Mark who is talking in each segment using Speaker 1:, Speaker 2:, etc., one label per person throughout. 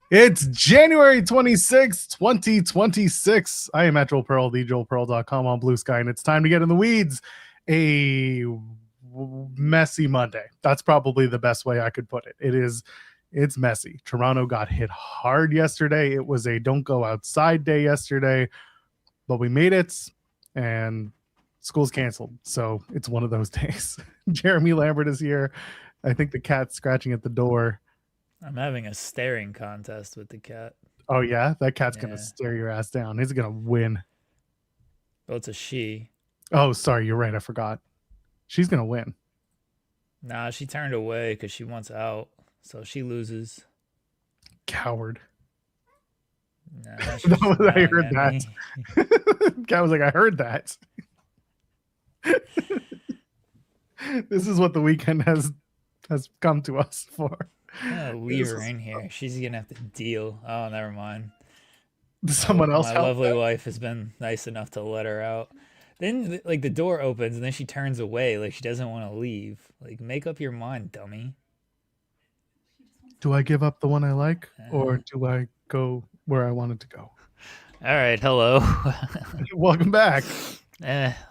Speaker 1: It's January 26th, 2026. I am at Joel Pearl, thejoelpearl.com on Blue Sky, and it's time to get in the weeds. A messy Monday. That's probably the best way I could put it. It's messy. Toronto got hit hard yesterday. It was a don't go outside day yesterday, but we made it, and school's canceled. So it's one of those days. Jeremy Lambert is here. I think the cat's scratching at the door.
Speaker 2: I'm having a staring contest with the cat.
Speaker 1: Oh yeah, that cat's
Speaker 2: Yeah.
Speaker 1: gonna stare your ass down. He's gonna win.
Speaker 2: Well, it's a she.
Speaker 1: Oh, sorry, you're right. I forgot. She's gonna win.
Speaker 2: Nah, she turned away because she wants out, so she loses.
Speaker 1: Coward.
Speaker 2: Nah, she's just
Speaker 1: I
Speaker 2: yelling
Speaker 1: heard
Speaker 2: at
Speaker 1: that.
Speaker 2: me.
Speaker 1: Cat was like, I heard that. This is what the weekend has come to us for.
Speaker 2: Leave her in here. She's gonna have to deal. Oh, never mind.
Speaker 1: Someone else
Speaker 2: My
Speaker 1: help
Speaker 2: lovely
Speaker 1: that?
Speaker 2: wife has been nice enough to let her out. Then, like, the door opens and then she turns away, like she doesn't want to leave. Like, make up your mind, dummy.
Speaker 1: Do I give up the one I like, or do I go where I wanted to go?
Speaker 2: All right, hello.
Speaker 1: Welcome back.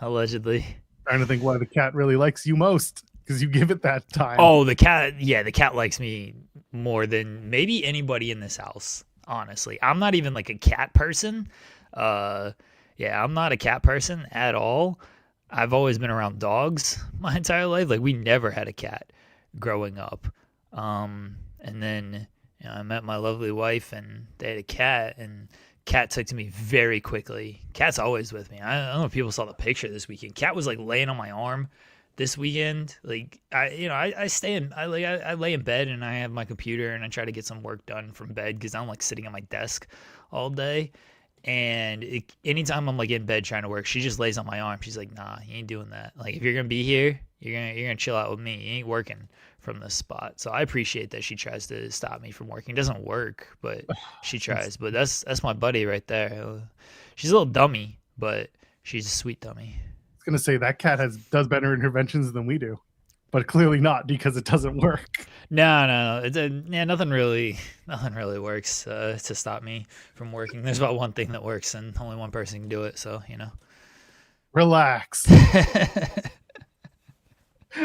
Speaker 2: Allegedly.
Speaker 1: Trying to think why the cat really likes you most, because you give it that time.
Speaker 2: Oh, the cat. Yeah, the cat likes me more than maybe anybody in this house. Honestly, I'm not even like a cat person. Yeah, I'm not a cat person at all. I've always been around dogs my entire life. Like we never had a cat growing up. And then I met my lovely wife, and they had a cat, and cat took to me very quickly. Cat's always with me. I don't know if people saw the picture this weekend. Cat was like laying on my arm this weekend. Like I lay in bed and I have my computer and I try to get some work done from bed because I'm like sitting at my desk all day. And anytime I'm like in bed trying to work, she just lays on my arm. She's like, "Nah, you ain't doing that. Like if you're gonna be here, you're gonna chill out with me. You ain't working from this spot." So I appreciate that she tries to stop me from working. It doesn't work, but she tries. But that's my buddy right there. She's a little dummy, but she's a sweet dummy.
Speaker 1: I was gonna say that cat does better interventions than we do, but clearly not because it doesn't work.
Speaker 2: No. Nothing really works to stop me from working. There's about one thing that works, and only one person can do it. So
Speaker 1: Relax.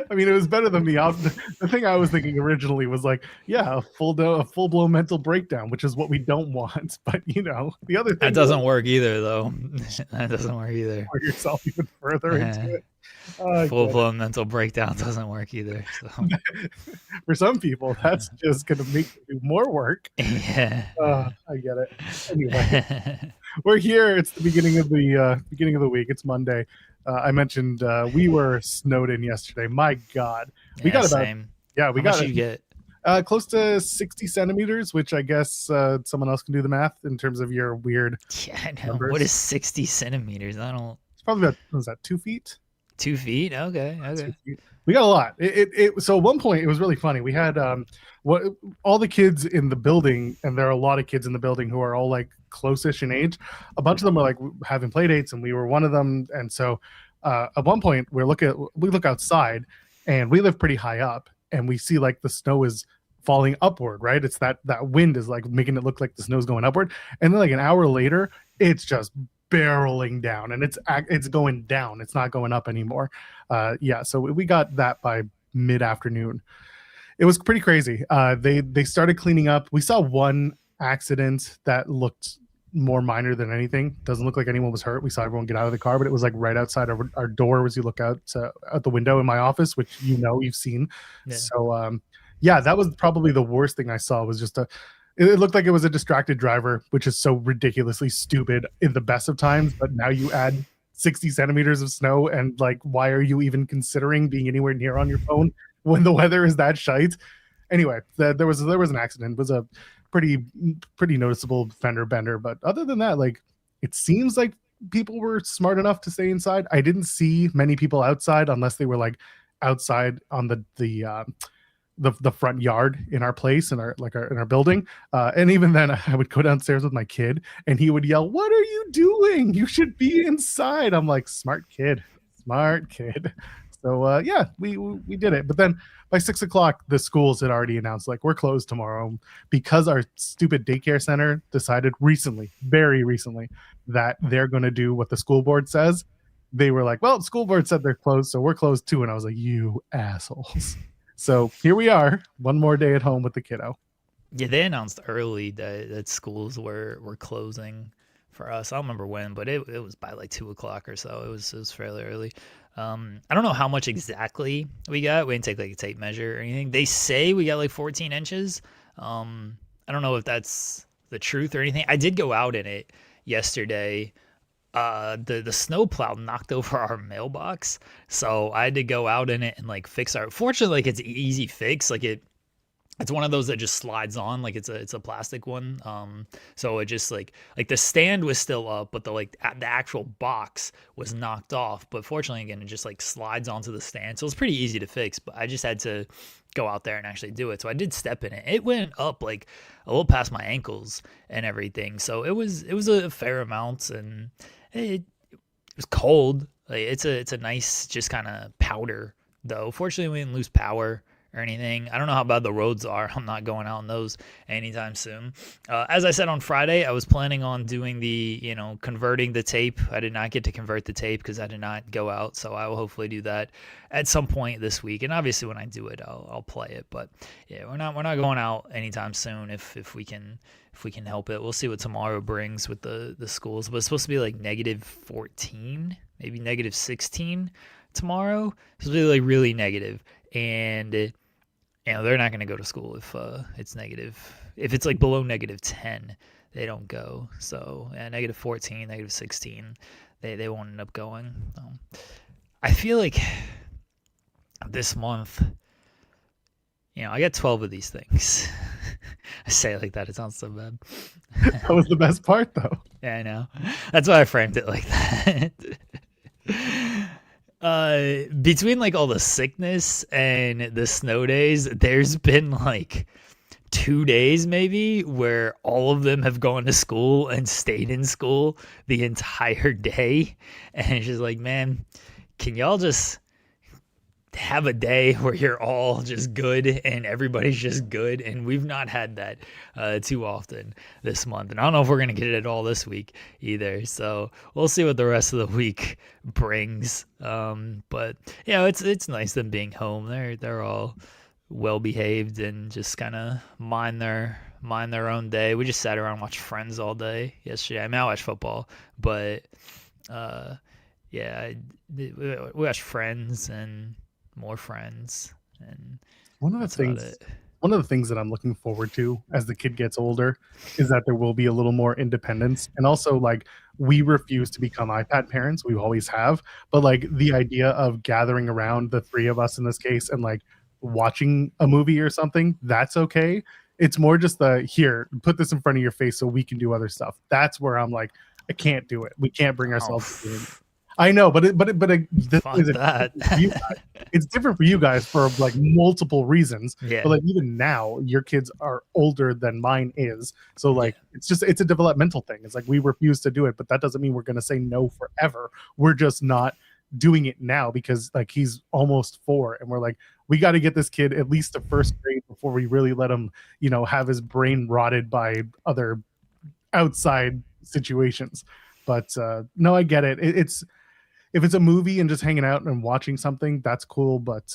Speaker 1: I mean, it was better than the thing I was thinking originally was like, yeah, a full blown mental breakdown, which is what we don't want. But the other thing
Speaker 2: that doesn't work either, though. That doesn't work either.
Speaker 1: Pour yourself even further into it.
Speaker 2: Full blown mental breakdown doesn't work either. So.
Speaker 1: For some people, that's just going to make you do more work.
Speaker 2: Yeah.
Speaker 1: I get it. Anyway, we're here. It's the beginning of the week. It's Monday. I mentioned we were snowed in yesterday. My God, we got about
Speaker 2: same.
Speaker 1: Yeah, we
Speaker 2: How
Speaker 1: got
Speaker 2: much you get
Speaker 1: close to 60 centimeters, which I guess someone else can do the math in terms of your weird.
Speaker 2: Yeah, I know.
Speaker 1: Numbers.
Speaker 2: What is 60 centimeters? I don't.
Speaker 1: It's probably about, what was that, 2 feet?
Speaker 2: 2 feet? Okay.
Speaker 1: 2 feet. We got a lot. So at one point it was really funny. We had all the kids in the building, and there are a lot of kids in the building who are all like close-ish in age. A bunch of them were like having play dates, and we were one of them. And so at one point we look outside, and we live pretty high up, and we see like the snow is falling upward, right? It's that wind is like making it look like the snow's going upward. And then like an hour later, it's just barreling down, and it's going down. It's not going up anymore. So we got that by mid-afternoon. It was pretty crazy. They started cleaning up. We saw one accident that looked more minor than anything. Doesn't look like anyone was hurt. We saw everyone get out of the car, but it was like right outside our door as you look out the window in my office, which you've seen. Yeah. So that was probably the worst thing I saw. Was just it looked like it was a distracted driver, which is so ridiculously stupid in the best of times. But now you add 60 centimeters of snow, and like, why are you even considering being anywhere near on your phone when the weather is that shite? Anyway, there was an accident. It was a pretty noticeable fender bender. But other than that, like, it seems like people were smart enough to stay inside. I didn't see many people outside unless they were like outside on the front yard in our place, in our building, and even then I would go downstairs with my kid and he would yell, "What are you doing? You should be inside." I'm like, smart kid. So yeah, we did it. But then by 6 o'clock, the schools had already announced like we're closed tomorrow because our stupid daycare center decided recently, very recently, that they're going to do what the school board says. They were like, well, the school board said they're closed, so we're closed too. And I was like, you assholes. So here we are, one more day at home with the kiddo.
Speaker 2: Yeah, they announced early that schools were closing for us. I don't remember when, but it was by like 2 o'clock or so. It was fairly early. I don't know how much exactly we got. We didn't take like a tape measure or anything. They say we got like 14 inches. I don't know if that's the truth or anything. I did go out in it yesterday. The snowplow knocked over our mailbox, so I had to go out in it and like fix our. Fortunately, like it's an easy fix. Like it's one of those that just slides on, like it's a plastic one. So it just like the stand was still up, but the actual box was knocked off. But fortunately, again, it just like slides onto the stand, so it's pretty easy to fix. But I just had to go out there and actually do it. So I did step in it. It went up like a little past my ankles and everything. So it was a fair amount, and it was cold. Like it's a nice just kind of powder though. Fortunately, we didn't lose power or anything. I don't know how bad the roads are. I'm not going out on those anytime soon. As I said on Friday, I was planning on doing converting the tape. I did not get to convert the tape because I did not go out. So I will hopefully do that at some point this week. And obviously when I do it, I'll play it. But yeah, we're not going out anytime soon if we can help it. We'll see what tomorrow brings with the schools. But it's supposed to be like -14, maybe -16 tomorrow. It's supposed to be like really negative. And they're not going to go to school if it's negative. If it's like below -10, they don't go. So -14, -16, they won't end up going. I feel like this month, I got 12 of these things. I say it like that. It sounds so bad.
Speaker 1: That was the best part, though.
Speaker 2: Yeah, I know. That's why I framed it like that. Between like all the sickness and the snow days, there's been like 2 days maybe where all of them have gone to school and stayed in school the entire day. And it's just like, man, can y'all just have a day where you're all just good and everybody's just good? And we've not had that too often this month, and I don't know if we're gonna get it at all this week either, so we'll see what the rest of the week brings. But it's nice them being home. They're all well behaved and just kind of mind their own day. We just sat around and watched Friends all day yesterday. I mean, I watched football, but we watched Friends and more Friends, and
Speaker 1: one of the things that I'm looking forward to as the kid gets older is that there will be a little more independence. And also, like, we refuse to become iPad parents. We always have. But like the idea of gathering around, the three of us in this case, and like watching a movie or something, that's okay. It's more just here, put this in front of your face so we can do other stuff. That's where I'm like, I can't do it. We can't bring ourselves to do it. I know, but it's different for you guys for like multiple reasons.
Speaker 2: Yeah.
Speaker 1: But like even now, your kids are older than mine is, so like it's a developmental thing. It's like we refuse to do it, but that doesn't mean we're gonna say no forever. We're just not doing it now because like he's almost 4, and we're like, we got to get this kid at least to first grade before we really let him, have his brain rotted by other outside situations. But no, I get it. It's if it's a movie and just hanging out and watching something, that's cool. But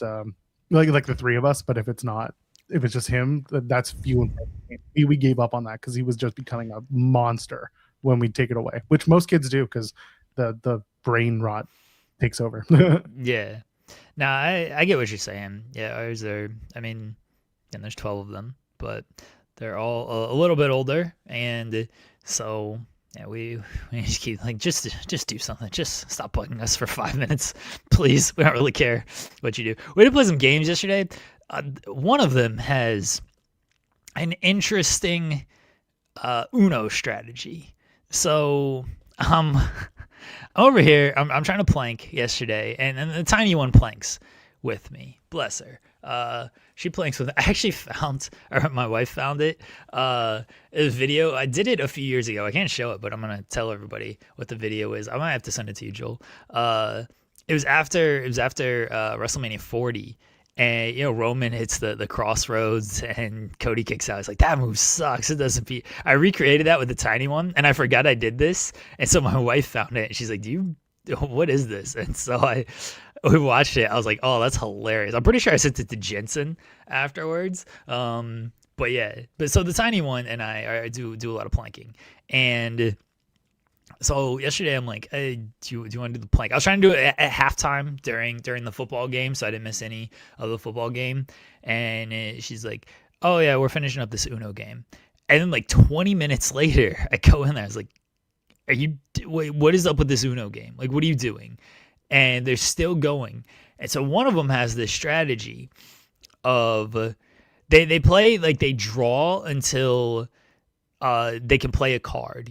Speaker 1: like the three of us. But if it's not, if it's just him, that's few and far between. We gave up on that because he was just becoming a monster when we take it away, which most kids do because the brain rot takes over.
Speaker 2: Yeah. No, I get what you're saying. Yeah, ours are. I mean, and there's 12 of them, but they're all a little bit older, and so. Yeah, we just keep like just do something. Just stop bugging us for 5 minutes, please. We don't really care what you do. We did play some games yesterday. One of them has an interesting Uno strategy. So I'm over here. I'm trying to plank yesterday, and the tiny one planks with me. Bless her. She planks with. I actually found, or my wife found it. A video. I did it a few years ago. I can't show it, but I'm gonna tell everybody what the video is. I might have to send it to you, Joel. it was after WrestleMania 40. And Roman hits the crossroads and Cody kicks out. It's like, that move sucks. It doesn't beat. I recreated that with the tiny one, and I forgot I did this. And so my wife found it, and she's like, what is this? And so we watched it. I was like, oh, that's hilarious. I'm pretty sure I sent it to Jensen afterwards. But yeah, so the tiny one and I do a lot of planking, and so yesterday I'm like, hey, do you want to do the plank? I was trying to do it at halftime during the football game, so I didn't miss any of the football game. And she's like, oh yeah, we're finishing up this Uno game. And then like 20 minutes later, I go in there. I was like, wait, what is up with this Uno game? Like, what are you doing? And they're still going. And so one of them has this strategy of they play like they draw until they can play a card.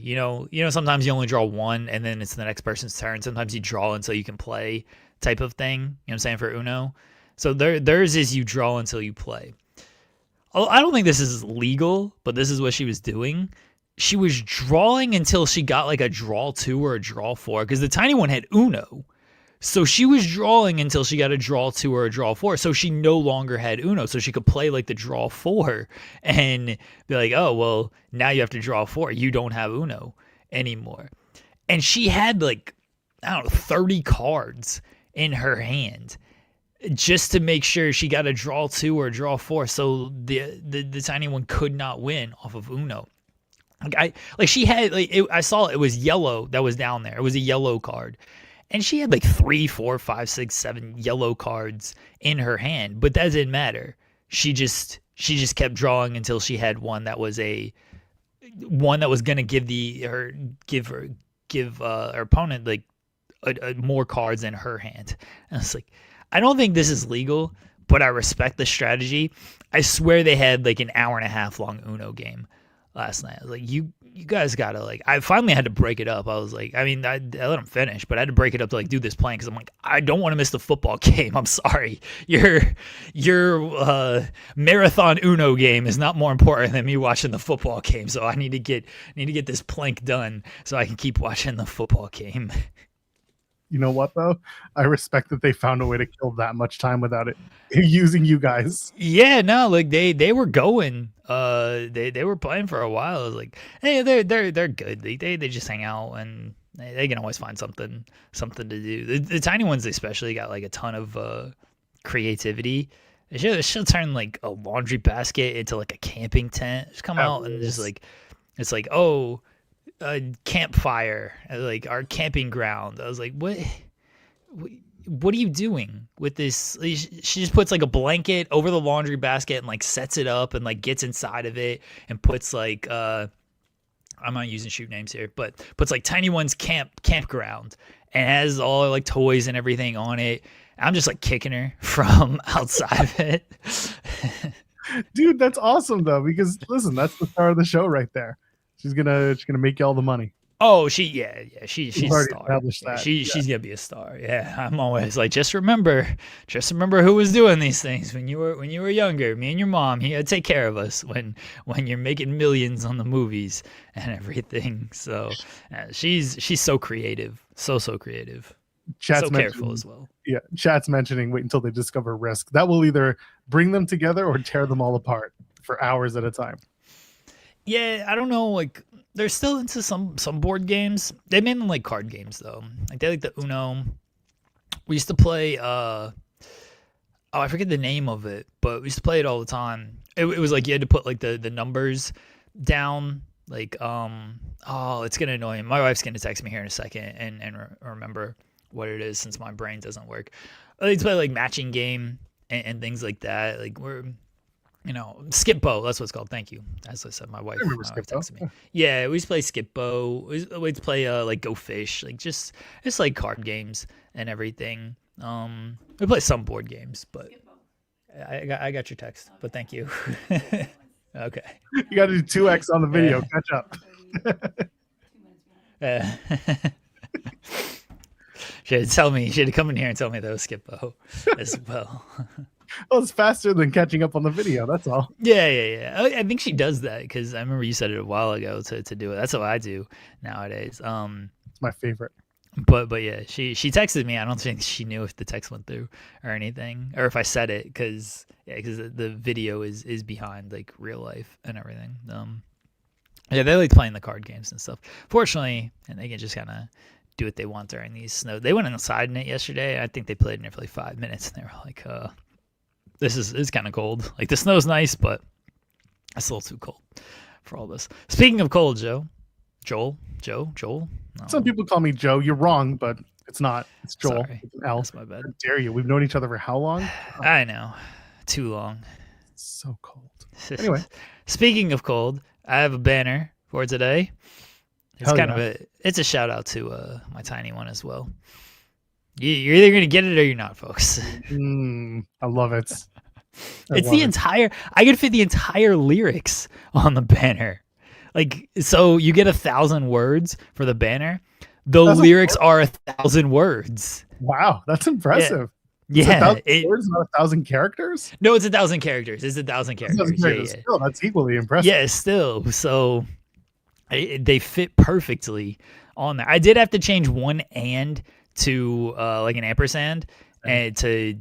Speaker 2: Sometimes you only draw one and then it's the next person's turn. Sometimes you draw until you can play, type of thing. You know what I'm saying, for Uno? So theirs is you draw until you play. I don't think this is legal, but this is what she was doing. She was drawing until she got like a draw 2 or a draw 4, because the tiny one had Uno. So she was drawing until she got a draw 2 or a draw 4. So she no longer had Uno. So she could play like the draw 4 and be like, oh, well, now you have to draw 4. You don't have Uno anymore. And she had like, I don't know, 30 cards in her hand just to make sure she got a draw 2 or a draw 4. So the tiny one could not win off of Uno. She had, I saw it was yellow that was down there. It was a yellow card. And she had like 3, 4, 5, 6, 7 yellow cards in her hand, but that didn't matter. She just kept drawing until she had one that was gonna give her opponent like more cards in her hand. And it's like, I don't think this is legal, but I respect the strategy. I swear they had like an hour and a half long Uno game last night. I was like, you guys gotta, like, I finally had to break it up. I was like, I mean, I let them finish, but I had to break it up to like do this plan, because I'm like, I don't want to miss the football game. I'm sorry, your marathon Uno game is not more important than me watching the football game. So I need to get this plank done so I can keep watching the football game.
Speaker 1: You know what, though? I respect that they found a way to kill that much time without it using you guys.
Speaker 2: Yeah, no, like they were going. They were playing for a while. I was like, hey, they're good. They just hang out, and they can always find something to do. The tiny ones especially got like a ton of creativity. It should turn like a laundry basket into like a camping tent. Just come out and just like, it's like, oh, a campfire, like our camping ground. I was like, what are you doing with this? She just puts like a blanket over the laundry basket and like sets it up and like gets inside of it and puts like I'm not using shoot names here, but puts like Tiny One's campground and has all like toys and everything on it. I'm just like kicking her from outside of it.
Speaker 1: Dude, that's awesome though, because listen, that's the star of the show right there. She's gonna make you all the money.
Speaker 2: Oh, she's a star. She's gonna be a star. Yeah, I'm always like, just remember who was doing these things when you were younger. Me and your mom. He had to take care of us when you're making millions on the movies and everything. So she's so creative, so creative.
Speaker 1: Chat's
Speaker 2: so careful as well.
Speaker 1: Yeah, chat's mentioning wait until they discover Risk. That will either bring them together or tear them all apart for hours at a time.
Speaker 2: Yeah, I don't know. Like, they're still into some board games. They made them like card games though. Like they like the Uno. We used to play. I forget the name of it, but we used to play it all the time. It was like you had to put like the numbers down. Like it's gonna annoy me. My wife's gonna text me here in a second and remember what it is, since my brain doesn't work. I like to play like matching game and things like that. Like Skip Bow, that's what it's called. Thank you. As I said, my wife texted me. Yeah, we used to play Skip Bow. We used to play like Go Fish, like just like card games and everything. We play some board games, but I got your text. But thank you. Okay.
Speaker 1: You got to do 2x on the video. Catch up.
Speaker 2: She had to come in here and tell me that was Skip Bow as well.
Speaker 1: Well, it's faster than catching up on the video. That's all.
Speaker 2: Yeah. I think she does that because I remember you said it a while ago to do it. That's what I do nowadays.
Speaker 1: It's my favorite.
Speaker 2: But yeah, she texted me. I don't think she knew if the text went through or anything, or if I said it, because the video is behind like real life and everything. Yeah, they like playing the card games and stuff. Fortunately, and they can just kind of do what they want during these snow. They went inside in it yesterday. I think they played in it for like 5 minutes, and they were like, this is kind of cold. Like the snow's nice, but it's a little too cold for all this." Speaking of cold, Joel. No.
Speaker 1: Some people call me Joe. You're wrong, but it's not. It's Joel.
Speaker 2: Sorry.
Speaker 1: It's an L.
Speaker 2: That's my bad.
Speaker 1: How dare you? We've known each other for how long?
Speaker 2: I know, too long.
Speaker 1: It's so cold. Anyway,
Speaker 2: speaking of cold, I have a banner for today. It's
Speaker 1: Hell
Speaker 2: kind
Speaker 1: yeah.
Speaker 2: of it's a shout out to my tiny one as well. You're either gonna get it or you're not, folks.
Speaker 1: I love it.
Speaker 2: It's the entire. I could fit the entire lyrics on the banner. Like, so you get 1,000 words for the banner. The lyrics are 1,000 words.
Speaker 1: Wow, that's impressive.
Speaker 2: Yeah,
Speaker 1: words, not 1,000 characters.
Speaker 2: No, it's 1,000 characters. It's 1,000 characters. Yeah.
Speaker 1: Still, that's equally impressive.
Speaker 2: Yeah, still. So they fit perfectly on there. I did have to change one "and" to like an ampersand and to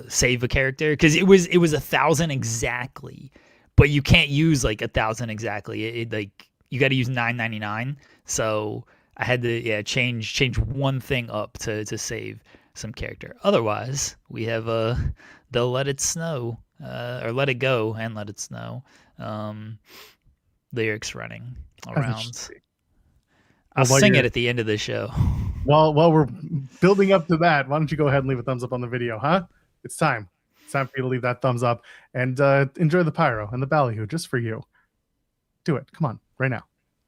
Speaker 2: save a character, because it was 1,000 exactly, but you can't use like 1,000 exactly. It like you got to use 999. So I had to change one thing up to save some character. Otherwise, we have the "Let It Snow" or "Let It Go" and "Let It Snow" lyrics running around. I'll sing it at the end of the show.
Speaker 1: While we're building up to that, why don't you go ahead and leave a thumbs up on the video, huh? It's time. It's time for you to leave that thumbs up and enjoy the pyro and the ballyhoo just for you. Do it. Come on, right now.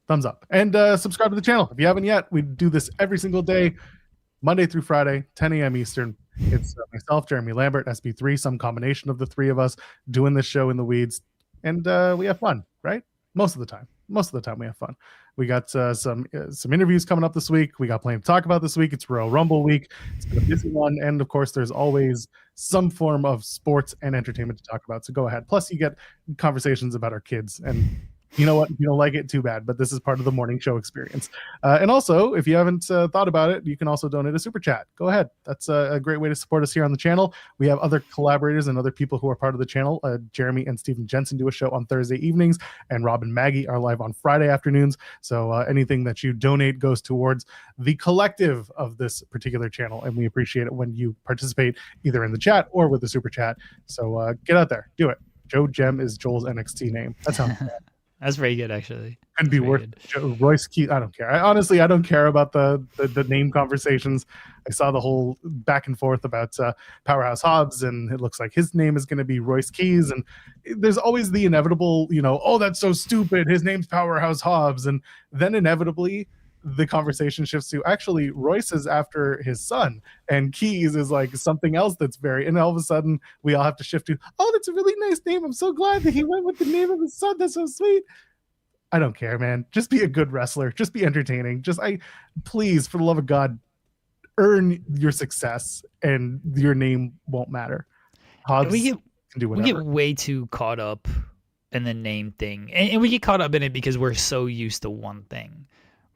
Speaker 1: Thumbs up. And subscribe to the channel if you haven't yet. We do this every single day, Monday through Friday, 10 a.m. Eastern. It's myself, Jeremy Lambert, SB3, some combination of the three of us doing this show in the weeds. And we have fun, right? Most of the time we have fun. We got some interviews coming up this week. We got plenty to talk about this week. It's Royal Rumble week. It's been a busy one. And of course, there's always some form of sports and entertainment to talk about. So go ahead. Plus, you get conversations about our kids. And you know what? If you don't like it, too bad. But this is part of the morning show experience. And also, if you haven't thought about it, you can also donate a super chat. Go ahead. That's a great way to support us here on the channel. We have other collaborators and other people who are part of the channel. Jeremy and Stephen Jensen do a show on Thursday evenings, and Rob and Maggie are live on Friday afternoons. So anything that you donate goes towards the collective of this particular channel, and we appreciate it when you participate either in the chat or with the super chat. So get out there. Do it. Joe Gem is Joel's NXT name. That sounds bad.
Speaker 2: That's very good, actually.
Speaker 1: Couldn't be worth Royce Keith. I don't care. I don't care about the name conversations. I saw the whole back and forth about Powerhouse Hobbs, and it looks like his name is going to be Royce Keys. And there's always the inevitable, oh, that's so stupid. His name's Powerhouse Hobbs. And then inevitably, the conversation shifts to actually Royce is after his son, and Keys is like something else that's and all of a sudden we all have to shift to, oh, that's a really nice name. I'm so glad that he went with the name of his son. That's so sweet. I don't care, man. Just be a good wrestler. Just be entertaining. Please, for the love of God, earn your success, and your name won't matter. Hobbs can do whatever.
Speaker 2: We get way too caught up in the name thing, and we get caught up in it because we're so used to one thing.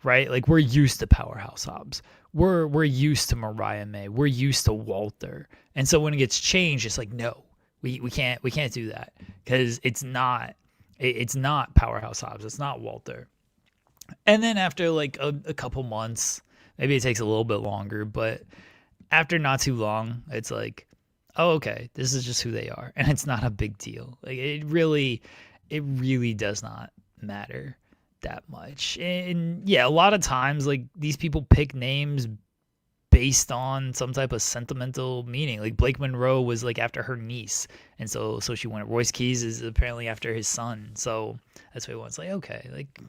Speaker 2: Right? Like, we're used to Powerhouse Hobbs. We're used to Mariah May. We're used to Walter. And so when it gets changed, it's like, no, we can't do that, because it's not Powerhouse Hobbs. It's not Walter. And then after like a couple months, maybe it takes a little bit longer, but after not too long, it's like, oh, okay, this is just who they are, and it's not a big deal. Like, it really does not matter that much. And yeah, a lot of times, like, these people pick names based on some type of sentimental meaning. Like, Blake Monroe was like after her niece, and so she went. Royce Keys is apparently after his son, so that's why it's like, okay, like,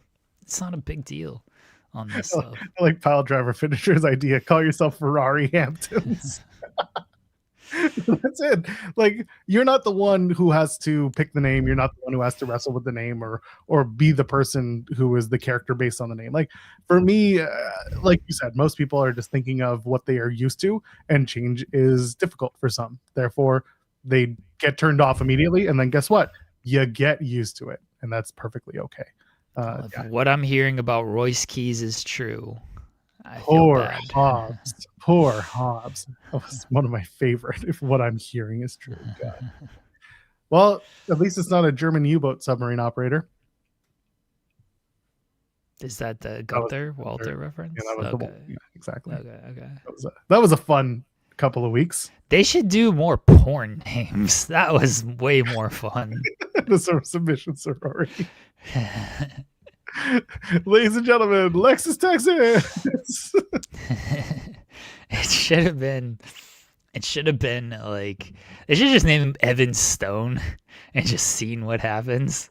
Speaker 2: it's not a big deal on this stuff.
Speaker 1: I like Pile Driver Finisher's idea. Call yourself Ferrari Hamptons. That's it. Like, you're not the one who has to pick the name. You're not the one who has to wrestle with the name or be the person who is the character based on the name. Like, for me, like you said, most people are just thinking of what they are used to, and change is difficult for some. Therefore, they get turned off immediately, and then guess what? You get used to it, and that's perfectly okay.
Speaker 2: If what I'm hearing about Royce Keys is true, I feel
Speaker 1: Poor
Speaker 2: bad.
Speaker 1: Hobbs. Poor Hobbs. That was one of my favorite, if what I'm hearing is true. God. Well, at least it's not a German U-boat submarine operator.
Speaker 2: Is that the
Speaker 1: That was
Speaker 2: Gunther
Speaker 1: the
Speaker 2: Walter
Speaker 1: Gunther.
Speaker 2: reference?
Speaker 1: Yeah, that was the
Speaker 2: Okay.
Speaker 1: one. Yeah, exactly.
Speaker 2: Okay.
Speaker 1: That was a fun couple of weeks.
Speaker 2: They should do more porn names. That was way more fun.
Speaker 1: The submission sorority. Ladies and gentlemen, Lexus, Texas.
Speaker 2: It should have been like they should just name him Evan Stone and just seen what happens.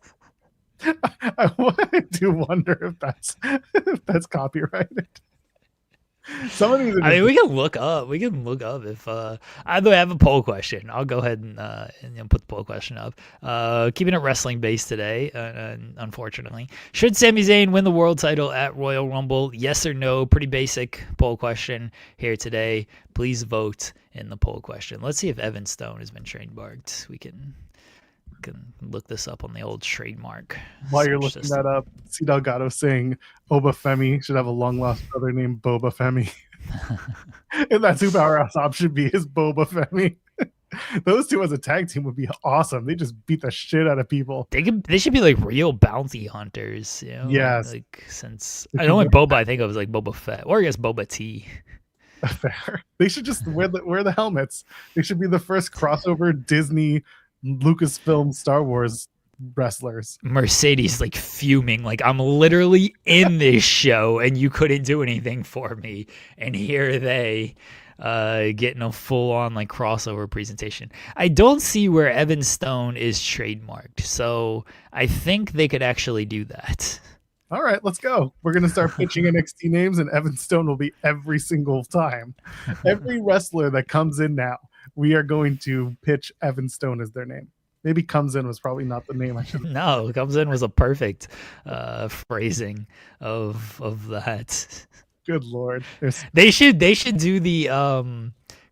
Speaker 1: I do wonder if that's copyrighted. Somebody.
Speaker 2: I mean, we can look up. If I have a poll question. I'll go ahead and put the poll question up. Keeping it wrestling based today. Unfortunately, should Sami Zayn win the world title at Royal Rumble? Yes or no? Pretty basic poll question here today. Please vote in the poll question. Let's see if Evan Stone has been trademarked. We can look this up on the old trademark.
Speaker 1: While you're looking that up, C. Delgado saying Oba Femi should have a long lost brother named Boba Femi. And that's who Powerhouse Hobbs should be, is Boba Femi. Those two as a tag team would be awesome. They just beat the shit out of people.
Speaker 2: They should be like real bounty hunters, you know?
Speaker 1: Yes.
Speaker 2: Like since I know when Boba, I think it was like Boba Fett, or I guess Boba T.
Speaker 1: Fair. They should just wear the helmets. They should be the first crossover Disney Lucasfilm Star Wars wrestlers.
Speaker 2: Mercedes like fuming, like I'm literally in this show and you couldn't do anything for me, and here they getting a full-on like crossover presentation. I don't see where Evan Stone is trademarked, so I think they could actually do that.
Speaker 1: All right, let's go. We're going to start pitching NXT names, and Evan Stone will be every single time. Every wrestler that comes in now, we are going to pitch Evan Stone as their name. Maybe comes in was probably not the name I should.
Speaker 2: No, comes in was a perfect phrasing of that.
Speaker 1: Good Lord.
Speaker 2: They should do the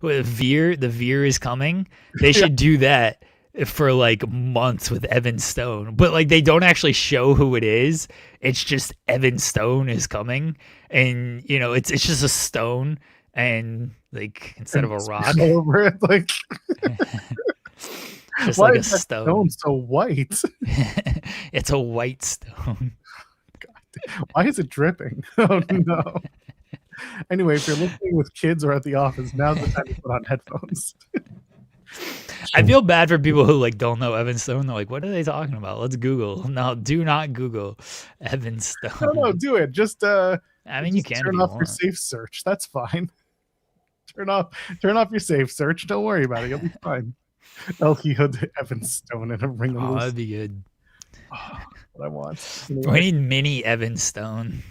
Speaker 2: Veer. The Veer is coming. They should do that for like months with Evan Stone, but like they don't actually show who it is. It's just Evan Stone is coming, and you know it's just a stone, and like instead of a rock
Speaker 1: over it, like
Speaker 2: just
Speaker 1: why
Speaker 2: like a
Speaker 1: is that
Speaker 2: stone
Speaker 1: so white?
Speaker 2: It's a white stone.
Speaker 1: God, why is it dripping? Oh no. Anyway, if you're listening with kids or at the office, now's the time to put on headphones.
Speaker 2: I feel bad for people who like don't know Evan Stone. They're like, "What are they talking about?" Let's Google. No, do not Google Evan Stone.
Speaker 1: No, do it. Just
Speaker 2: I mean, you can
Speaker 1: turn off your safe search. That's fine. Turn off your safe search. Don't worry about it. You'll be fine. El Hijo de Evan Stone in a ring.
Speaker 2: Oh, that'd be good.
Speaker 1: Oh, what I want.
Speaker 2: We need mini Evan Stone.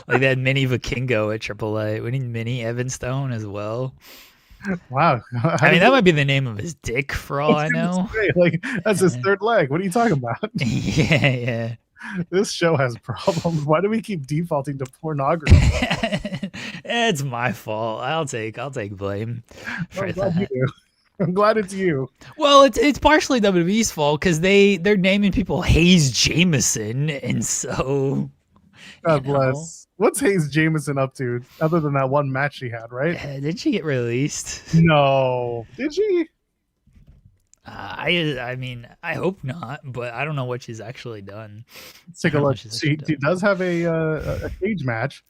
Speaker 2: Like that mini Vikingo at AAA. We need mini Evan Stone as well.
Speaker 1: Wow.
Speaker 2: I mean, that might be the name of his dick for all I know.
Speaker 1: Like that's his third leg. What are you talking about?
Speaker 2: Yeah.
Speaker 1: This show has problems. Why do we keep defaulting to pornography?
Speaker 2: It's my fault. I'll take blame for that.
Speaker 1: I'm glad it's you.
Speaker 2: Well, it's partially WWE's fault because they're naming people Hayes Jameson, and so
Speaker 1: God bless. What's Hayes Jameson up to other than that one match she had, right?
Speaker 2: Did she get released?
Speaker 1: No. Did she?
Speaker 2: I mean, I hope not, but I don't know what she's actually done.
Speaker 1: Let's take a look. She does have a cage match.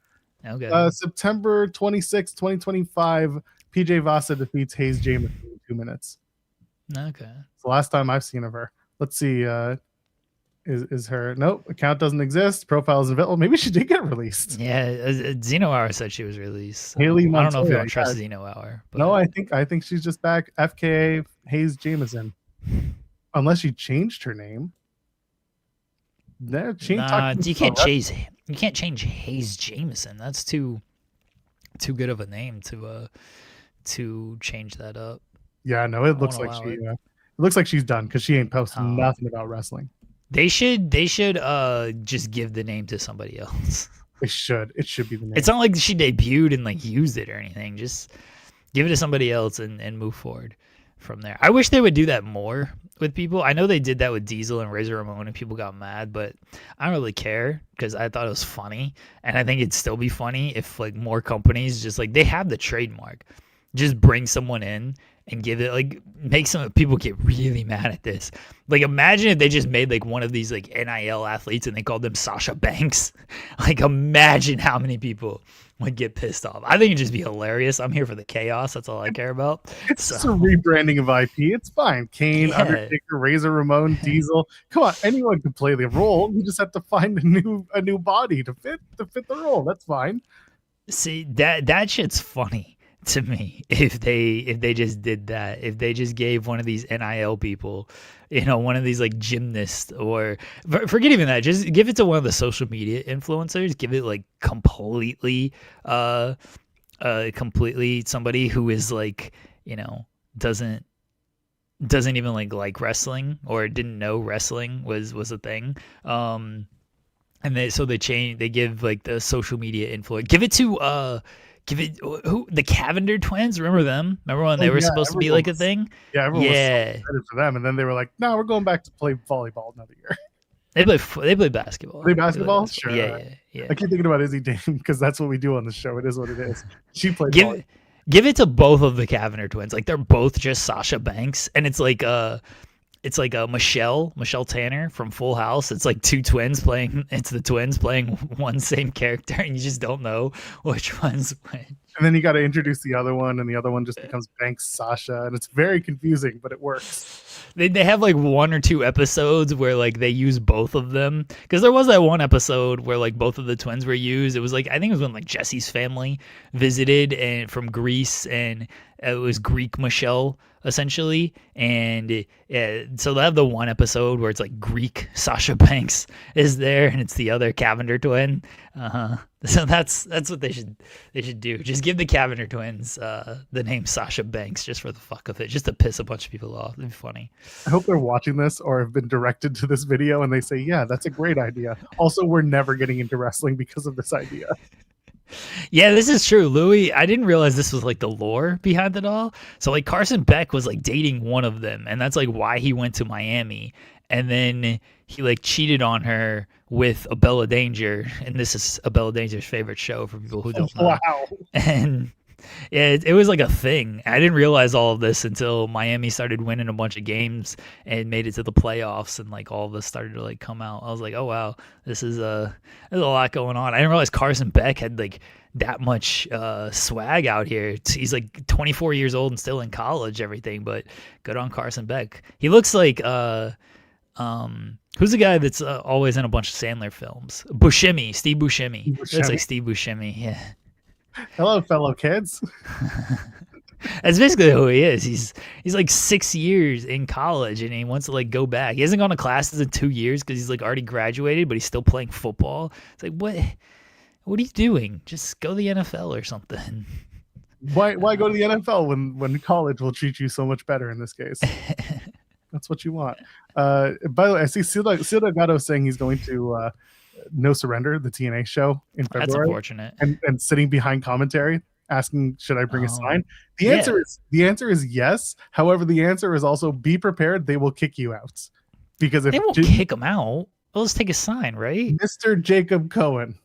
Speaker 2: Okay.
Speaker 1: September 26, 2025, PJ Vasa defeats Hayes Jameson in 2 minutes.
Speaker 2: Okay.
Speaker 1: It's the last time I've seen of her. Let's see. Is her nope, account doesn't exist, profile isn't available. Maybe she did get released.
Speaker 2: Yeah, Zeno Hour said she was released. So
Speaker 1: Haley
Speaker 2: I don't know if you
Speaker 1: Montoya,
Speaker 2: don't trust Zeno Hour. But...
Speaker 1: No, I think she's just back. FKA Hayes Jameson. Unless she changed her name.
Speaker 2: You can't change Hayes Jameson. That's too good of a name to change that up.
Speaker 1: Yeah, no, it looks like it looks like she's done because she ain't posting nothing about wrestling.
Speaker 2: They should just give the name to somebody else.
Speaker 1: They should. It should be the name.
Speaker 2: It's not like she debuted and like used it or anything. Just give it to somebody else and move forward from there. I wish they would do that more. with people. I know they did that with Diesel and Razor Ramon, and people got mad, but I don't really care because I thought it was funny, and I think it'd still be funny if like more companies just like they have the trademark, just bring someone in and give it like make some people get really mad at this. Like imagine if they just made like one of these like NIL athletes and they called them Sasha Banks. Like imagine how many people would get pissed off. I think it'd just be hilarious. I'm here for the chaos. That's all I care about.
Speaker 1: It's just a rebranding of IP. It's fine. Kane,
Speaker 2: Yeah.
Speaker 1: Undertaker, Razor Ramon, Diesel. Come on, anyone can play the role. You just have to find a new body to fit the role. That's fine.
Speaker 2: See that shit's funny to me if they just did that. If they just gave one of these NIL people, one of these like gymnasts, or forget even that, just give it to one of the social media influencers. Give it like completely somebody who is like doesn't even like wrestling or didn't know wrestling was a thing. And they give like the social media influence. Give it to the Cavender twins. Remember them? Remember when they were supposed to be like a thing?
Speaker 1: Yeah, everyone was so excited for them, and then they were like, "No, we're going back to play volleyball another year."
Speaker 2: They play basketball.
Speaker 1: Play basketball? Sure.
Speaker 2: Yeah.
Speaker 1: I keep thinking about Izzy Dame because that's what we do on the show. It is what it is. She played.
Speaker 2: Give it to both of the Cavender twins. Like they're both just Sasha Banks, and it's like Michelle Tanner from Full House. It's like two twins playing. It's the twins playing one same character, and you just don't know which one's which.
Speaker 1: And then you got to introduce the other one, and the other one just becomes Banks Sasha, and it's very confusing, but it works.
Speaker 2: They have like one or two episodes where like they use both of them, because there was that one episode where like both of the twins were used. It was like I think it was when like Jesse's family visited and from Greece, and it was Greek Michelle essentially, and so they have the one episode where it's like Greek Sasha Banks is there, and it's the other Cavender twin. So that's what they should do. Just give the Cavender twins the name Sasha Banks just for the fuck of it, just to piss a bunch of people off. It'd be funny.
Speaker 1: I hope they're watching this or have been directed to this video and they say, yeah, that's a great idea. Also, we're never getting into wrestling because of this idea.
Speaker 2: Yeah, this is true, Louis. I didn't realize this was like the lore behind it all. So like Carson Beck was like dating one of them, and that's like why he went to Miami. And then he like cheated on her with a Bella Danger, and this is a Bella Danger's favorite show for people who don't know.
Speaker 1: Wow.
Speaker 2: And yeah, it was like a thing. I didn't realize all of this until Miami started winning a bunch of games and made it to the playoffs, and like all of this started to like come out. I was like, oh wow, there's a lot going on. I didn't realize Carson Beck had like that much swag out here. He's like 24 years old and still in college, everything, but good on Carson Beck. He looks like who's the guy that's always in a bunch of Sandler films? Steve Buscemi. That's like Steve Buscemi. Yeah.
Speaker 1: Hello, fellow kids.
Speaker 2: That's basically who he is. He's like 6 years in college, and he wants to like go back. He hasn't gone to classes in 2 years because he's like already graduated, but he's still playing football. It's like, what are you doing? Just go to the NFL or something.
Speaker 1: Why go to the NFL when college will treat you so much better in this case? That's what you want. By the way, I see Sil Delgado saying he's going to No Surrender, the TNA show in February.
Speaker 2: That's unfortunate.
Speaker 1: And sitting behind commentary, asking, should I bring a sign? The answer is yes. However, the answer is also be prepared. They will kick you out. Because if
Speaker 2: they won't kick him out, they'll just take a sign, right?
Speaker 1: Mr. Jacob Cohen.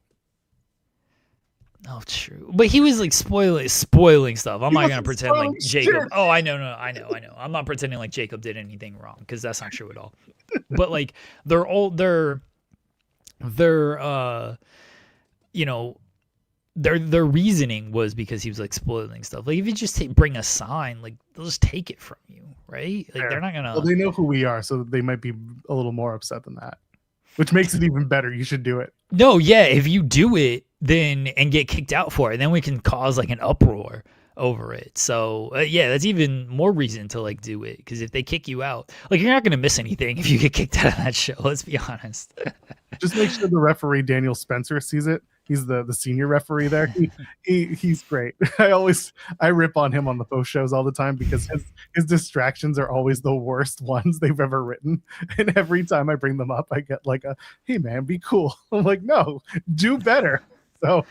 Speaker 2: Oh, true. But he was like spoiling stuff. I'm not gonna pretend like Jacob.
Speaker 1: Shit.
Speaker 2: Oh, I know. I'm not pretending like Jacob did anything wrong, because that's not true at all. But like their reasoning was because he was like spoiling stuff. Like if you just bring a sign, like they'll just take it from you, right? Like they're not gonna.
Speaker 1: Well, they know who we are, so they might be a little more upset than that, which makes it even better. You should do it.
Speaker 2: No, yeah, if you do it then and get kicked out for it, then we can cause like an uproar over it. So yeah, that's even more reason to like do it, because if they kick you out, like you're not gonna miss anything if you get kicked out of that show. Let's be honest.
Speaker 1: Just make sure the referee Daniel Spencer sees it. He's the senior referee there. He's great. I rip on him on the post shows all the time because his distractions are always the worst ones they've ever written. And every time I bring them up, I get like hey man, be cool. I'm like, no, do better. So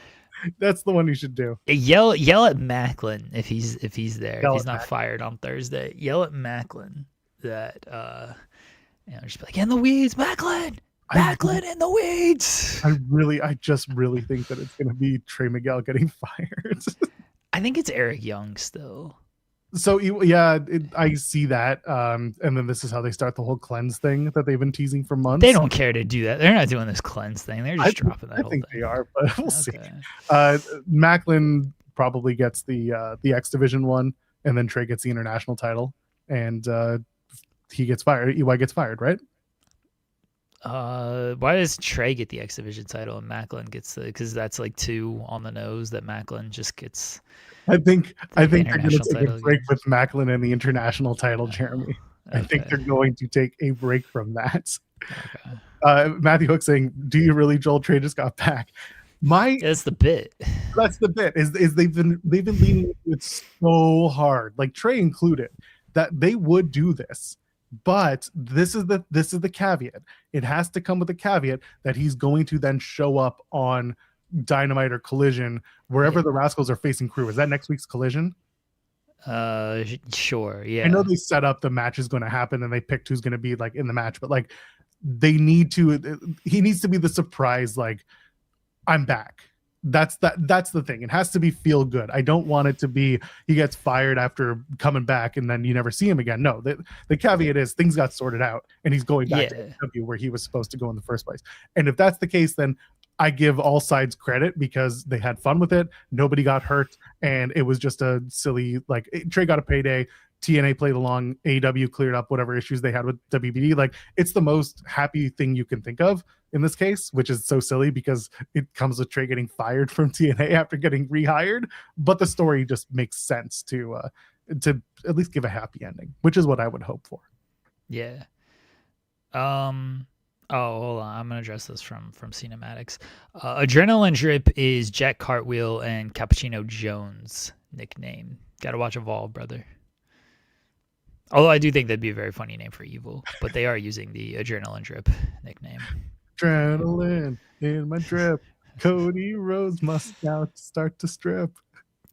Speaker 1: that's the one you should do.
Speaker 2: Yell at Macklin if he's there. If he's not fired on Thursday. Yell at Macklin. that just be like, in the weeds, Macklin in the weeds.
Speaker 1: I just really think that it's going to be Trey Miguel getting fired.
Speaker 2: I think it's Eric Young still.
Speaker 1: So I see that, and then this is how they start the whole cleanse thing that they've been teasing for months.
Speaker 2: They don't care to do that. They're not doing this cleanse thing. They're just dropping that.
Speaker 1: I think
Speaker 2: thing.
Speaker 1: they are, but we'll see. Macklin probably gets the X Division one, and then Trey gets the international title, and he gets fired. EY gets fired, right?
Speaker 2: Why does Trey get the X Division title and Macklin gets because that's like 2 on the nose that Macklin just gets.
Speaker 1: I think they're going to take a break with Macklin and the international title, Jeremy. Okay. I think they're going to take a break from that. Okay. Matthew Hook saying, "Do you really, Joel? Trey just got back."
Speaker 2: That's the bit.
Speaker 1: That's the bit. Is they've been leaning into it so hard, like Trey included, that they would do this. But this is the caveat. It has to come with a caveat that he's going to then show up on Dynamite or Collision, wherever the Rascals are facing Crew. Is that next week's Collision?
Speaker 2: Sure, yeah.
Speaker 1: I know they set up the match is going to happen and they picked who's going to be like in the match, but like he needs to be the surprise, like, I'm back. That's the thing. It has to be feel good. I don't want it to be he gets fired after coming back and then you never see him again. No, the caveat is things got sorted out and he's going back to AEW where he was supposed to go in the first place. And if that's the case, then I give all sides credit because they had fun with it. Nobody got hurt, and it was just a silly, like, Trey got a payday. TNA played along. AEW cleared up whatever issues they had with WBD. Like, it's the most happy thing you can think of in this case, which is so silly because it comes with Trey getting fired from TNA after getting rehired. But the story just makes sense to at least give a happy ending, which is what I would hope for.
Speaker 2: Yeah. Oh, hold on. I'm going to address this from Cinematics. Adrenaline Drip is Jack Cartwheel and Cappuccino Jones nickname. Got to watch Evolve, brother. Although I do think that'd be a very funny name for Evil, but they are using the Adrenaline Drip nickname.
Speaker 1: Adrenaline in my drip. Cody Rhodes must now start to strip.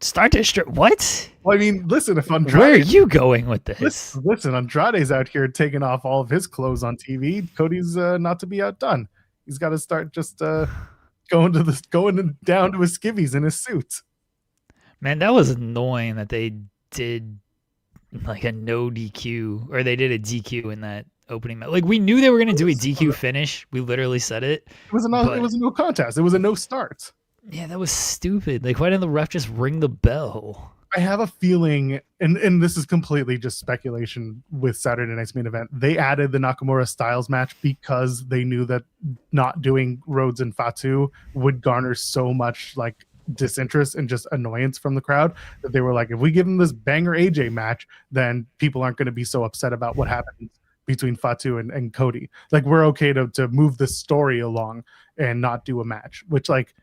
Speaker 2: Start to strip? What?
Speaker 1: Well, I mean, listen, if Andrade...
Speaker 2: Where are you going with this?
Speaker 1: Listen, Andrade's out here taking off all of his clothes on TV. Cody's not to be outdone. He's got to start just going down to his skivvies in his suit.
Speaker 2: Man, that was annoying that they did like a no DQ, or they did a DQ in that opening match. Like, we knew they were going to do a DQ finish. We literally said it. It was a
Speaker 1: no contest. It was a no start.
Speaker 2: Yeah, that was stupid. Like, why didn't the ref just ring the bell?
Speaker 1: I have a feeling, and this is completely just speculation with Saturday Night's Main Event, they added the Nakamura Styles match because they knew that not doing Rhodes and Fatu would garner so much like disinterest and just annoyance from the crowd that they were like, if we give them this banger AJ match, then people aren't going to be so upset about what happens between Fatu and Cody. Like, we're okay to move the story along and not do a match, which, like,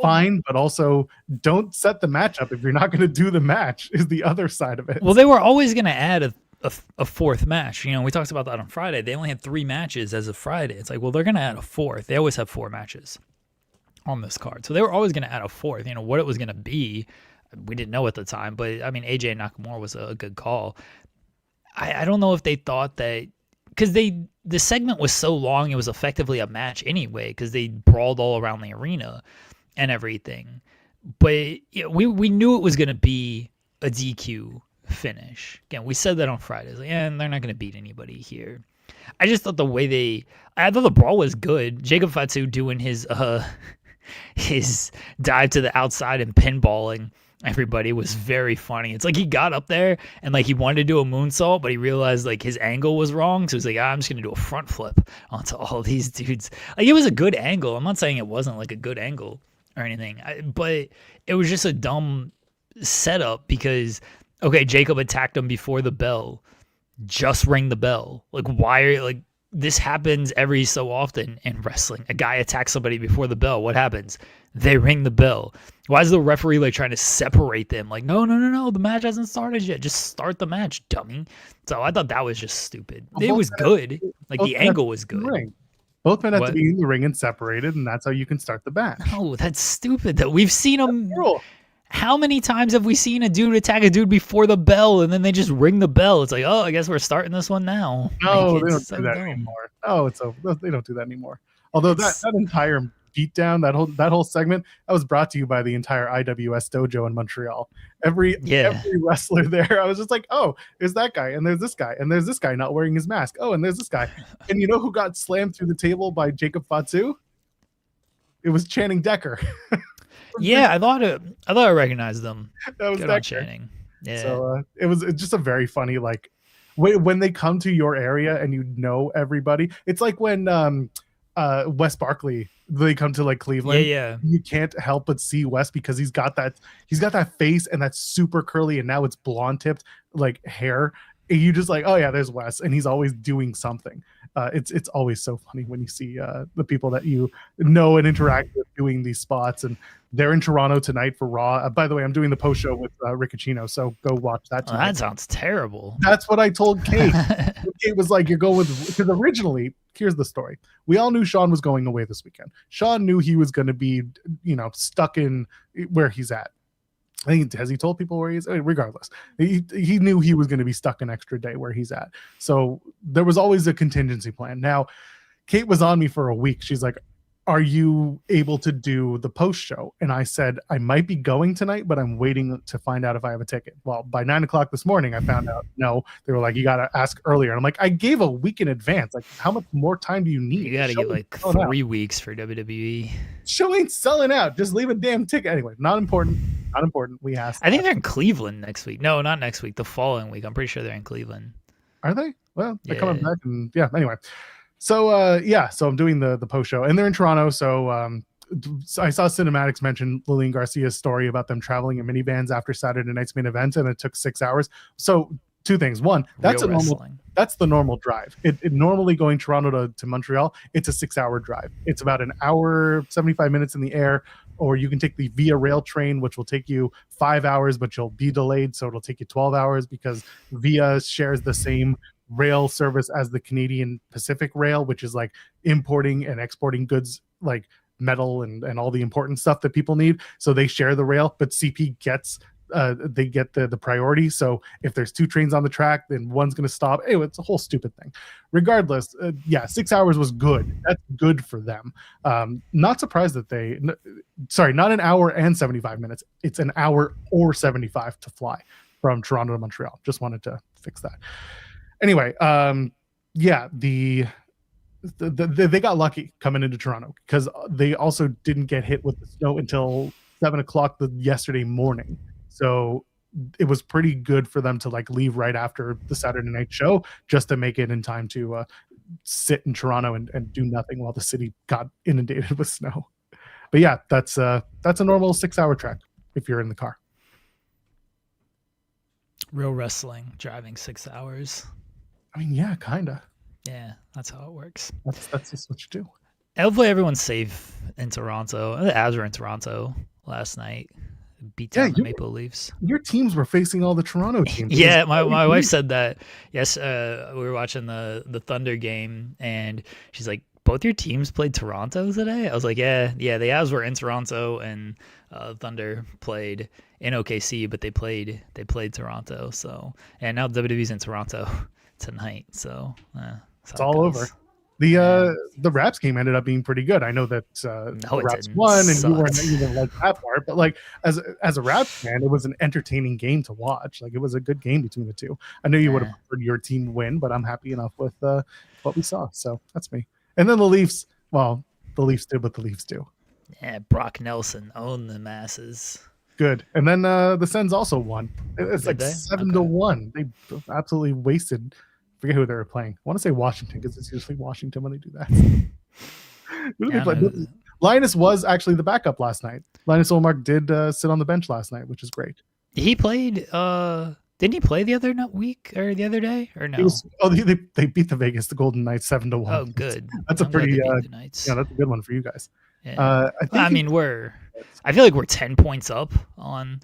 Speaker 1: fine, but also don't set the match up if you're not going to do the match is the other side of it.
Speaker 2: Well, they were always going to add a fourth match. You know, we talked about that on Friday. They only had 3 matches as of Friday. It's like, well, they're going to add a fourth. They always have 4 matches on this card. So they were always going to add a fourth. You know, what it was going to be, we didn't know at the time, but I mean, AJ Nakamura was a good call. I don't know if they thought that, because the segment was so long, it was effectively a match anyway, because they brawled all around the arena and everything. But we knew it was going to be a DQ finish. Again, we said that on Friday. Like, they're not going to beat anybody here. I just thought I thought the brawl was good. Jacob Fatu doing his dive to the outside and pinballing everybody was very funny. It's like he got up there and like he wanted to do a moonsault, but he realized like his angle was wrong. So he's like, I'm just going to do a front flip onto all these dudes. Like, it was a good angle. I'm not saying it wasn't like a good angle or anything, but it was just a dumb setup because, okay, Jacob attacked him before the bell. Just ring the bell. Like, why are like, this happens every so often in wrestling. A guy attacks somebody before the bell. What happens? They ring the bell. Why is the referee like trying to separate them? Like, no, the match hasn't started yet. Just start the match, dummy. So I thought that was just stupid. It was good. Like, the angle was good.
Speaker 1: Both men have to be in the ring and separated, and that's how you can start the match.
Speaker 2: No, that's stupid. That we've seen them how many times have we seen a dude attack a dude before the bell and then they just ring the bell? It's like, oh, I guess we're starting this one now. Like,
Speaker 1: No, they
Speaker 2: it's
Speaker 1: don't do
Speaker 2: so
Speaker 1: that
Speaker 2: dumb.
Speaker 1: anymore. No, it's over. They don't do that anymore. Although
Speaker 2: It's
Speaker 1: that entire beatdown, that whole segment, that was brought to you by the entire IWS dojo in Montreal. Every
Speaker 2: yeah.
Speaker 1: wrestler there, I was just like, oh, there's that guy, and there's this guy, and there's this guy not wearing his mask. Oh, and there's this guy. And you know who got slammed through the table by Jacob Fatu? It was Channing Decker.
Speaker 2: Yeah, I thought I recognized them.
Speaker 1: That was
Speaker 2: Good on
Speaker 1: Decker.
Speaker 2: Channing. Yeah.
Speaker 1: So it's just a very funny, like, when they come to your area and you know everybody. It's like when Wes Barkley, they come to like Cleveland.
Speaker 2: Yeah.
Speaker 1: You can't help but see Wes because he's got that face and that's super curly and now it's blonde tipped like hair. And you just like, oh yeah, there's Wes, and he's always doing something. It's always so funny when you see the people that you know and interact with doing these spots. And they're in Toronto tonight for Raw. By the way, I'm doing the post show with Riccacino, so go watch that tonight.
Speaker 2: Oh, that sounds terrible.
Speaker 1: That's what I told Kate. Kate was like, you're going with, because originally, here's the story. We all knew Sean was going away this weekend. Sean knew he was going to be, stuck in where he's at. Has he told people where he is? Regardless, he knew he was going to be stuck an extra day where he's at. So there was always a contingency plan. Now, Kate was on me for a week. She's like, are you able to do the post show? And I said, I might be going tonight, but I'm waiting to find out if I have a ticket. Well, by 9:00 this morning, I found out no. They were like, you got to ask earlier. And I'm like, I gave a week in advance. Like, how much more time do you need?
Speaker 2: You got to get like 3 weeks for WWE.
Speaker 1: Show ain't selling out. Just leave a damn ticket. Anyway, not important. Not important. We asked.
Speaker 2: I think they're in Cleveland next week. No, not next week. The following week. I'm pretty sure they're in Cleveland.
Speaker 1: Are they? Well, they're coming back. And yeah, anyway. So so I'm doing the post show, and they're in Toronto. So I saw Cinematics mention Lillian Garcia's story about them traveling in minivans after Saturday night's main event, and it took 6 hours. So two things. One, that's the normal drive. It normally going Toronto to Montreal, it's a 6-hour drive. It's about an hour, 75 minutes in the air, or you can take the Via Rail train, which will take you 5 hours, but you'll be delayed, so it'll take you 12 hours because Via shares the same rail service as the Canadian Pacific Rail, which is like importing and exporting goods like metal and all the important stuff that people need. So they share the rail, but CP gets they get the priority. So if there's 2 trains on the track, then one's going to stop. Anyway, it's a whole stupid thing. Regardless, 6 hours was good. That's good for them. Not surprised that not an hour and 75 minutes. It's an hour or 75 to fly from Toronto to Montreal. Just wanted to fix that. Anyway, they got lucky coming into Toronto because they also didn't get hit with the snow until 7:00 yesterday morning. So it was pretty good for them to like leave right after the Saturday night show just to make it in time to sit in Toronto and do nothing while the city got inundated with snow. But yeah, that's a normal 6-hour trek if you're in the car.
Speaker 2: Real wrestling, driving 6 hours.
Speaker 1: I mean, yeah, kind of.
Speaker 2: Yeah, that's how it works.
Speaker 1: That's just what you do.
Speaker 2: Hopefully everyone's safe in Toronto. The Avs were in Toronto last night. Beat down the Maple Leafs.
Speaker 1: Your teams were facing all the Toronto teams.
Speaker 2: Yeah, my wife said that. Yes, we were watching the Thunder game, and she's like, both your teams played Toronto today? I was like, yeah. The Avs were in Toronto, and Thunder played in OKC, but they played Toronto. So, and now WWE's in Toronto tonight. So
Speaker 1: it's all over. The Raps game ended up being pretty good. I know that the Raps won, and you weren't even like that part. But like as a Raps fan, it was an entertaining game to watch. Like it was a good game between the two. I know you would have preferred your team win, but I'm happy enough with what we saw. So that's me. And then the Leafs. Well, the Leafs did what the Leafs do. Yeah,
Speaker 2: Brock Nelson owned the masses.
Speaker 1: Good. And then the Sens also won. It's like 7-1. They absolutely wasted. Forget who they were playing. I want to say Washington because it's usually Washington when they do that. Who did they play? Linus was actually the backup last night. Linus Olmark did sit on the bench last night, which is great.
Speaker 2: He played. Didn't he play the other week or the other day or no?
Speaker 1: They beat the Golden Knights 7-1.
Speaker 2: Oh, good.
Speaker 1: That's a pretty. That's a good one for you guys.
Speaker 2: Yeah. I feel like we're 10 points up on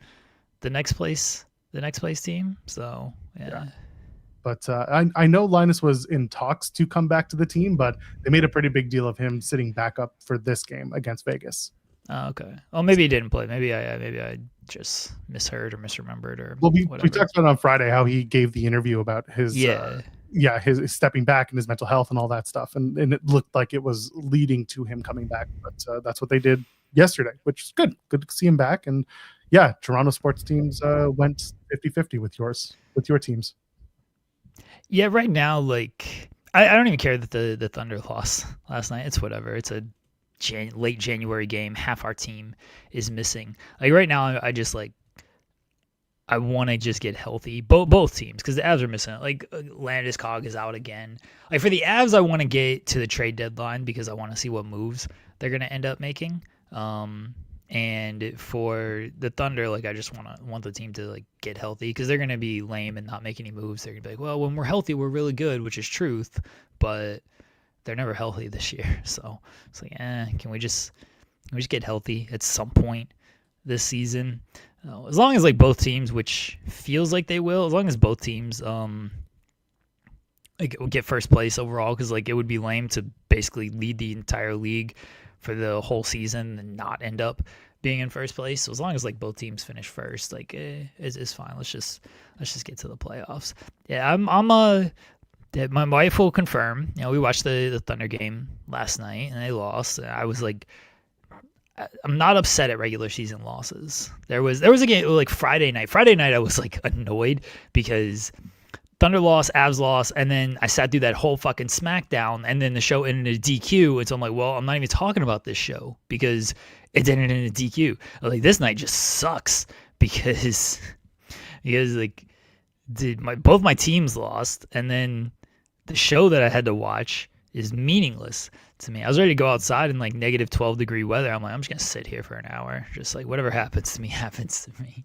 Speaker 2: the next place team. So yeah.
Speaker 1: But I know Linus was in talks to come back to the team, but they made a pretty big deal of him sitting back up for this game against Vegas.
Speaker 2: Oh, okay. Well, maybe he didn't play. Maybe I just misheard or misremembered or
Speaker 1: Well, we
Speaker 2: whatever.
Speaker 1: talked about it on Friday how he gave the interview about his
Speaker 2: Yeah.
Speaker 1: his stepping back and his mental health and all that stuff, and it looked like it was leading to him coming back. But that's what they did yesterday, which is good. Good to see him back. And yeah, Toronto sports teams went 50-50 with your teams.
Speaker 2: Yeah, right now, like I don't even care that the Thunder lost last night. It's whatever. It's a late January game. Half our team is missing. Like right now, I just like I want to just get healthy. Both teams because the Avs are missing. Like Landeskog is out again. Like for the Avs, I want to get to the trade deadline because I want to see what moves they're gonna end up making. And for the Thunder, like I just want the team to like get healthy because they're gonna be lame and not make any moves. They're gonna be like, well, when we're healthy, we're really good, which is truth, but they're never healthy this year. So it's like, can we just get healthy at some point this season? As long as like both teams, which feels like they will, as long as both teams like get first place overall, because like it would be lame to basically lead the entire league for the whole season and not end up being in first place. So as long as like both teams finish first, like it's fine. Let's just get to the playoffs. Yeah, my wife will confirm. You know, we watched the Thunder game last night and they lost. I was like, I'm not upset at regular season losses. There was a game like Friday night. Friday night I was like annoyed because Thunder lost, Avs lost, and then I sat through that whole fucking SmackDown, and then the show ended in a DQ. And so I'm like, well, I'm not even talking about this show because it ended in a DQ. Like this night just sucks because like both my teams lost, and then the show that I had to watch is meaningless to me. I was ready to go outside in like negative 12-degree weather. I'm like, I'm just gonna sit here for an hour, just like whatever happens to me happens to me.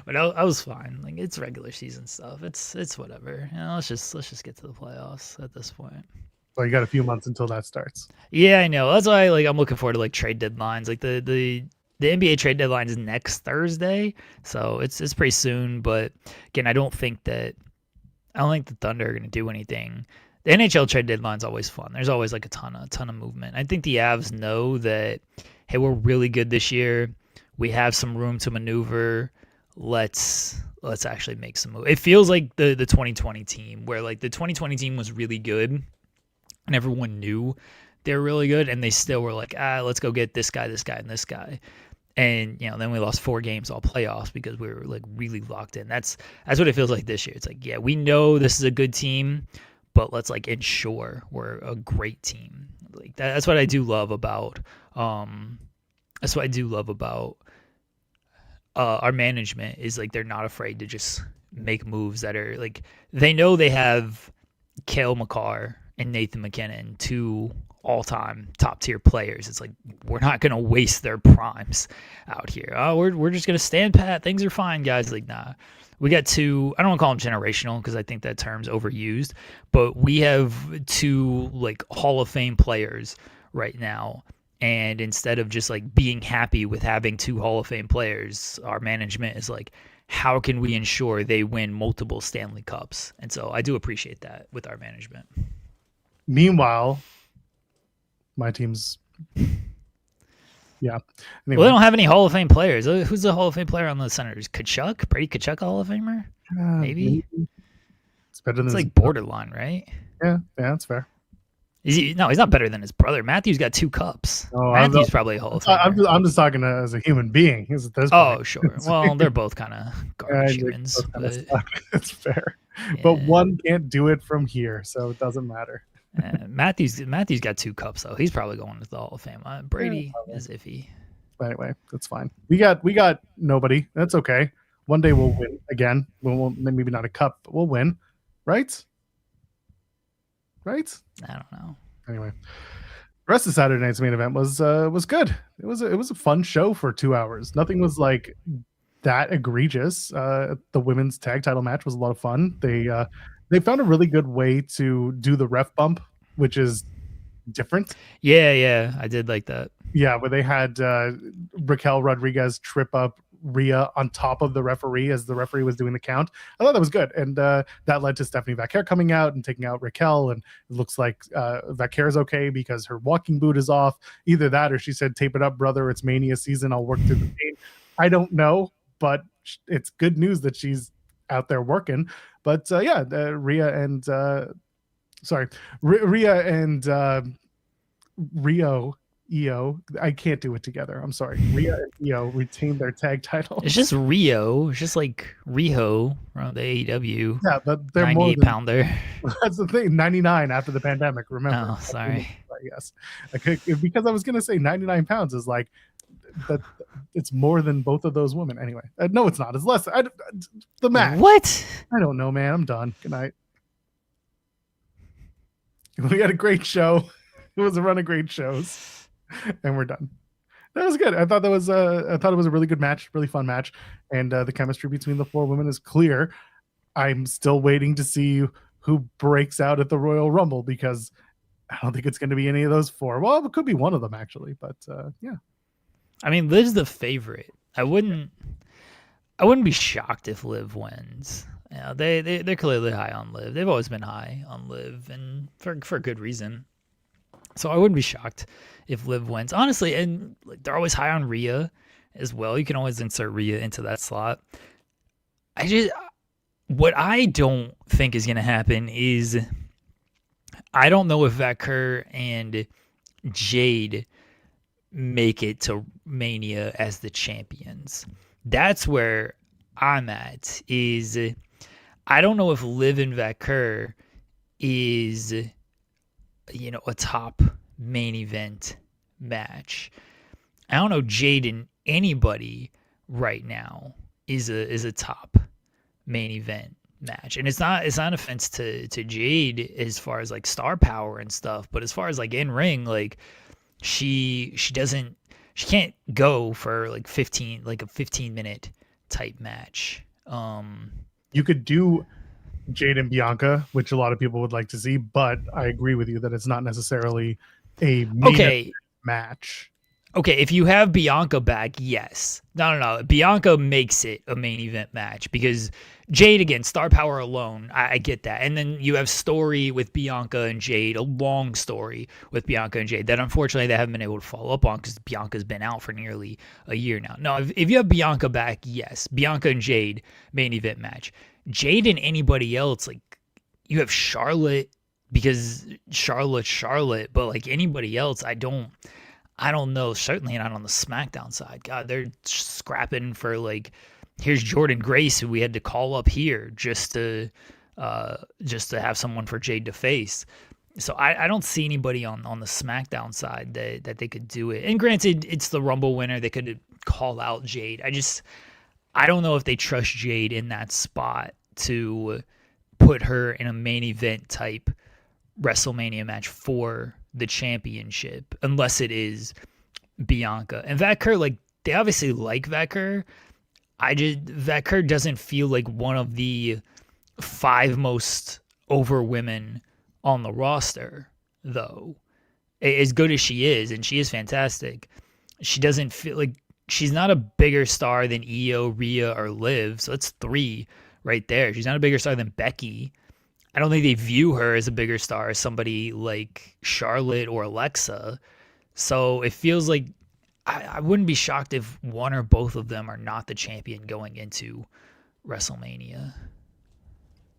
Speaker 2: But I was fine. Like it's regular season stuff. It's whatever. You know, let's just get to the playoffs at this point.
Speaker 1: So you got a few months until that starts.
Speaker 2: Yeah, I know. That's why I'm looking forward to like trade deadlines. Like the NBA trade deadline is next Thursday, so it's pretty soon. But again, I don't think the Thunder are gonna do anything. The NHL trade deadline's always fun. There's always like a ton of movement. I think the Avs know that, hey, we're really good this year. We have some room to maneuver. Let's actually make some moves. It feels like the 2020 team, where like the 2020 team was really good and everyone knew they were really good, and they still were like, let's go get this guy, and this guy. And you know, then we lost 4 games all playoffs because we were like really locked in. That's what it feels like this year. It's like, yeah, we know this is a good team, but let's like ensure we're a great team. Like that's what I do love about our management is like they're not afraid to just make moves that are like they know they have Cale Makar and Nathan McKinnon, 2 all-time top-tier players. It's like we're not gonna waste their primes out here. We're just gonna stand pat. Things are fine, guys. Like nah. We got 2, I don't want to call them generational because I think that term's overused, but we have 2 like Hall of Fame players right now. And instead of just like being happy with having 2 Hall of Fame players, our management is like, how can we ensure they win multiple Stanley Cups? And so I do appreciate that with our management.
Speaker 1: Meanwhile, my team's yeah.
Speaker 2: Anyway. Well, they don't have any Hall of Fame players. Who's the Hall of Fame player on the Senators? Kachuk? Brady Kachuk, Hall of Famer? Maybe.
Speaker 1: It's better than.
Speaker 2: It's like borderline, right?
Speaker 1: Yeah, that's fair.
Speaker 2: Is he? No, he's not better than his brother. Matthew's got 2 cups. Oh, Matthew's probably a Hall of Famer.
Speaker 1: I'm just talking as a human being. At this
Speaker 2: point. Sure. Well, they're both kind of garbage humans.
Speaker 1: It's fair. Yeah. But one can't do it from here, so it doesn't matter.
Speaker 2: Matthew's got 2 cups though. He's probably going to the Hall of Fame. Brady is iffy.
Speaker 1: Anyway, that's fine. We got nobody. That's okay. One day we'll win again. We'll maybe not a cup, but we'll win, right? Right?
Speaker 2: I don't know.
Speaker 1: Anyway, the rest of Saturday night's main event was good. It was a fun show for 2 hours. Nothing was like that egregious. The women's tag title match was a lot of fun. They found a really good way to do the ref bump, which is different.
Speaker 2: Yeah, I did like that.
Speaker 1: Yeah, where they had Raquel Rodriguez trip up Rhea on top of the referee as the referee was doing the count. I thought that was good, and that led to Stephanie Vaquer coming out and taking out Raquel, and it looks like Vaquer is okay because her walking boot is off. Either that, or she said, "Tape it up, brother. It's Mania season. I'll work through the pain." I don't know, but it's good news that she's out there working. But Rhea and Rhea and Rio Io, I can't do it together. I'm sorry. Rhea and Io retained their tag titles.
Speaker 2: It's just Rio. It's just like Riho from the AEW.
Speaker 1: Yeah, but they're
Speaker 2: 98 pounder.
Speaker 1: That's the thing. 99 after the pandemic. Remember?
Speaker 2: Oh, sorry.
Speaker 1: Yes, because I was gonna say 99 pounds is like that. It's more than both of those women. Anyway, no, it's not. It's less. The match.
Speaker 2: What?
Speaker 1: I don't know, man. I'm done. Good night. We had a great show. It was a run of great shows, and we're done. That was good. I thought it was a really good match, really fun match, and the chemistry between the four women is clear. I'm still waiting to see who breaks out at the Royal Rumble because I don't think it's going to be any of those four. Well, it could be one of them actually, but yeah.
Speaker 2: I mean, Liv's the favorite. I wouldn't be shocked if Liv wins. You know, they're clearly high on Liv. They've always been high on Liv, and for good reason. So I wouldn't be shocked if Liv wins, honestly. And they're always high on Rhea as well. You can always insert Rhea into that slot. What I don't think is going to happen is I don't know if Vaquer and Jade make it to Mania as the champions. That's where I'm at. Is I don't know if Liv and Vaquer is a top main event match. I don't know Jade and anybody right now is a top main event match. And it's not an offense to Jade as far as like star power and stuff, but as far as like in ring, like she can't go for like a 15-minute type match.
Speaker 1: You could do Jade and Bianca, which a lot of people would like to see, but I agree with you that it's not necessarily a main match.
Speaker 2: Okay, if you have Bianca back, yes. No. Bianca makes it a main event match because Jade, again, star power alone, I get that. And then you have story with Bianca and Jade, a long story with Bianca and Jade that unfortunately they haven't been able to follow up on because Bianca's been out for nearly a year now. No, if you have Bianca back, yes. Bianca and Jade, main event match. Jade and anybody else, like you have Charlotte because Charlotte, but like anybody else, I don't know. Certainly not on the SmackDown side. God, they're scrapping for like, here's Jordan Grace, who we had to call up here just to have someone for Jade to face. So I don't see anybody on the SmackDown side that they could do it. And granted, it's the Rumble winner. They could call out Jade. I don't know if they trust Jade in that spot to put her in a main event type WrestleMania match for the championship, unless it is Bianca. And Vaquer, like, they obviously like Vaquer. Vaquer doesn't feel like one of the 5 most over women on the roster, though. As good as she is, and she is fantastic, she doesn't feel like she's not a bigger star than Io, Rhea, or Liv. So that's 3 right there. She's not a bigger star than Becky. I don't think they view her as a bigger star as somebody like Charlotte or Alexa. So it feels like I wouldn't be shocked if one or both of them are not the champion going into WrestleMania.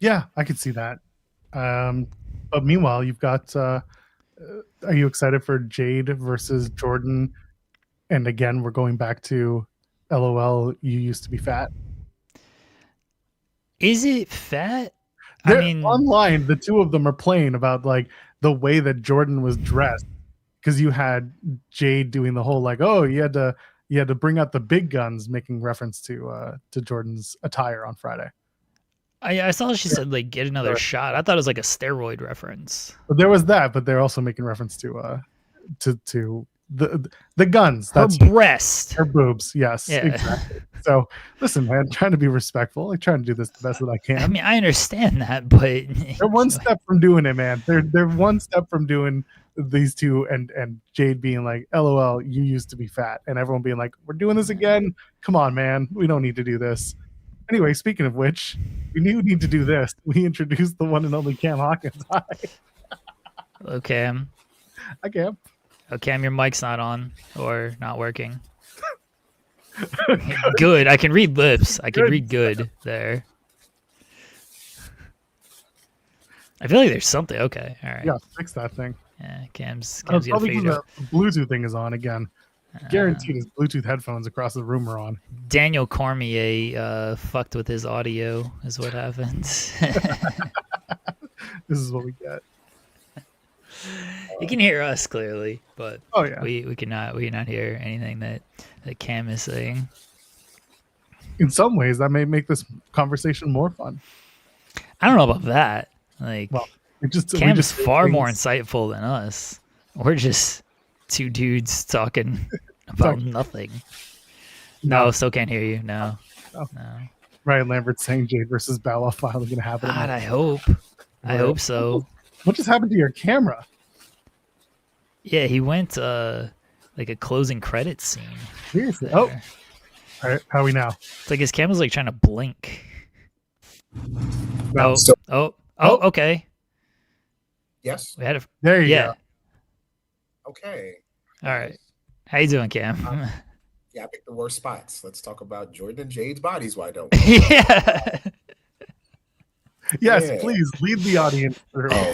Speaker 1: Yeah, I could see that. But meanwhile, you've got, are you excited for Jade versus Jordan? And again, we're going back to LOL, you used to be fat.
Speaker 2: Is it fat?
Speaker 1: I mean, online, the two of them are playing about like the way that Jordan was dressed, because you had Jade doing the whole like, oh, you had to bring out the big guns, making reference to Jordan's attire on Friday.
Speaker 2: I saw she said like get another shot. I thought it was like a steroid reference.
Speaker 1: But there was that, but they're also making reference to the guns.
Speaker 2: Her
Speaker 1: That's
Speaker 2: breast.
Speaker 1: her boobs. Yes,
Speaker 2: Yeah.
Speaker 1: exactly. So listen, man, trying to be respectful, like trying to do this the best that I can.
Speaker 2: I mean, I understand that, but
Speaker 1: They're one step from doing it, man. They're one step from doing these two, and Jade being like, "LOL, you used to be fat," and everyone being like, "We're doing this again. Come on, man, we don't need to do this." Anyway, speaking of which, we need to do this. We introduced the one and only Cam Hawkins. Hi,
Speaker 2: Hello, Cam.
Speaker 1: hi, Cam.
Speaker 2: Oh, Cam, your mic's not on or not working. Good. I can read lips. I can read good there. I feel like there's something. Okay. All right.
Speaker 1: Yeah, fix that thing.
Speaker 2: Yeah, Cam's
Speaker 1: That's
Speaker 2: got to
Speaker 1: probably
Speaker 2: figure it
Speaker 1: because
Speaker 2: out.
Speaker 1: the Bluetooth thing is on again. Guaranteed, his Bluetooth headphones across the room are on.
Speaker 2: Daniel Cormier fucked with his audio is what happened.
Speaker 1: This is what we get.
Speaker 2: You can hear us clearly, but
Speaker 1: Oh yeah.
Speaker 2: we cannot hear anything that Cam is saying.
Speaker 1: In some ways, that may make this conversation more fun.
Speaker 2: I don't know about that. Like,
Speaker 1: Well, we
Speaker 2: Cam's
Speaker 1: just
Speaker 2: far more insightful than us. We're just two dudes talking about nothing. No, still can't hear you. No.
Speaker 1: Oh.
Speaker 2: No.
Speaker 1: Ryan Lambert saying Jade versus Balor finally going to happen.
Speaker 2: God, I hope. I hope so.
Speaker 1: What just happened to your camera?
Speaker 2: Yeah, he went like a closing credits scene.
Speaker 1: Seriously?
Speaker 2: there.
Speaker 1: Oh, all right. How are we now?
Speaker 2: It's like his camera's like trying to blink.
Speaker 1: No.
Speaker 2: Oh, okay.
Speaker 3: Yes.
Speaker 2: We had a
Speaker 1: There you
Speaker 2: yeah.
Speaker 1: go.
Speaker 3: Okay.
Speaker 2: All right. How you doing, Cam?
Speaker 3: Yeah, I picked the worst spots. Let's talk about Jordan and Jade's bodies. Why don't?
Speaker 2: Yeah.
Speaker 1: Yes,
Speaker 3: Yeah.
Speaker 1: please lead the audience through.
Speaker 3: Oh,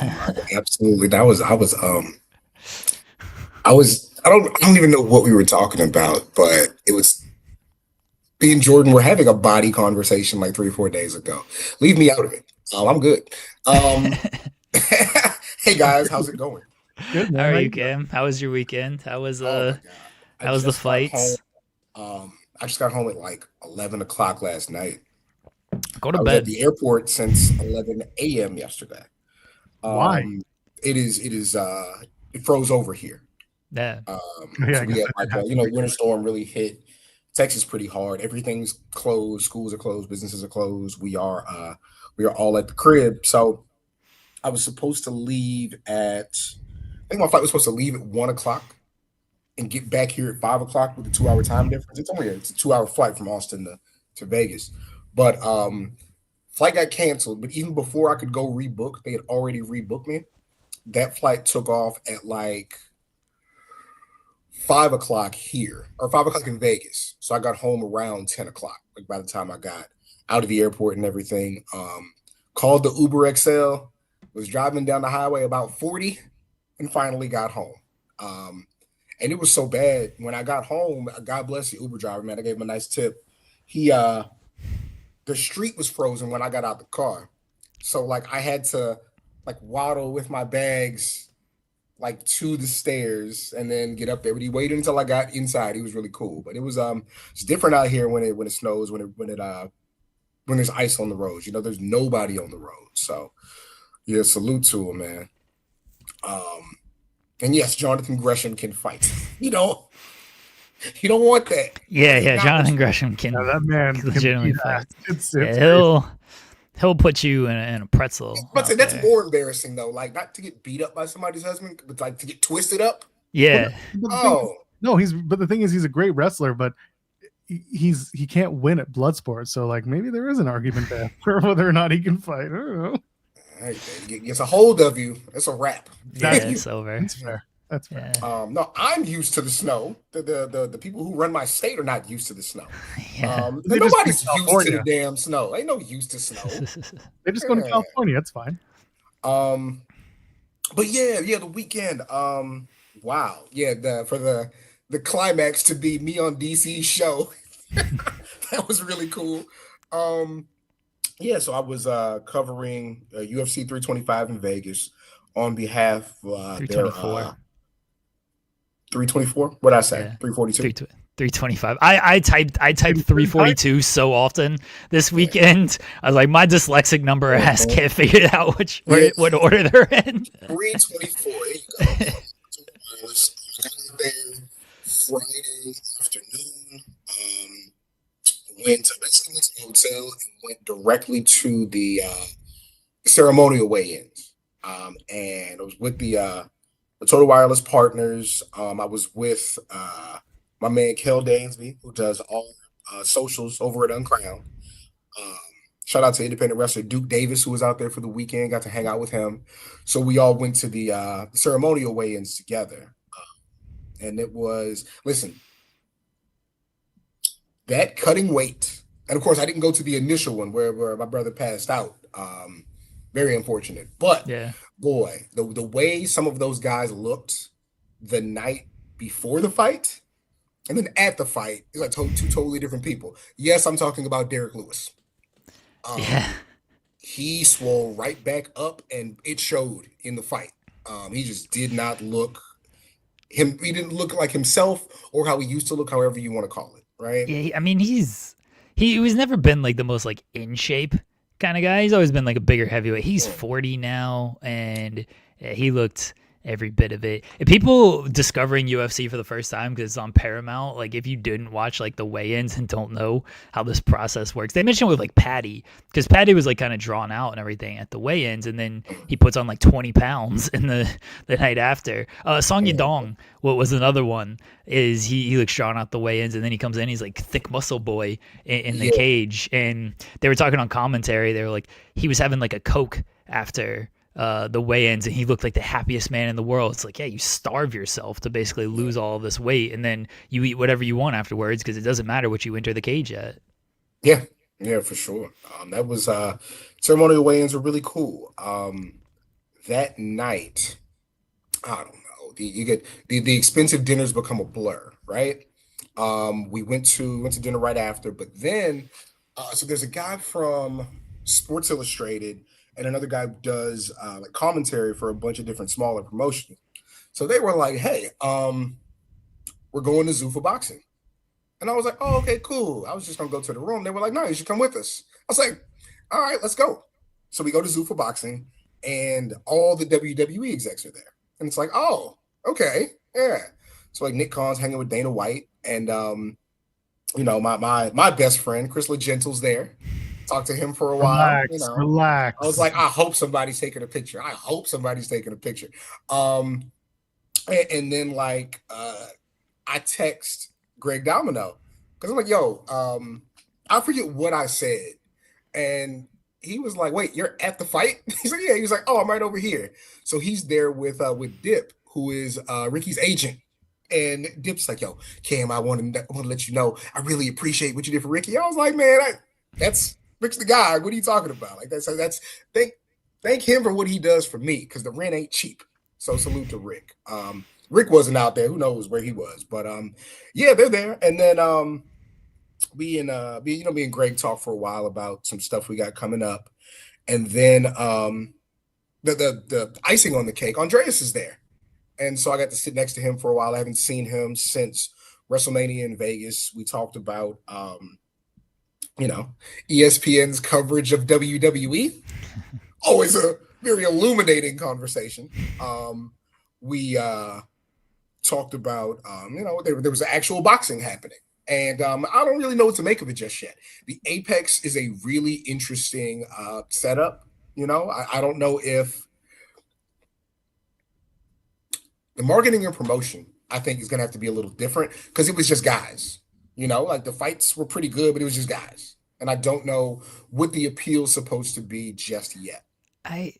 Speaker 3: absolutely. I don't even know what we were talking about, but it was me and Jordan were having a body conversation like 3 or 4 days ago. Leave me out of it. I'm good. Hey guys, how's it going?
Speaker 1: Good, man.
Speaker 2: How are
Speaker 1: How
Speaker 2: you, Cam? How was your weekend? How was
Speaker 3: Oh my God. I
Speaker 2: how was the
Speaker 3: just got
Speaker 2: fights?
Speaker 3: home. I just got home at like 11 o'clock last night.
Speaker 2: Go to
Speaker 3: I was at
Speaker 2: bed.
Speaker 3: the airport since 11 a.m. yesterday.
Speaker 1: Why?
Speaker 3: It froze over here.
Speaker 2: Yeah.
Speaker 1: Yeah,
Speaker 3: So
Speaker 1: I
Speaker 3: we
Speaker 1: guess
Speaker 3: had
Speaker 1: that
Speaker 3: like
Speaker 1: happened.
Speaker 3: winter storm really hit Texas pretty hard. Everything's closed. Schools are closed. Businesses are closed. We are all at the crib. So I was supposed to leave I think my flight was supposed to leave at 1 o'clock and get back here at 5 o'clock with a 2-hour time difference. It's a 2-hour flight from Austin to Vegas. But flight got canceled. But even before I could go rebook, they had already rebooked me. That flight took off at like 5 o'clock here, or 5 o'clock in Vegas. So I got home around 10 o'clock, like by the time I got out of the airport and everything. Called the Uber XL, was driving down the highway about 40 and finally got home. And it was so bad when I got home. God bless the Uber driver, man. I gave him a nice tip. The street was frozen when I got out the car. So like I had to like waddle with my bags like to the stairs and then get up there. But he waited until I got inside. He was really cool. But it's different out here when it snows, when there's ice on the roads. You know, there's nobody on the road. So yeah, salute to him, man. And yes, Jonathan Gresham can fight. You don't want that.
Speaker 2: Yeah, Jonathan Gresham can
Speaker 1: Yeah, that man can
Speaker 2: legitimately
Speaker 1: beat
Speaker 2: fight.
Speaker 1: ass. It's
Speaker 2: Yeah, he'll put you in a pretzel.
Speaker 3: But
Speaker 2: out
Speaker 3: that's
Speaker 2: there.
Speaker 3: more embarrassing though. Like not to get beat up by somebody's husband, but like to get twisted up.
Speaker 2: Yeah.
Speaker 1: But the thing is, he's a great wrestler, but he can't win at Bloodsport. So like maybe there is an argument there for whether or not he can fight. I don't know.
Speaker 3: Hey, gets a hold of you. It's a wrap.
Speaker 2: Yeah, it's over.
Speaker 1: That's fair. That's fair.
Speaker 2: Yeah.
Speaker 3: No, I'm used to the snow. The people who run my state are not used to the snow.
Speaker 2: Yeah.
Speaker 1: They just
Speaker 3: Nobody's
Speaker 1: go to
Speaker 3: used to
Speaker 1: California.
Speaker 3: the damn snow. Ain't no used to snow.
Speaker 1: They just go to
Speaker 3: Yeah.
Speaker 1: California. It's fine.
Speaker 3: But yeah, the weekend. Wow. Yeah, for the climax to be me on DC's show. That was really cool. Yeah, so I was covering UFC 325 in Vegas on behalf of
Speaker 2: 324.
Speaker 3: 324? What did I say?
Speaker 2: Yeah.
Speaker 3: 342?
Speaker 2: 325. I typed 342 so often this weekend. I was like, my dyslexic number ass can't figure out what order they're in.
Speaker 3: 324. There you go. Friday afternoon. Went to the hotel and went directly to the ceremonial weigh-ins. And I was with the Total Wireless partners. I was with my man Kel Dansby, who does all socials over at Uncrowned. Um, Shout out to independent wrestler Duke Davis, who was out there for the weekend. Got to hang out with him. So we all went to the ceremonial weigh-ins together. And it was, listen, that cutting weight. And of course, I didn't go to the initial one where my brother passed out. Very unfortunate. But
Speaker 2: Yeah.
Speaker 3: boy, the way some of those guys looked the night before the fight and then at the fight, it's like two totally different people. Yes, I'm talking about Derek Lewis.
Speaker 2: Yeah.
Speaker 3: He swole right back up, and it showed in the fight. He just did not look him. He didn't look like himself or how he used to look, however you want to call it, right?
Speaker 2: Yeah, I mean, he was never been like the most like in shape kind of guy. He's always been like a bigger heavyweight. He's 40 now, and he looked every bit of it. If people discovering UFC for the first time because it's on Paramount, like if you didn't watch like the weigh-ins and don't know how this process works, they mentioned with like Patty, because Patty was like kind of drawn out and everything at the weigh-ins, and then he puts on like 20 pounds in the night after. Song Yadong, what was another one, is he looks drawn out the weigh-ins, and then he comes in, he's like thick muscle boy in the cage, and they were talking on commentary, they were like, he was having like a Coke after the weigh-ins, and he looked like the happiest man in the world. It's like, yeah, you starve yourself to basically lose all of this weight, and then you eat whatever you want afterwards because it doesn't matter what you enter the cage at.
Speaker 3: Yeah, for sure. That was ceremonial weigh-ins were really cool. That night, I don't know. You get the expensive dinners become a blur, right? We went to dinner right after, but then so there's a guy from Sports Illustrated and another guy who does like commentary for a bunch of different smaller promotions. So they were like, "Hey, we're going to Zuffa Boxing," and I was like, "Oh, okay, cool." I was just gonna go to the room. They were like, "No, you should come with us." I was like, "All right, let's go." So we go to Zuffa Boxing, and all the WWE execs are there, and it's like, "Oh, okay, yeah." So like Nick Khan's hanging with Dana White, and my best friend Chris LeGentle's there. Talked to him for a while.
Speaker 1: Relax.
Speaker 3: I was like, I hope somebody's taking a picture. And then like I text Greg Domino because I'm like, yo, I forget what I said. And he was like, wait, you're at the fight? He's like, yeah. He was like, oh, I'm right over here. So he's there with Dip, who is Ricky's agent. And Dip's like, yo, Cam, I want to let you know, I really appreciate what you did for Ricky. I was like, man, that's Rick's the guy. What are you talking about? Like that's thank him for what he does for me, because the rent ain't cheap. So salute to Rick. Rick wasn't out there. Who knows where he was? But yeah, they're there. And then me and Greg talked for a while about some stuff we got coming up. And then the icing on the cake, Andreas is there. And so I got to sit next to him for a while. I haven't seen him since WrestleMania in Vegas. We talked about ESPN's coverage of WWE. Always a very illuminating conversation. We talked about, there was actual boxing happening. And I don't really know what to make of it just yet. The Apex is a really interesting setup. I don't know if the marketing and promotion, I think, is going to have to be a little different, because it was just guys. Like the fights were pretty good, but it was just guys. And I don't know what the appeal is supposed to be just yet.
Speaker 2: I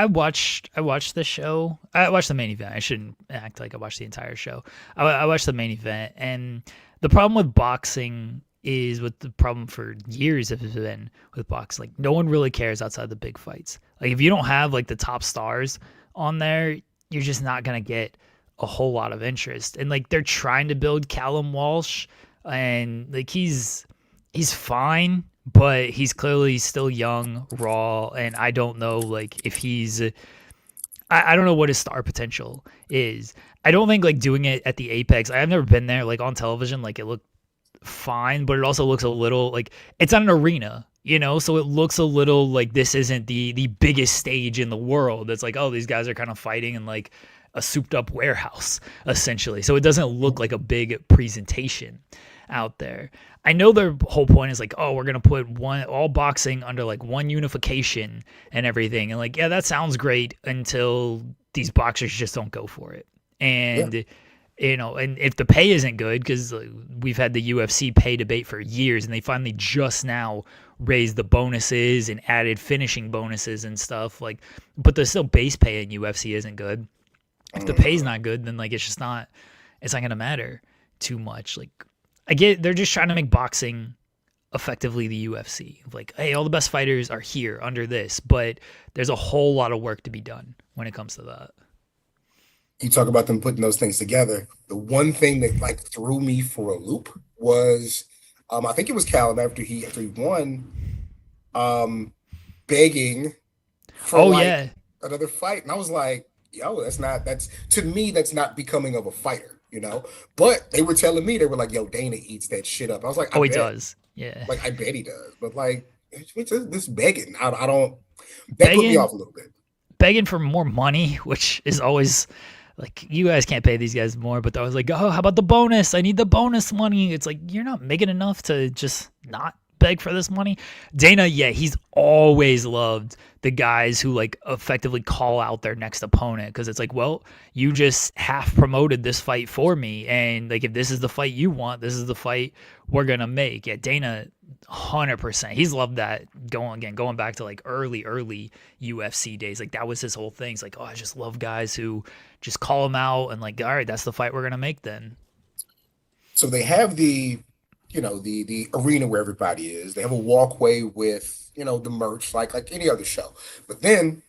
Speaker 2: watched the show. I watched the main event. I shouldn't act like I watched the entire show. I watched the main event, and the problem with boxing is what the problem for years has been with boxing. Like, no one really cares outside the big fights. Like, if you don't have like the top stars on there, you're just not gonna get a whole lot of interest. And like, they're trying to build Callum Walsh, and like he's fine, but he's clearly still young, raw, and I don't know like if he's I don't know what his star potential is. I don't think like doing it at the Apex, I've never been there, like on television, like it looked fine, but it also looks a little like it's not an arena, so it looks a little like this isn't the biggest stage in the world. It's like, oh, these guys are kind of fighting in like a souped up warehouse essentially. So it doesn't look like a big presentation out there. I know their whole point is like, oh, we're gonna put all boxing under like one unification and everything, and like, yeah, that sounds great until these boxers just don't go for it. And and if the pay isn't good, because we've had the UFC pay debate for years, and they finally just now raised the bonuses and added finishing bonuses and stuff, like, but the still base pay in UFC isn't good. If the pay's not good, then like it's not gonna matter too much. Like, I get they're just trying to make boxing effectively the UFC. Like, hey, all the best fighters are here under this, but there's a whole lot of work to be done when it comes to that.
Speaker 3: You talk about them putting those things together. The one thing that like threw me for a loop was, I think it was Cal after he won, begging for another fight, and I was like, yo, that's to me that's not becoming of a fighter, you know. But they were telling me, they were like, yo, Dana eats that shit up. I was like,
Speaker 2: he does, yeah.
Speaker 3: Like, I bet he does, but like, it's this begging, I don't. That put me off a little bit.
Speaker 2: Begging for more money, which is always. Like, you guys can't pay these guys more, but I was like, oh, how about the bonus? I need the bonus money. It's like, you're not making enough to just not beg for this money. Dana, yeah, he's always loved the guys who like effectively call out their next opponent, because it's like, well, you just half promoted this fight for me, and like, if this is the fight you want, this is the fight we're gonna make. Yeah, Dana 100%. He's loved that going back to like early UFC days. Like, that was his whole thing. It's like, oh, I just love guys who just call them out and like, all right, that's the fight we're gonna make then.
Speaker 3: So they have the arena where everybody is. They have a walkway with the merch like any other show. But then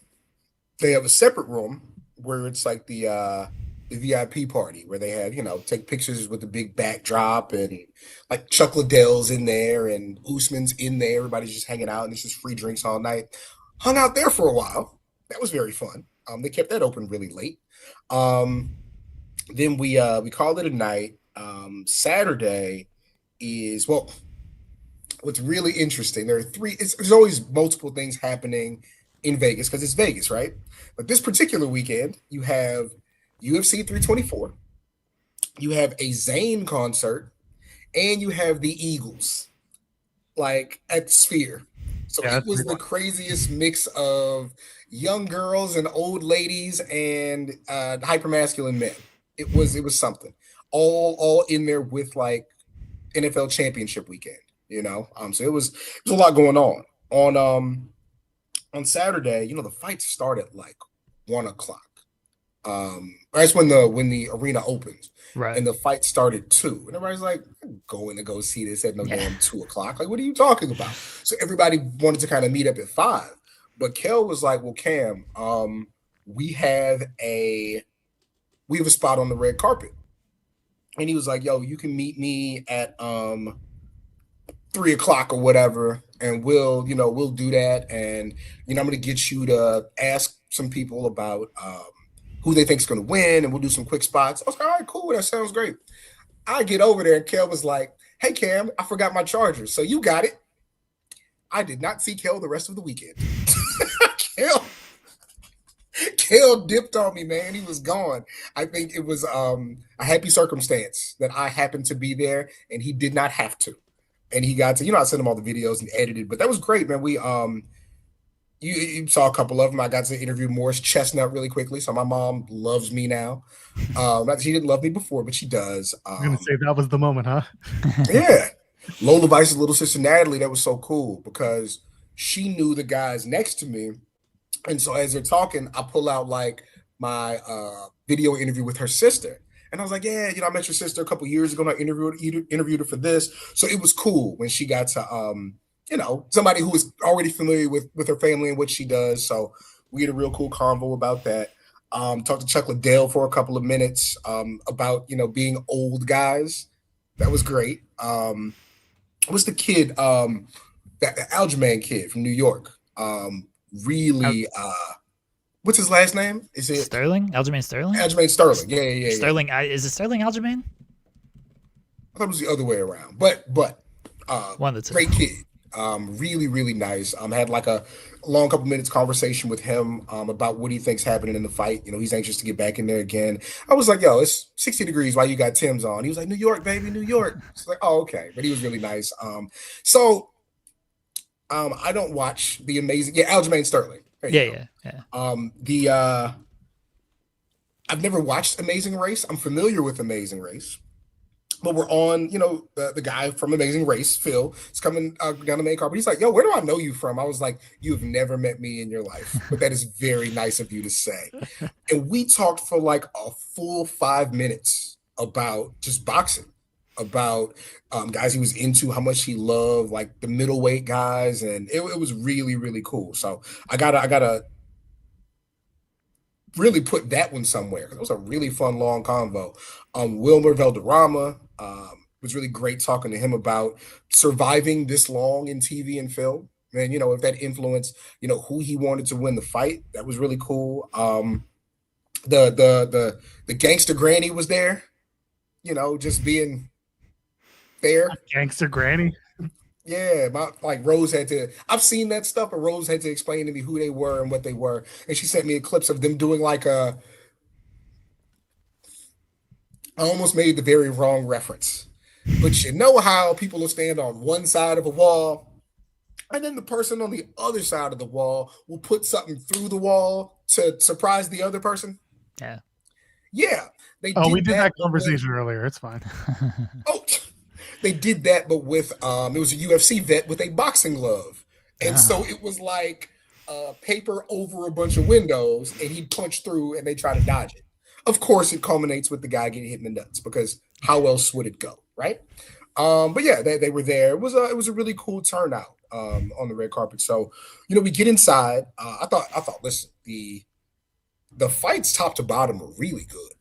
Speaker 3: they have a separate room where it's like the VIP party, where they have take pictures with the big backdrop, and like Chuck Liddell's in there and Usman's in there. Everybody's just hanging out, and it's just free drinks all night. Hung out there for a while. That was very fun. They kept that open really late. Then we called it a night. Saturday is, well, what's really interesting, there's always multiple things happening in Vegas because it's Vegas, right? But this particular weekend, you have UFC 324, you have a Zayn concert, and you have the Eagles, like at Sphere. So it was the craziest mix of young girls and old ladies and hypermasculine men. It was something. All in there with like NFL championship weekend, So it was a lot going on. On Saturday, the fights start at like 1:00. That's when the arena opens,
Speaker 2: right?
Speaker 3: And the fight started 2, and everybody's like, I'm going to go see this at no damn 2:00. Like, what are you talking about? So everybody wanted to kind of meet up at 5, but Kel was like, well, Cam, we have a spot on the red carpet. And he was like, yo, you can meet me at 3:00 or whatever, and we'll do that. And, I'm going to get you to ask some people about who they think is going to win, and we'll do some quick spots. I was like, all right, cool. That sounds great. I get over there, and Kel was like, hey, Cam, I forgot my charger. So you got it. I did not see Kel the rest of the weekend. Kel dipped on me, man. He was gone. I think it was a happy circumstance that I happened to be there, and he did not have to. And he got to, I sent him all the videos and edited, but that was great, man. We you saw a couple of them. I got to interview Morris Chestnut really quickly. So my mom loves me now. Not that she didn't love me before, but she does.
Speaker 1: I'm gonna say that was the moment, huh?
Speaker 3: Yeah. Lola Vice's little sister Natalie, that was so cool because she knew the guys next to me. And so as they're talking, I pull out like my video interview with her sister. And I was like, yeah, I met your sister a couple years ago. And I interviewed her for this. So it was cool when she got to, somebody who was already familiar with her family and what she does. So we had a real cool convo about that. Talked to Chuck Liddell for a couple of minutes about, being old guys. That was great. What's the kid, the Aljamain kid from New York? Really, what's his last name? Is it
Speaker 2: Sterling? Aljamain Sterling?
Speaker 3: Aljamain Sterling. Yeah.
Speaker 2: Sterling. Is it Sterling Aljamain?
Speaker 3: I thought it was the other way around. But
Speaker 2: one of the two.
Speaker 3: Great kid. Really, really nice. Had like a long couple minutes conversation with him about what he thinks happening in the fight. He's anxious to get back in there again. I was like, yo, it's 60 degrees while you got Tim's on. He was like, New York, baby, New York. It's like, oh, okay. But he was really nice. I don't watch the amazing, Aljamain Sterling. The I've never watched Amazing Race. I'm familiar with Amazing Race. But we're on, the guy from Amazing Race, Phil, is coming down the main card. But he's like, yo, where do I know you from? I was like, you have never met me in your life. But that is very nice of you to say. And we talked for like a full 5 minutes about just boxing, about guys he was into, how much he loved, like the middleweight guys. And it was really, really cool. So I gotta really put that one somewhere. It was a really fun, long convo. Wilmer Valderrama was really great talking to him about surviving this long in TV and film. And, if that influenced, who he wanted to win the fight, that was really cool. The gangster granny was there, just being fair.
Speaker 1: Gangster granny.
Speaker 3: Yeah, Rose had to. I've seen that stuff, but Rose had to explain to me who they were and what they were, and she sent me clips of them doing like a. I almost made the very wrong reference, but you know how people will stand on one side of a wall, and then the person on the other side of the wall will put something through the wall to surprise the other person. Yeah.
Speaker 1: We did that conversation earlier. It's fine.
Speaker 3: They did that, but with it was a UFC vet with a boxing glove, and so it was like paper over a bunch of windows, and he'd punch through, and they try to dodge it. Of course, it culminates with the guy getting hit in the nuts, because how else would it go, right? But yeah, they were there. It was a really cool turnout on the red carpet. So we get inside. I thought, listen, the fights top to bottom were really good.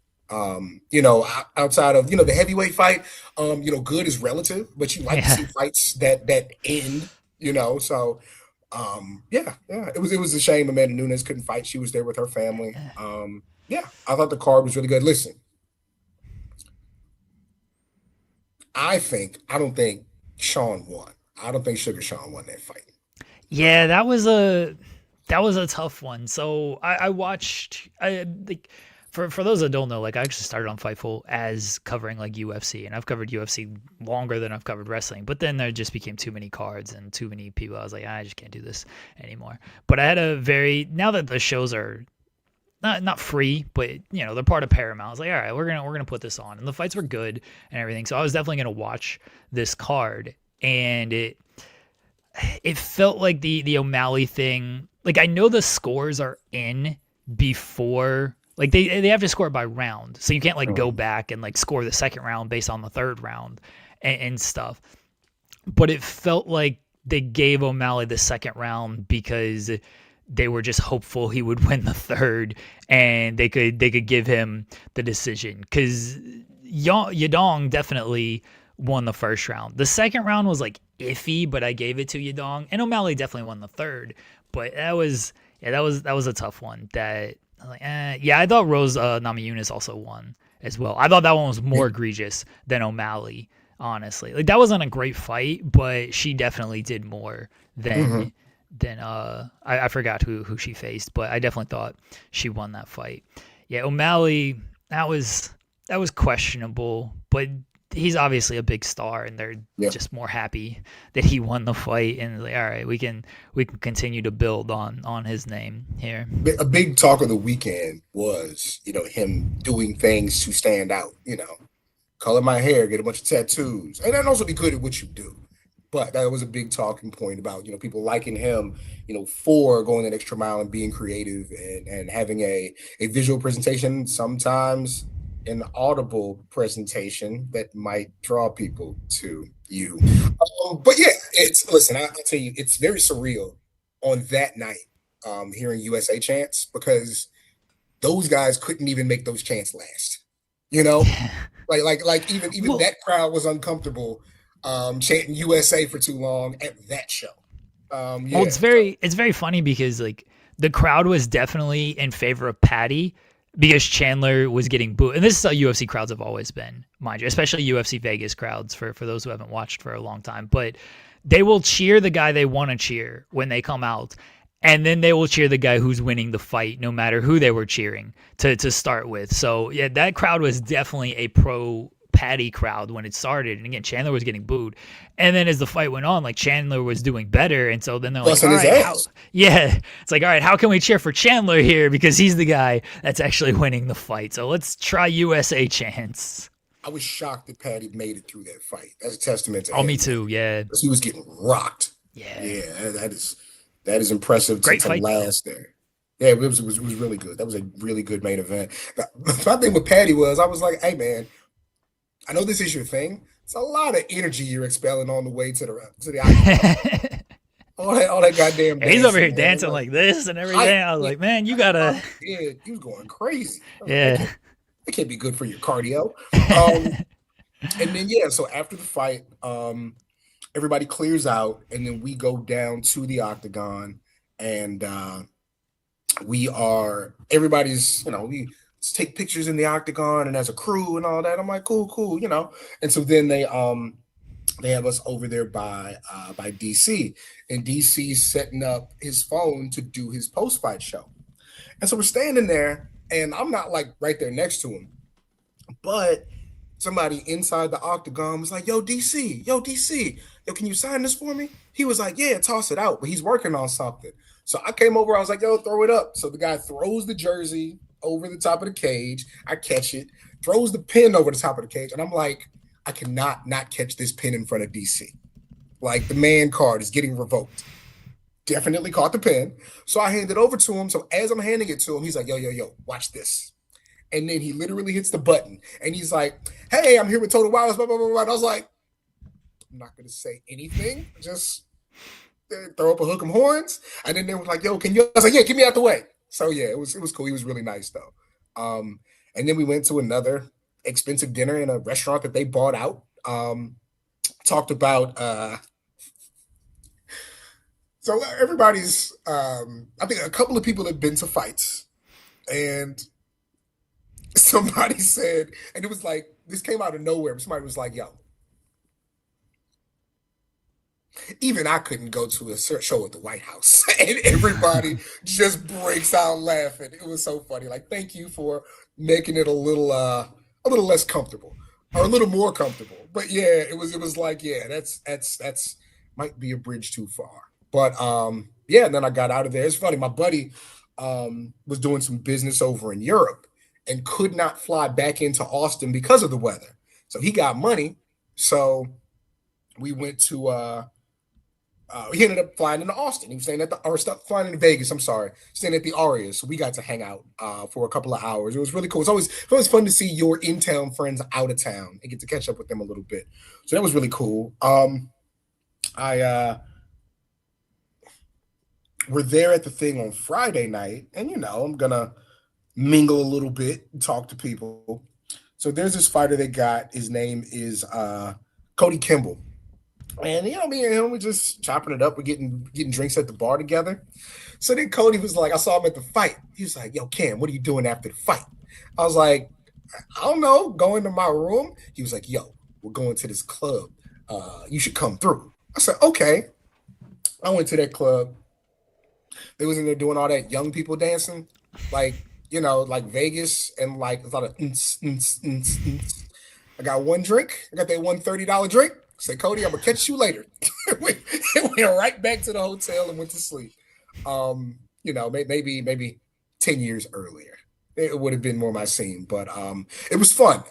Speaker 3: Outside of, the heavyweight fight, good is relative, but you like to see fights that end, so, it was a shame Amanda Nunes couldn't fight. She was there with her family. I thought the card was really good. Listen, I don't think Sean won. I don't think Sugar Sean won that fight.
Speaker 2: Yeah, that was a tough one. So I watched, For those that don't know, I actually started on Fightful as covering UFC, and I've covered UFC longer than I've covered wrestling. But then there just became too many cards and too many people. I was like, I just can't do this anymore. But I had now that the shows are not free, but they're part of Paramount. I was like, all right, we're gonna put this on, and the fights were good and everything. So I was definitely gonna watch this card, and it felt like the O'Malley thing. I know the scores are in before. They have to score by round, so you can't go back and score the second round based on the third round and stuff. But it felt like they gave O'Malley the second round because they were just hopeful he would win the third, and they could give him the decision, because Yadong definitely won the first round. The second round was iffy, but I gave it to Yadong, and O'Malley definitely won the third. But that was a tough one. That I was like, I thought Rose Namajunas also won as well. I thought that one was more egregious than O'Malley, honestly. That wasn't a great fight, but she definitely did more than I forgot who she faced, but I definitely thought she won that fight. Yeah, O'Malley, that was questionable, but he's obviously a big star, and they're just more happy that he won the fight, and all right, we can continue to build on his name here.
Speaker 3: A big talk of the weekend was him doing things to stand out. Color my hair, get a bunch of tattoos, and then also be good at what you do. But that was a big talking point about people liking him for going an extra mile and being creative and having a visual presentation, sometimes an audible presentation that might draw people to you. But yeah, I'll tell you, it's very surreal on that night, hearing USA chants, because those guys couldn't even make those chants last. Even that crowd was uncomfortable chanting USA for too long at that show.
Speaker 2: Well, it's very funny because the crowd was definitely in favor of Patty because Chandler was getting booed. And this is how UFC crowds have always been, mind you, especially UFC Vegas crowds for those who haven't watched for a long time. But they will cheer the guy they want to cheer when they come out. And then they will cheer the guy who's winning the fight, no matter who they were cheering to start with. So, yeah, that crowd was definitely a pro Patty crowd when it started. And again, Chandler was getting booed. And then as the fight went on, like, Chandler was doing better. And so then they're like, all right, it's like, all right, how can we cheer for Chandler here? Because he's the guy that's actually winning the fight. So let's try USA chants.
Speaker 3: I was shocked that Patty made it through that fight. That's a testament to him.
Speaker 2: Oh, me too, yeah.
Speaker 3: He was getting rocked.
Speaker 2: Yeah.
Speaker 3: Yeah, that is impressive
Speaker 2: Great
Speaker 3: to
Speaker 2: fight,
Speaker 3: last there. Yeah, it was really good. That was a really good main event. My thing with Patty was, I was like, hey, man, I know this is your thing. It's a lot of energy you're expelling on the way to the all that goddamn dancing.
Speaker 2: He's over here dancing like this and everything. I was like, man, you gotta.
Speaker 3: Yeah, he was going crazy.
Speaker 2: Yeah,
Speaker 3: that can't be good for your cardio. And then so after the fight, everybody clears out, and then we go down to the octagon, and everybody's we take pictures in the octagon and as a crew and all that. I'm like, cool, And so then they have us over there by DC, and DC's setting up his phone to do his post-fight show. And so we're standing there, and I'm not like right there next to him, but somebody inside the octagon was like, yo, DC, yo, can you sign this for me? He was like, yeah, toss it out, but he's working on something. So I came over, I was like, yo, throw it up. So the guy throws the jersey over the top of the cage. I catch it, throws the pin over the top of the cage, and I'm like, I cannot not catch this pin in front of DC. Like, the man card is getting revoked. Definitely caught the pin. So I hand it over to him. So as I'm handing it to him, he's like, yo, watch this. And then he literally hits the button, and he's like, hey, I'm here with Total Wireless, blah, blah, blah, blah. And I was like, I'm not going to say anything. Just throw up a hook 'em horns. And then they were like, yo, can you? I was like, yeah, get me out the way. So, yeah, it was cool. He was really nice, though. And then we went to another expensive dinner in a restaurant that they bought out. Talked about so everybody's I think a couple of people have been to fights, and somebody said, and it was like, this came out of nowhere, but somebody was like, yo, even I couldn't go to a show at the White House. And everybody just breaks out laughing. It was so funny. Like, thank you for making it a little less comfortable, or a little more comfortable. But yeah, it was like, yeah, that's might be a bridge too far. But yeah, and then I got out of there. It's funny, my buddy was doing some business over in Europe and could not fly back into Austin because of the weather. So he got money. So we went to he ended up flying into Austin. He was staying flying into Vegas. I'm sorry, staying at the Aria. So we got to hang out for a couple of hours. It was really cool. It's always fun to see your in-town friends out of town and get to catch up with them a little bit. So that was really cool. We're there at the thing on Friday night, and I'm gonna mingle a little bit and talk to people. So there's this fighter they got. His name is Cody Kimball. And me and him, we just chopping it up. We're getting drinks at the bar together. So then Cody was like, I saw him at the fight. He was like, yo, Cam, what are you doing after the fight? I was like, I don't know, going to my room. He was like, yo, we're going to this club. You should come through. I said, okay. I went to that club. They was in there doing all that young people dancing, like Vegas, and like a lot of I got one drink. I got that $130 drink. I said, Cody, I'm gonna catch you later. went right back to the hotel and went to sleep. Maybe 10 years earlier, it would have been more my scene. But it was fun.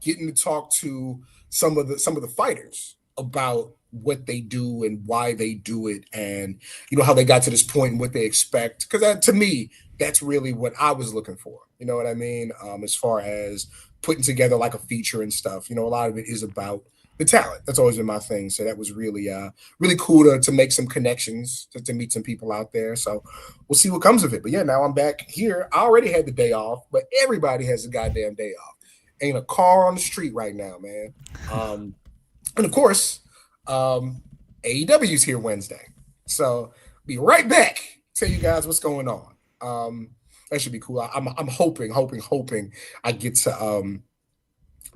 Speaker 3: Getting to talk to some of the fighters about what they do and why they do it, and how they got to this point and what they expect. Because to me, that's really what I was looking for. You know what I mean? As far as putting together like a feature and stuff, a lot of it is about the talent. That's always been my thing. So that was really cool to make some connections, to meet some people out there. So we'll see what comes of it. But yeah, now I'm back here. I already had the day off, but everybody has a goddamn day off. Ain't a car on the street right now, man. And of course, AEW's here Wednesday. So be right back. Tell you guys what's going on. That should be cool. I'm hoping I get to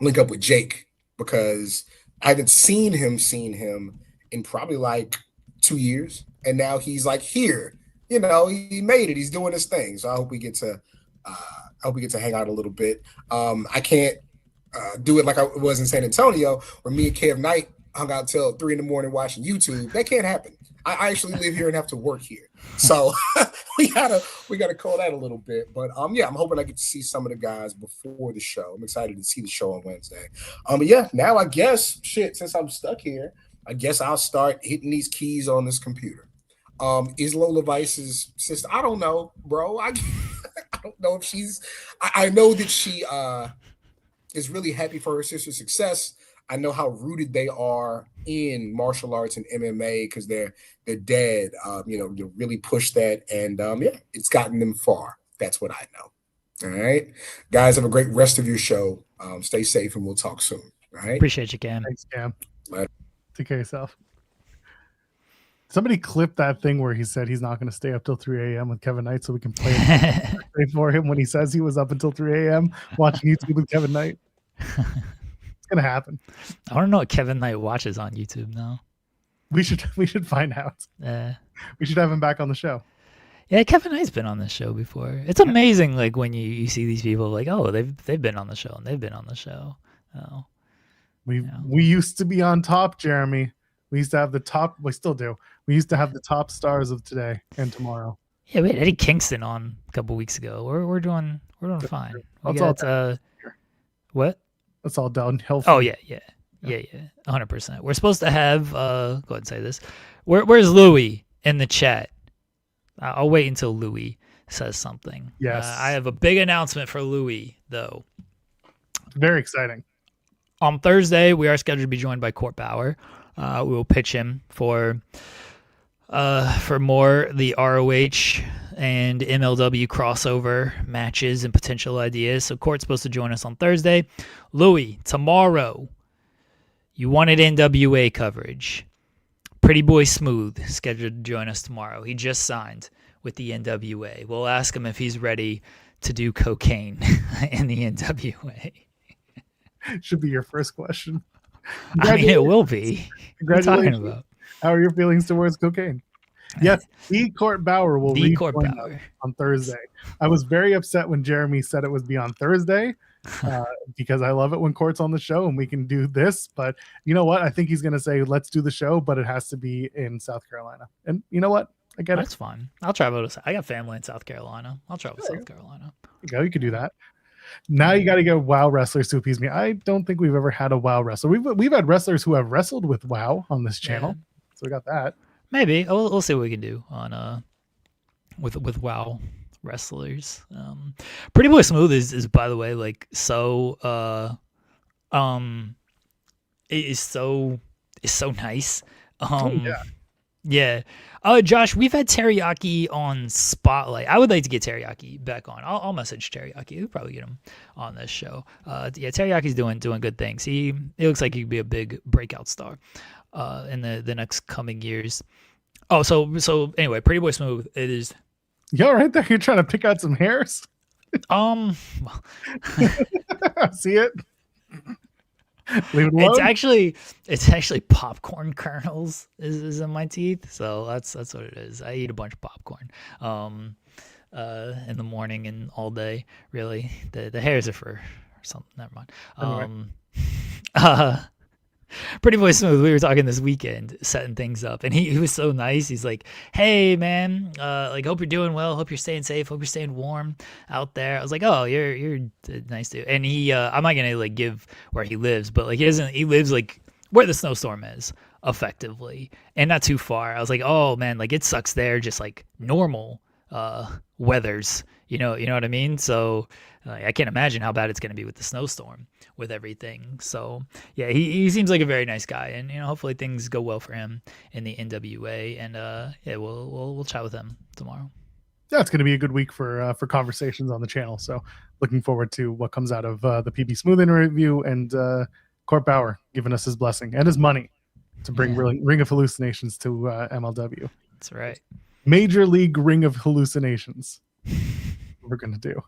Speaker 3: link up with Jake because I haven't seen him in probably like 2 years, and now he's like here. He made it. He's doing his thing. So I hope we get to hang out a little bit. I can't do it like I was in San Antonio, where me and Kev Knight hung out till 3 a.m. watching YouTube. That can't happen. I actually live here and have to work here, so we gotta call that a little bit. But yeah, I'm hoping I get to see some of the guys before the show. I'm excited to see the show on Wednesday. But yeah, now I guess since I'm stuck here, I guess I'll start hitting these keys on this computer. Is Lola Vice's sister? I don't know, bro. I don't know if she's. I know that she is really happy for her sister's success. I know how rooted they are in martial arts and MMA because their dad, really pushed that, and yeah, it's gotten them far. That's what I know. All right, guys, have a great rest of your show. Stay safe, and we'll talk soon. All right,
Speaker 2: Appreciate you, Cam.
Speaker 1: Thanks, Cam.
Speaker 3: Later.
Speaker 1: Take care of yourself. Somebody clipped that thing where he said he's not going to stay up till 3 a.m. with Kevin Knight so we can play for him when he says he was up until 3 a.m. watching YouTube with Kevin Knight. It's going to happen.
Speaker 2: I don't know what Kevin Knight watches on YouTube now.
Speaker 1: We should find out. We should have him back on the show.
Speaker 2: Yeah, Kevin Knight's been on this show before. It's amazing, like when you see these people, like, oh, they've been on the show and they've been on the show. Oh,
Speaker 1: we used to be on top, Jeremy. We used to have the top. We still do. We used to have the top stars of today and tomorrow.
Speaker 2: Yeah, we had Eddie Kingston on a couple weeks ago. We're doing fine. We got what?
Speaker 1: That's all downhill.
Speaker 2: Oh yeah, 100%. We're supposed to have. Go ahead and say this. Where's Louis in the chat? I'll wait until Louis says something.
Speaker 1: Yes,
Speaker 2: I have a big announcement for Louis though.
Speaker 1: Very exciting.
Speaker 2: On Thursday, we are scheduled to be joined by Court Bauer. We will pitch him for more the ROH and MLW crossover matches and potential ideas. So Court's supposed to join us on Thursday. Louis, tomorrow, you wanted NWA coverage. Pretty Boy Smooth scheduled to join us tomorrow. He just signed with the NWA. We'll ask him if he's ready to do cocaine in the NWA.
Speaker 1: Should be your first question.
Speaker 2: I mean, it will be.
Speaker 1: Congratulations.
Speaker 2: What are you talking about?
Speaker 1: How are your feelings towards cocaine? Yes, the Court Bauer will be on Thursday. I was very upset when Jeremy said it would be on Thursday because I love it when Court's on the show and we can do this. But you know what? I think he's going to say, let's do the show, but it has to be in South Carolina. And you know what? I get
Speaker 2: That's fine. I'll travel to. I got family in South Carolina. I'll travel to South Carolina.
Speaker 1: You could do that. Now you got to go WoW wrestlers to appease me. I don't think we've ever had a WoW wrestler. We've had wrestlers who have wrestled with WoW on this channel, so we got that.
Speaker 2: Maybe we'll see what we can do on with WoW wrestlers. Pretty Boy Smooth is by the way like so it is so nice. Yeah. Josh, we've had Teriyaki on Spotlight. I would like to get Teriyaki back on. I'll message Teriyaki. We'll probably get him on this show. Teriyaki's doing good things. He looks like he could be a big breakout star in the next coming years. Oh, so anyway, Pretty Boy Smooth. It is.
Speaker 1: You all right there? You're trying to pick out some hairs. See it. Leave it alone.
Speaker 2: It's actually popcorn kernels is in my teeth, so that's what it is. I eat a bunch of popcorn in the morning and all day. Really, the hairs are for something. Never mind. Pretty Boy Smooth, we were talking this weekend, setting things up, and he was so nice. He's like, "Hey, man, hope you're doing well. Hope you're staying safe. Hope you're staying warm out there." I was like, "Oh, you're nice dude." And he, I'm not gonna give where he lives, but he lives where the snowstorm is, effectively, and not too far. I was like, "Oh man, it sucks there, just normal weathers, you know what I mean?" So I can't imagine how bad it's gonna be with the snowstorm, with everything. So yeah, he seems like a very nice guy, and hopefully things go well for him in the NWA. And we'll chat with him tomorrow.
Speaker 1: Yeah, it's going to be a good week for conversations on the channel. So looking forward to what comes out of the PB Smooth interview and Court Bauer giving us his blessing and his money to bring Ring of Hallucinations to MLW.
Speaker 2: That's right.
Speaker 1: Major League Ring of Hallucinations. we're gonna do.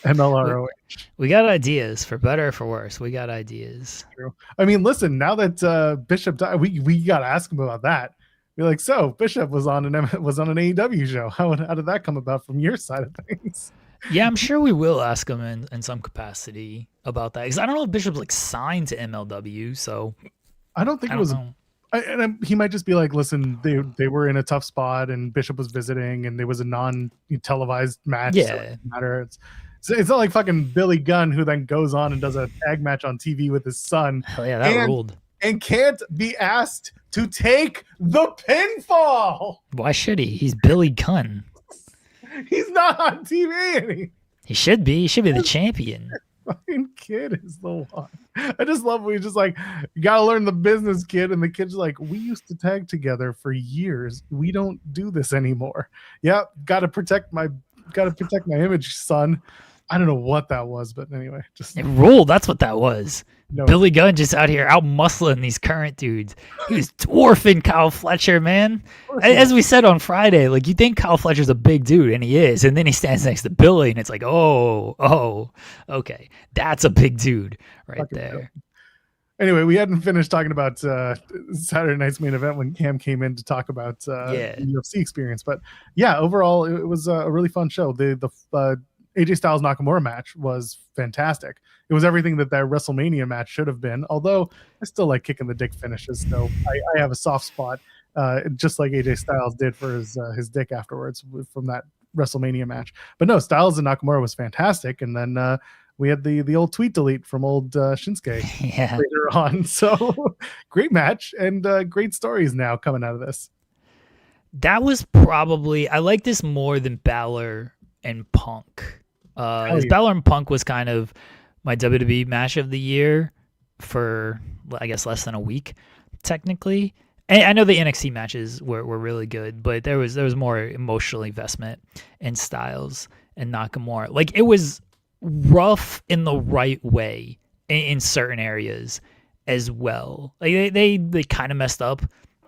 Speaker 1: MLROH.
Speaker 2: We got ideas for better or for worse. We got ideas.
Speaker 1: True. I mean, listen. Now that Bishop died, we gotta ask him about that. Be like, so Bishop was on an AEW show. How did that come about from your side of things?
Speaker 2: Yeah, I'm sure we will ask him in some capacity about that because I don't know if Bishop's like signed to MLW. So
Speaker 1: I don't think it was. He might just be like, listen, they were in a tough spot, and Bishop was visiting, and there was a non-televised match.
Speaker 2: Yeah,
Speaker 1: so it doesn't matter. It's not like fucking Billy Gunn, who then goes on and does a tag match on TV with his son.
Speaker 2: Hell yeah, that ruled.
Speaker 1: And can't be asked to take the pinfall.
Speaker 2: Why should he? He's Billy Gunn.
Speaker 1: He's not on TV.
Speaker 2: He should be. He should be the champion.
Speaker 1: Fucking kid is the one. I just love when he's just like, you gotta learn the business, kid. And the kid's like, we used to tag together for years. We don't do this anymore. Yeah, gotta protect my image, son. I don't know what that was, but anyway, just
Speaker 2: it ruled. That's what that was.
Speaker 1: No.
Speaker 2: Billy Gunn just out here out muscling these current dudes. He was dwarfing Kyle Fletcher, man. As we said on Friday, like you think Kyle Fletcher's a big dude, and he is, and then he stands next to Billy, and it's like, oh, okay, that's a big dude right there.
Speaker 1: Anyway, we hadn't finished talking about Saturday night's main event when Cam came in to talk about the UFC experience, but yeah, overall it was a really fun show. The AJ Styles Nakamura match was fantastic. It was everything that WrestleMania match should have been, although I still like kicking the dick finishes, so I have a soft spot, just like AJ Styles did for his dick afterwards from that WrestleMania match. But no, Styles and Nakamura was fantastic, and then we had the old tweet delete from old Shinsuke later on. So great match and great stories now coming out of this.
Speaker 2: That was probably, I like this more than Balor and Punk. Balor and Punk was kind of my WWE match of the year for, I guess, less than a week, technically. And I know the NXT matches were really good, but there was more emotional investment in Styles and Nakamura. Like, it was rough in the right way in certain areas as well. Like, they kind of messed up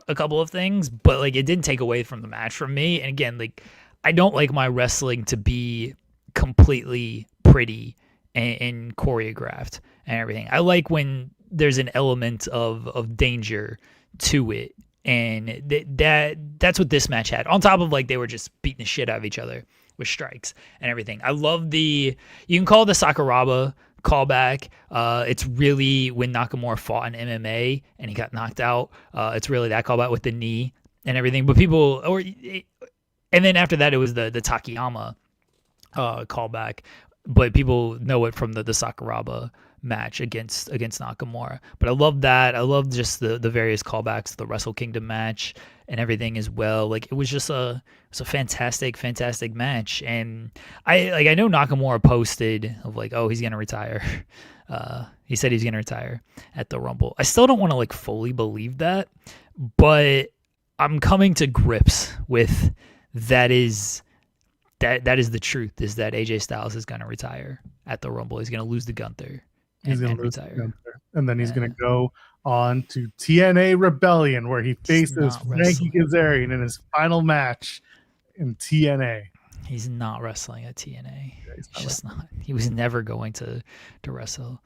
Speaker 2: a couple of things, but like it didn't take away from the match from me. And again, like, I don't like my wrestling to be completely pretty and choreographed and everything. I like when there's an element of danger to it, and that's what this match had. On top of like they were just beating the shit out of each other with strikes and everything. I love you can call it the Sakuraba callback. It's really when Nakamura fought in MMA and he got knocked out. It's really that callback with the knee and everything. But and then after that, it was the Takayama callback. But people know it from the Sakuraba match against Nakamura. But I love that. I love just the various callbacks, the Wrestle Kingdom match and everything as well. Like, it was just a fantastic match. And I know Nakamura posted of like, oh, he's gonna retire. He said he's gonna retire at the Rumble. I still don't want to like fully believe that, but I'm coming to grips with that is the truth, is that AJ Styles is going to retire at the Rumble. He's going to lose to Gunther and retire.
Speaker 1: And then he's going to go on to TNA Rebellion, where he faces Frankie Kazarian in his final match in TNA.
Speaker 2: He's not wrestling at TNA. Yeah, he's just not. He was never going to wrestle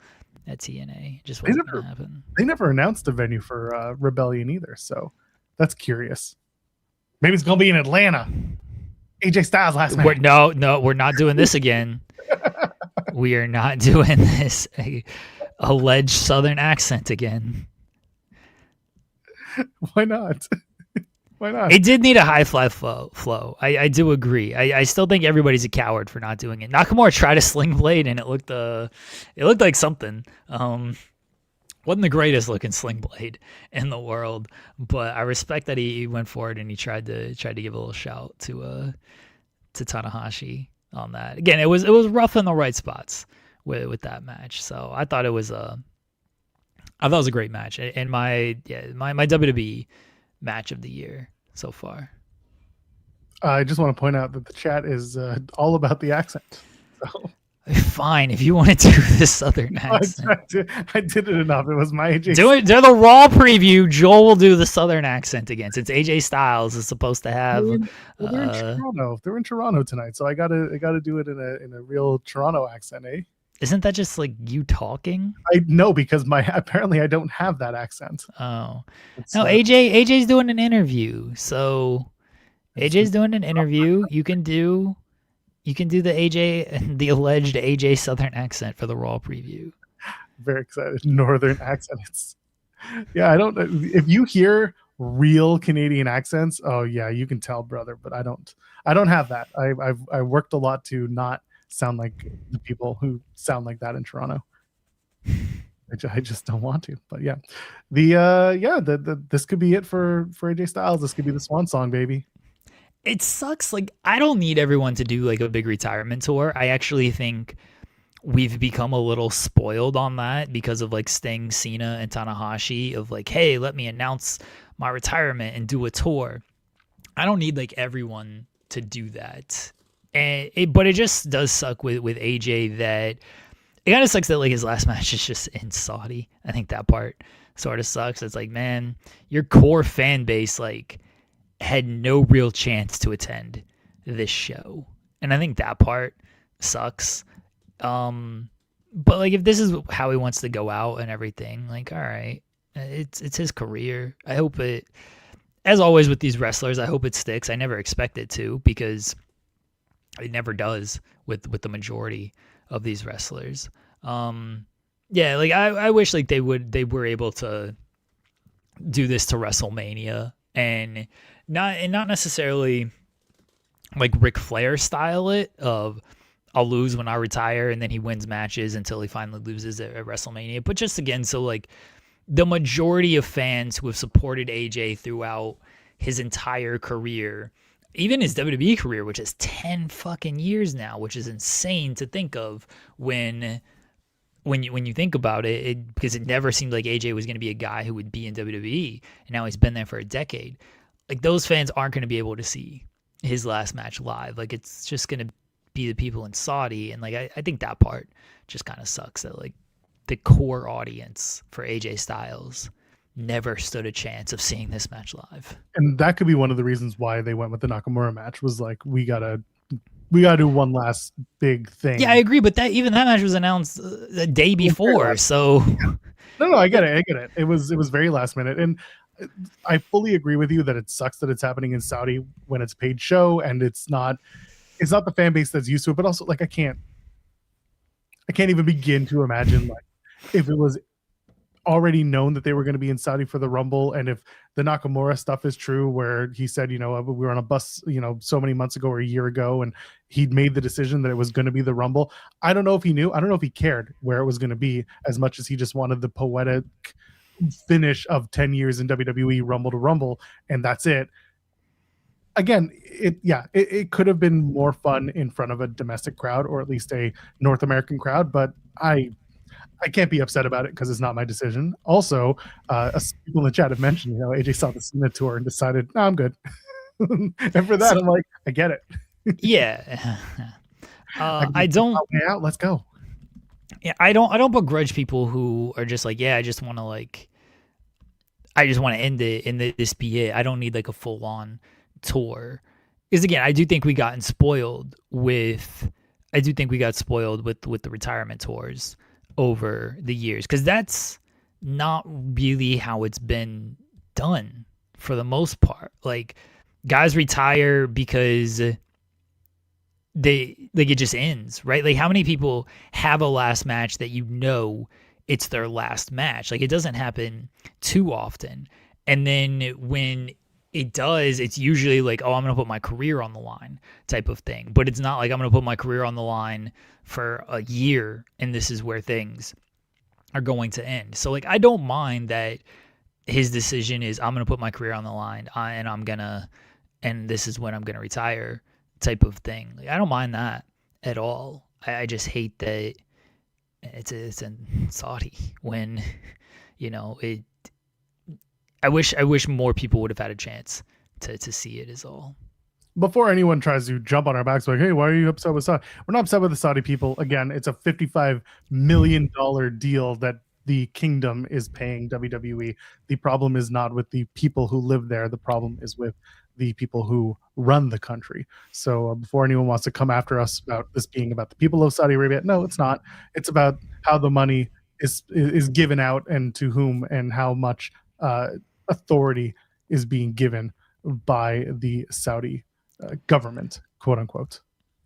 Speaker 2: at TNA. Just wasn't going to happen.
Speaker 1: They never announced a venue for Rebellion either, so that's curious. Maybe it's going to be in Atlanta. AJ Styles last match.
Speaker 2: No, we're not doing this again. We are not doing this alleged Southern accent again.
Speaker 1: Why not? Why not?
Speaker 2: It did need a high fly flow. I do agree. I still think everybody's a coward for not doing it. Nakamura tried a sling blade and it looked like something. Wasn't the greatest looking sling blade in the world, but I respect that he went for it and he tried to give a little shout to Tanahashi on that. Again, it was rough in the right spots with that match. So I thought it was a great match and my WWE match of the year so far.
Speaker 1: I just want to point out that the chat is all about the accent. So.
Speaker 2: Fine, if you want to do the Southern accent.
Speaker 1: I did it enough. It was my AJ.
Speaker 2: Do the Raw preview. Joel will do the Southern accent again, since AJ Styles is supposed to have.
Speaker 1: Well, they're in Toronto. They're in Toronto tonight, so I gotta do it in a real Toronto accent, eh?
Speaker 2: Isn't that just like you talking?
Speaker 1: I know, because apparently I don't have that accent.
Speaker 2: Oh, no, AJ's doing an interview, so AJ's doing an interview. You can do the AJ, the alleged AJ Southern accent for the Raw preview.
Speaker 1: Very excited. Northern accents. Yeah, I don't. If you hear real Canadian accents, oh yeah, you can tell, brother. But I don't have that. I worked a lot to not sound like the people who sound like that in Toronto. I just don't want to. But yeah, this could be it for AJ Styles. This could be the swan song, baby.
Speaker 2: It sucks. Like, I don't need everyone to do like a big retirement tour. I actually think we've become a little spoiled on that because of like Sting, Cena, and Tanahashi of like, hey, let me announce my retirement and do a tour. I don't need like everyone to do that. But it just does suck with AJ that it kind of sucks that like his last match is just in Saudi. I think that part sort of sucks. It's like, man, your core fan base like had no real chance to attend this show. And I think that part sucks. But like, if this is how he wants to go out and everything, like, all right, it's his career. I hope it, as always with these wrestlers, I hope it sticks. I never expect it to, because it never does with the majority of these wrestlers. Yeah, like I wish like they were able to do this to WrestleMania and not necessarily like Ric Flair style it of I'll lose when I retire and then he wins matches until he finally loses at WrestleMania. But just again, so like the majority of fans who have supported AJ throughout his entire career, even his WWE career, which is 10 fucking years now, which is insane to think of when you think about it, because it never seemed like AJ was going to be a guy who would be in WWE, and now he's been there for a decade. Like, those fans aren't going to be able to see his last match live. Like, it's just going to be the people in Saudi, and like I think that part just kind of sucks that like the core audience for AJ Styles never stood a chance of seeing this match live.
Speaker 1: And that could be one of the reasons why they went with the Nakamura match, was like, we gotta do one last big thing.
Speaker 2: Yeah, I agree, but that match was announced the day before, so
Speaker 1: no, I get it. It was very last minute, and I fully agree with you that it sucks that it's happening in Saudi when it's a paid show, and it's not the fan base that's used to it. But also, like, I can't even begin to imagine like if it was already known that they were going to be in Saudi for the Rumble, and if the Nakamura stuff is true, where he said, we were on a bus, so many months ago or a year ago, and he'd made the decision that it was going to be the Rumble. I don't know if he knew. I don't know if he cared where it was going to be as much as he just wanted the poetic finish of 10 years in WWE, Rumble to Rumble, and that's it. Again, it could have been more fun in front of a domestic crowd, or at least a North American crowd, but I can't be upset about it because it's not my decision. Also, people in the chat have mentioned, AJ saw the Cena tour and decided, no, I'm good. And for that, I'm like, I get it.
Speaker 2: Yeah. I don't.
Speaker 1: Out, let's go.
Speaker 2: Yeah, I don't begrudge people who are just like, yeah, I just want to end it and this be it. I don't need like a full on tour. Because again, I do think we got spoiled with the retirement tours over the years, because that's not really how it's been done for the most part. Like, guys retire because it just ends, right? Like, how many people have a last match that it's their last match? Like, it doesn't happen too often. And then when it does, it's usually like, oh, I'm going to put my career on the line type of thing. But it's not like I'm going to put my career on the line for a year and this is where things are going to end. So like, I don't mind that his decision is, I'm going to put my career on the line and this is when I'm going to retire type of thing. Like, I don't mind that at all. I just hate that it's in Saudi when, I wish more people would have had a chance to see it is all.
Speaker 1: before anyone tries to jump on our backs, like, hey, why are you upset with Saudi? We're not upset with the Saudi people. Again, it's a $55 million deal that the kingdom is paying WWE. The problem is not with the people who live there. The problem is with the people who run the country. So before anyone wants to come after us about this being about the people of Saudi Arabia, no, it's not. It's about how the money is given out and to whom and how much authority is being given by the Saudi government, quote unquote.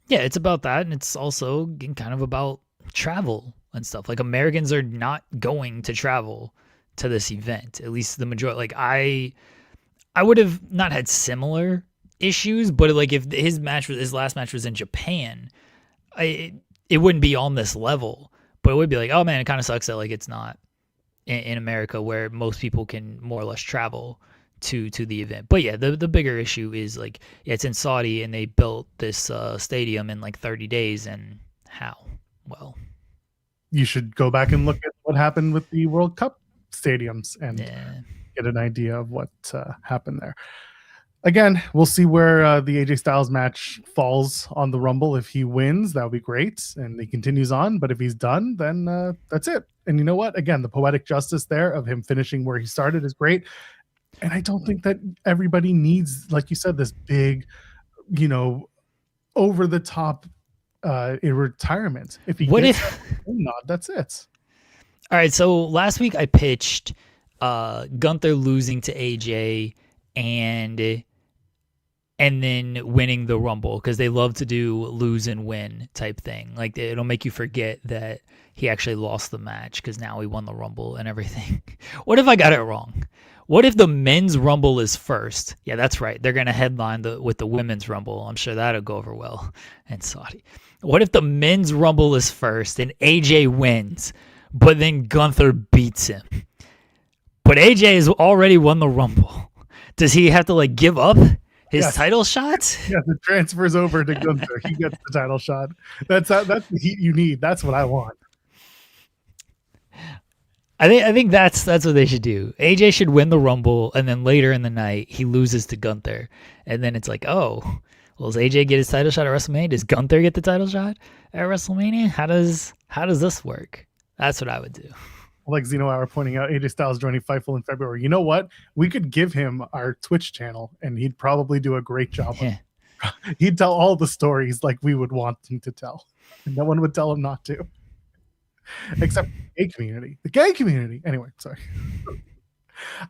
Speaker 2: Yeah, it's about that, and it's also kind of about travel and stuff. Like, Americans are not going to travel to this event, at least the majority. Like, I would have not had similar issues, but like if his last match was in Japan, it wouldn't be on this level. But it would be like, oh man, it kind of sucks that like it's not in America where most people can more or less travel to the event. But yeah, the bigger issue is like, yeah, it's in Saudi and they built this stadium in like 30 days, and how? Well,
Speaker 1: you should go back and look at what happened with the World Cup stadiums and get an idea of what happened there. Again, we'll see where the AJ Styles match falls on the Rumble. If he wins, that would be great, and he continues on. But if he's done, then that's it. And you know what? Again, the poetic justice there of him finishing where he started is great. And I don't think that everybody needs, like you said, this big, over the top retirement. If he gets nod, that's it.
Speaker 2: All right. So last week I pitched Gunther losing to AJ and then winning the Rumble, because they love to do lose and win type thing. Like, it'll make you forget that he actually lost the match because now he won the Rumble and everything. What if I got it wrong? What if the men's Rumble is first? Yeah, that's right. They're going to headline with the women's Rumble. I'm sure that'll go over well in Saudi. What if the men's Rumble is first and AJ wins, but then Gunther beats him? But AJ has already won the Rumble. Does he have to like give up his title shot?
Speaker 1: Yeah, the transfers over to Gunther. He gets the title shot. That's the heat you need. That's what I want.
Speaker 2: I think that's what they should do. AJ should win the Rumble, and then later in the night he loses to Gunther, and then it's like, oh, well, does AJ get his title shot at WrestleMania? Does Gunther get the title shot at WrestleMania? How does this work? That's what I would do.
Speaker 1: Like Zeno Hour pointing out, AJ Styles joining Fightful in February. You know what? We could give him our Twitch channel, and he'd probably do a great job.
Speaker 2: Yeah.
Speaker 1: He'd tell all the stories like we would want him to tell, and no one would tell him not to. Except the gay community. The gay community. Anyway, sorry.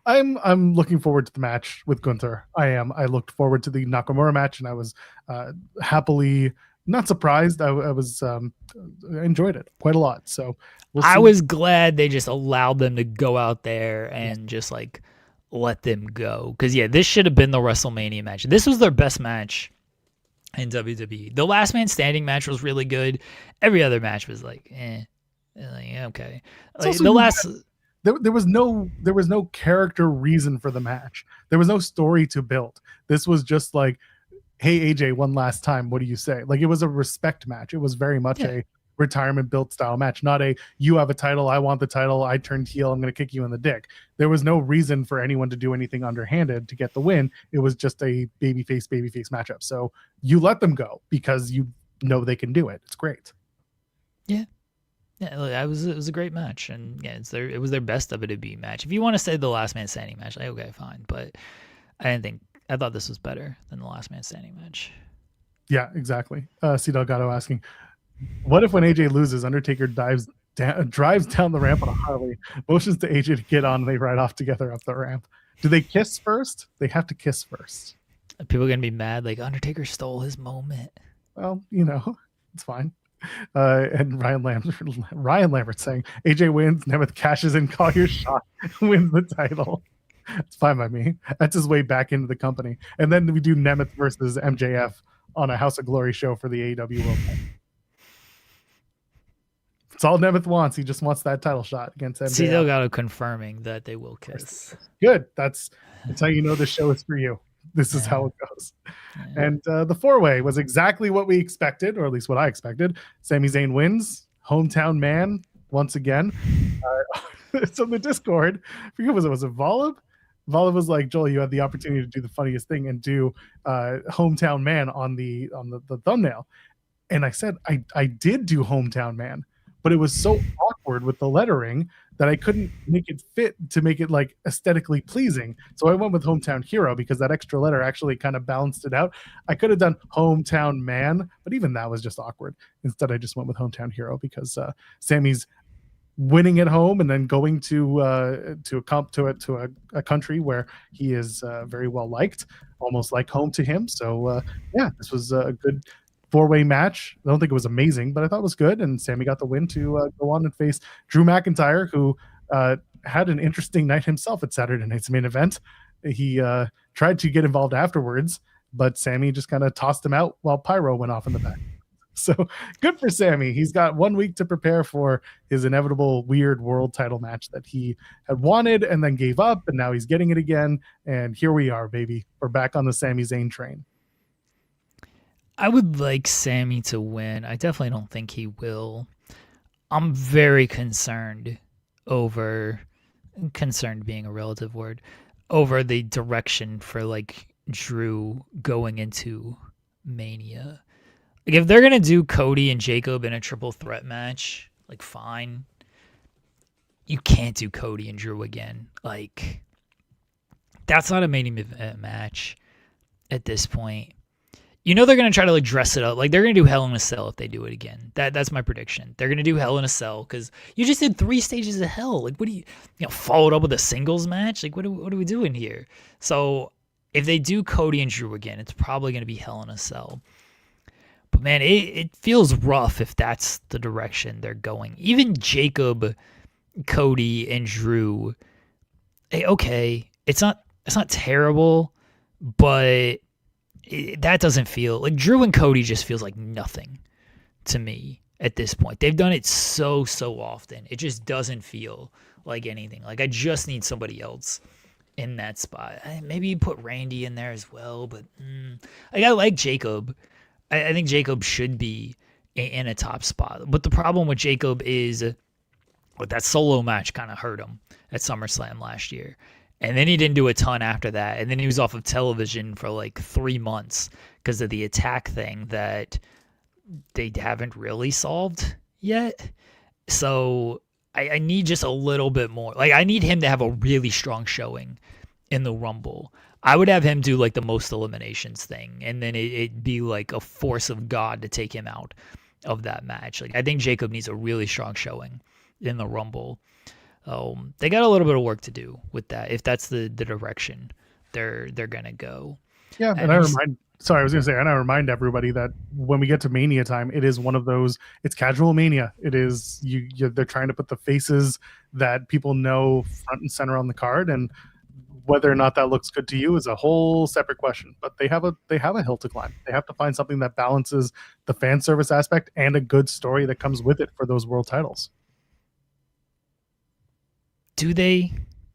Speaker 1: I'm looking forward to the match with Gunther. I am. I looked forward to the Nakamura match, and I was happily not surprised. I was enjoyed it quite a lot. So
Speaker 2: I was glad they just allowed them to go out there and just like let them go. Because yeah, this should have been the WrestleMania match. This was their best match in WWE. The last man standing match was really good. Every other match was like, okay. Like, the last.
Speaker 1: There was no character reason for the match. There was no story to build. This was just like, hey AJ, one last time, what do you say? Like, it was a respect match. It was very much a retirement built style match, not a you have a title, I want the title, I turned heel, I'm going to kick you in the dick. There was no reason for anyone to do anything underhanded to get the win. It was just a babyface matchup. So you let them go because you know they can do it. It's great.
Speaker 2: Yeah. Yeah, it was a great match, and yeah, it was their best WWE match. If you want to say the last man standing match, like, okay, fine, but I thought this was better than the last man standing match.
Speaker 1: Yeah, exactly. C Delgado asking, what if when AJ loses, Undertaker drives down the ramp on a Harley, motions to AJ to get on, and they ride off together up the ramp? Do they kiss first? They have to kiss first.
Speaker 2: People are gonna be mad, like Undertaker stole his moment.
Speaker 1: Well, it's fine. And Ryan Lambert saying AJ wins, Nemeth cashes in, call your shot, wins the title. It's fine by me. That's his way back into the company. And then we do Nemeth versus MJF on a House of Glory show for the AEW World Cup. It's all Nemeth wants. He just wants that title shot against MJF.
Speaker 2: See, Delgado confirming that they will kiss.
Speaker 1: Good. That's how you know the show is for you. This is how it goes. Yeah. And the four-way was exactly what we expected, or at least what I expected. Sami Zayn wins. Hometown man once again. So the Discord, I forget, was it Volib? Vala was like, Joel, you had the opportunity to do the funniest thing and do hometown man on the thumbnail. And I said, I did do hometown man, but it was so awkward with the lettering that I couldn't make it fit to make it like aesthetically pleasing. So I went with hometown hero because that extra letter actually kind of balanced it out. I could have done hometown man, but even that was just awkward. Instead, I just went with hometown hero because Sammy's winning at home and then going to a country where he is very well liked, almost like home to him. So yeah, this was a good four-way match. I don't think it was amazing, but I thought it was good. And Sammy got the win to go on and face Drew McIntyre, who had an interesting night himself at Saturday night's main event. He tried to get involved afterwards, but Sammy just kind of tossed him out while Pyro went off in the back. So good for Sammy. He's got 1 week to prepare for his inevitable weird world title match that he had wanted and then gave up, and now he's getting it again. And here we are, baby. We're back on the Sami Zayn train.
Speaker 2: I would like Sammy to win. I definitely don't think he will. I'm very concerned being a relative word, over the direction for like Drew going into Mania. Like if they're going to do Cody and Jacob in a triple threat match, like fine. You can't do Cody and Drew again. Like that's not a main event match at this point. You know they're going to try to like dress it up. Like they're going to do Hell in a Cell if they do it again. That's my prediction. They're going to do Hell in a Cell because you just did 3 stages of Hell. Like what do you followed up with a singles match? Like what are we doing here? So if they do Cody and Drew again, it's probably going to be Hell in a Cell. But man, it feels rough if that's the direction they're going. Even Jacob, Cody, and Drew, okay, it's not terrible, but that doesn't feel like Drew and Cody just feels like nothing to me at this point. They've done it so often. It just doesn't feel like anything. Like I just need somebody else in that spot. Maybe you put Randy in there as well, but I like Jacob. I think Jacob should be in a top spot. But the problem with Jacob is that solo match kind of hurt him at SummerSlam last year. And then he didn't do a ton after that. And then he was off of television for like 3 months because of the attack thing that they haven't really solved yet. So I need just a little bit more. Like I need him to have a really strong showing in the Rumble. I would have him do like the most eliminations thing. And then it'd be like a force of God to take him out of that match. Like I think Jacob needs a really strong showing in the Rumble. They got a little bit of work to do with that if that's the direction they're gonna go.
Speaker 1: Yeah, and I remind everybody that when we get to Mania time, it is one of those. It's casual Mania. It is they're trying to put the faces that people know front and center on the card, and whether or not that looks good to you is a whole separate question. But they have a hill to climb. They have to find something that balances the fan service aspect and a good story that comes with it for those world titles.
Speaker 2: Do they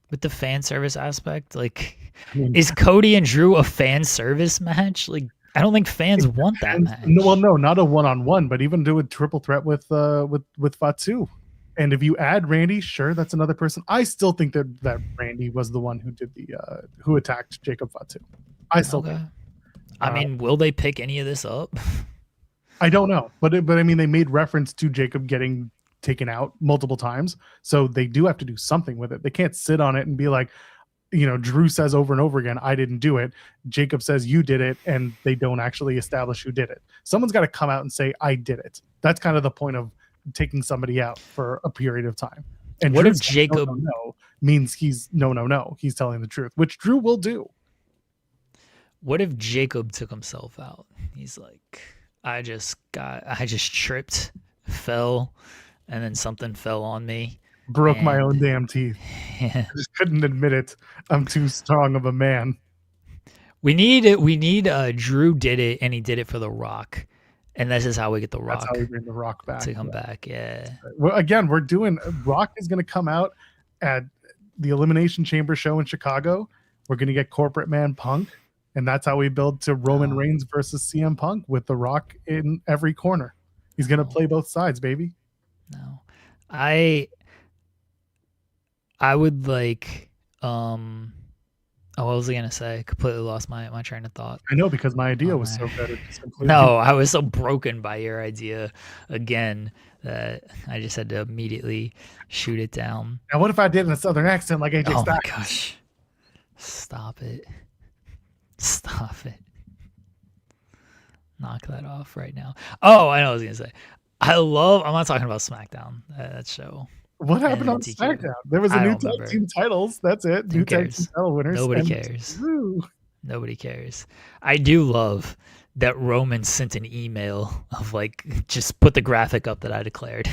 Speaker 2: with the fan service aspect? Like, is Cody and Drew a fan service match? Like, I don't think fans want that match.
Speaker 1: No, not a one-on-one, but even do a triple threat with Fatu. And if you add Randy, sure, that's another person. I still think that Randy was the one who did who attacked Jacob Fatu. I still think.
Speaker 2: I mean, will they pick any of this up?
Speaker 1: I don't know, but I mean, they made reference to Jacob getting taken out multiple times, so they do have to do something with it. They can't sit on it and be like, Drew says over and over again, I didn't do it. Jacob says you did it, and they don't actually establish who did it. Someone's got to come out and say, I did it. That's kind of the point of taking somebody out for a period of time. And
Speaker 2: what
Speaker 1: Drew's
Speaker 2: if Jacob
Speaker 1: no means he's no, he's telling the truth, which Drew will do.
Speaker 2: What if Jacob took himself out? He's like, I just tripped, fell, and then something fell on me.
Speaker 1: Broke my own damn teeth. I just couldn't admit it. I'm too strong of a man.
Speaker 2: We need Drew did it, and he did it for The Rock. And this is how we get The Rock.
Speaker 1: That's how we bring The Rock back.
Speaker 2: To come back, yeah.
Speaker 1: Well, again, we're doing Rock is going to come out at the Elimination Chamber show in Chicago. We're going to get Corporate Man Punk, and that's how we build to Roman Reigns versus CM Punk with The Rock in every corner. He's going to play both sides, baby.
Speaker 2: No, I would like Oh, what was I gonna say? Completely lost my train of thought.
Speaker 1: I know, because my idea
Speaker 2: Oh,
Speaker 1: was so
Speaker 2: man.
Speaker 1: good. It just completely.
Speaker 2: No, I was so broken by your idea again that I just had to immediately shoot it down.
Speaker 1: And what if I did in a southern accent like AJ
Speaker 2: Oh my
Speaker 1: Styles?
Speaker 2: gosh. Stop it. Stop it. Knock that off right now. Oh, I know what I was going to say. I'm not talking about SmackDown, that show.
Speaker 1: What happened on
Speaker 2: DQ.
Speaker 1: SmackDown? There was a
Speaker 2: I
Speaker 1: new
Speaker 2: don't
Speaker 1: tag
Speaker 2: remember.
Speaker 1: team titles. That's it.
Speaker 2: Who
Speaker 1: New tag team
Speaker 2: cares?
Speaker 1: title winners.
Speaker 2: Nobody
Speaker 1: and
Speaker 2: cares.
Speaker 1: woo.
Speaker 2: Nobody cares. I do love that Roman sent an email of like, just put the graphic up that I declared.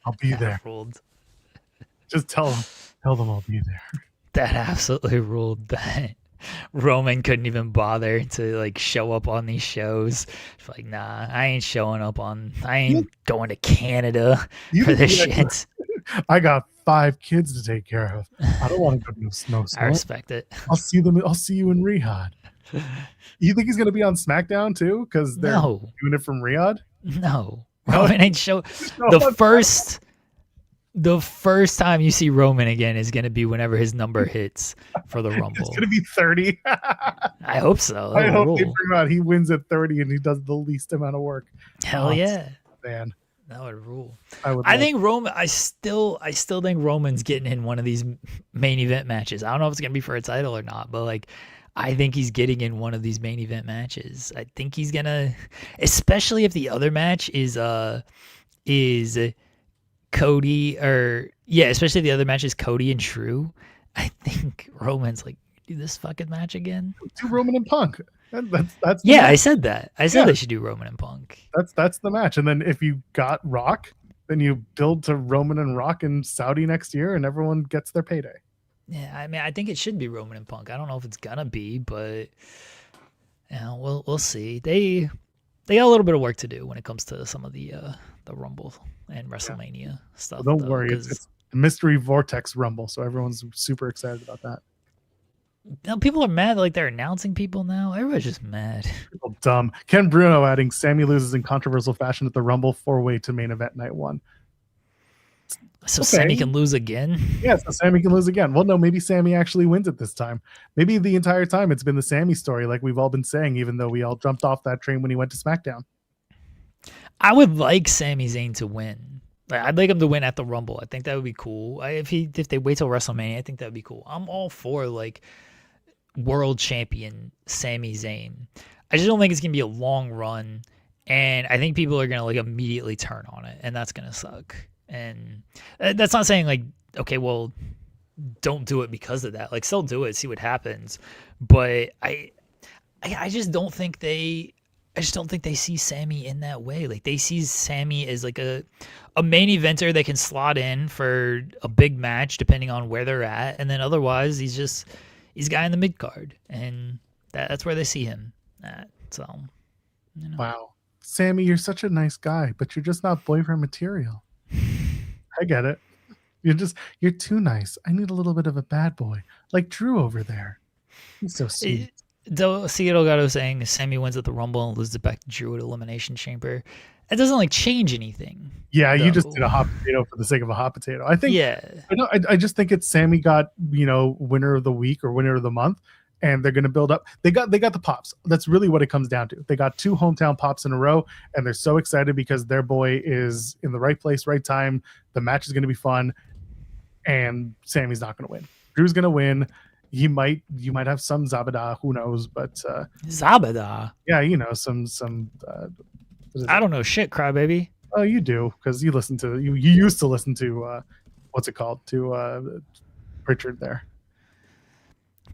Speaker 1: I'll be there.
Speaker 2: Ruled.
Speaker 1: Just tell them I'll be there.
Speaker 2: That absolutely ruled. That Roman couldn't even bother to like show up on these shows. It's like, nah, I ain't going to Canada for this shit.
Speaker 1: I got 5 kids to take care of. I don't want to go to no snow.
Speaker 2: I respect it.
Speaker 1: I'll see you in Riyadh. You think he's gonna be on SmackDown too? Because they're doing it from Riyadh?
Speaker 2: No. Roman ain't show. The first time you see Roman again is going to be whenever his number hits for the Rumble.
Speaker 1: It's going to be 30.
Speaker 2: I hope so.
Speaker 1: I hope they bring out he wins at 30 and he does the least amount of work.
Speaker 2: Hell yeah.
Speaker 1: Man.
Speaker 2: That would rule.
Speaker 1: I
Speaker 2: think Roman. I still think Roman's getting in one of these main event matches. I don't know if it's going to be for a title or not, but like, I think he's getting in one of these main event matches. I think he's gonna, especially if the other match is Cody, especially if the other match is Cody and Drew. I think Roman's like, do this fucking match again.
Speaker 1: Do Roman and Punk. That's
Speaker 2: yeah. Match. I said that. I said they should do Roman and Punk.
Speaker 1: That's the match. And then if you got Rock, then you build to Roman and Rock in Saudi next year, and everyone gets their payday.
Speaker 2: Yeah, I mean, I think it should be Roman and Punk. I don't know if it's gonna be, but we'll see. They got a little bit of work to do when it comes to some of the Rumble and WrestleMania stuff.
Speaker 1: Well, don't worry, it's the Mystery Vortex Rumble, so everyone's super excited about that.
Speaker 2: Now, people are mad like they're announcing people now. Everybody's just mad.
Speaker 1: People dumb. Ken Bruno adding Sammy loses in controversial fashion at the Rumble 4-way to main event night 1.
Speaker 2: So Sammy can lose again?
Speaker 1: Yeah, so Sammy can lose again. Well, no, maybe Sammy actually wins it this time. Maybe the entire time it's been the Sammy story, like we've all been saying, even though we all jumped off that train when he went to SmackDown.
Speaker 2: I would like Sami Zayn to win. I'd like him to win at the Rumble. I think that would be cool. If they wait till WrestleMania, I think that would be cool. I'm all for like world champion Sami Zayn. I just don't think it's gonna be a long run, and I think people are gonna like immediately turn on it, and that's gonna suck. And that's not saying like, okay, well, don't do it because of that. Like, still do it, see what happens. But I just don't think they see Sammy in that way. Like, they see Sammy as like a main eventer that can slot in for a big match depending on where they're at, and then otherwise he's a guy in the mid card, and that's where they see him at. So,
Speaker 1: Wow, Sammy, you're such a nice guy, but you're just not boyfriend material. I get it. You're too nice. I need a little bit of a bad boy, like Drew over there. He's so sweet.
Speaker 2: Ciedo Gato saying Sammy wins at the Rumble and loses it back to Drew at Elimination Chamber. It doesn't like change anything.
Speaker 1: Yeah, though. You just did a hot potato for the sake of a hot potato. I think. Yeah. I just think it's Sammy got winner of the week or winner of the month, and they're going to build up. They got the pops. That's really what it comes down to. They got 2 hometown pops in a row, and they're so excited because their boy is in the right place, right time. The match is going to be fun, and Sammy's not going to win. Drew's going to win. You might have some Zabada, who knows? But
Speaker 2: Zabada,
Speaker 1: yeah, some.
Speaker 2: I don't know shit, crybaby.
Speaker 1: Oh, you do, because you listen to you used to listen to what's it called, to Pritchard there.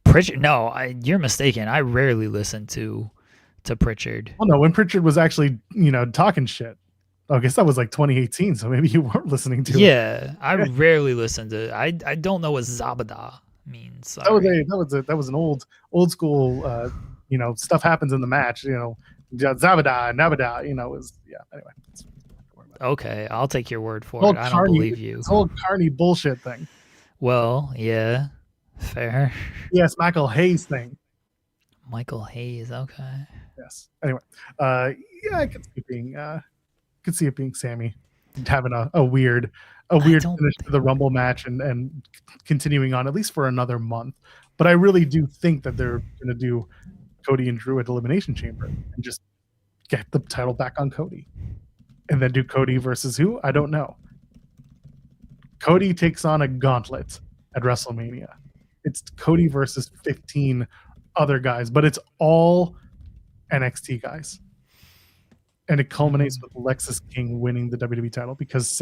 Speaker 2: Pritchard? No, you're mistaken. I rarely listen to Pritchard.
Speaker 1: Well, no, when Pritchard was actually talking shit. I guess that was like 2018, so maybe you weren't listening to it.
Speaker 2: Yeah, I rarely listen to it. I don't know what Zabada means. Sorry.
Speaker 1: That was an old school stuff happens in the match, Zabada, Nabada, anyway.
Speaker 2: Okay, I'll take your word for it. I don't believe you.
Speaker 1: This whole Carney bullshit thing.
Speaker 2: Well, yeah, fair.
Speaker 1: Yes, Michael Hayes thing.
Speaker 2: Michael Hayes, okay.
Speaker 1: Yes. Anyway, I could see it being Sammy having a weird a weird finish to the Rumble match and continuing on at least for another month. But I really do think that they're going to do Cody and Drew at Elimination Chamber and just get the title back on Cody. And then do Cody versus who? I don't know. Cody takes on a gauntlet at WrestleMania. It's Cody versus 15 other guys, but it's all NXT guys. And it culminates with Lexis King winning the WWE title because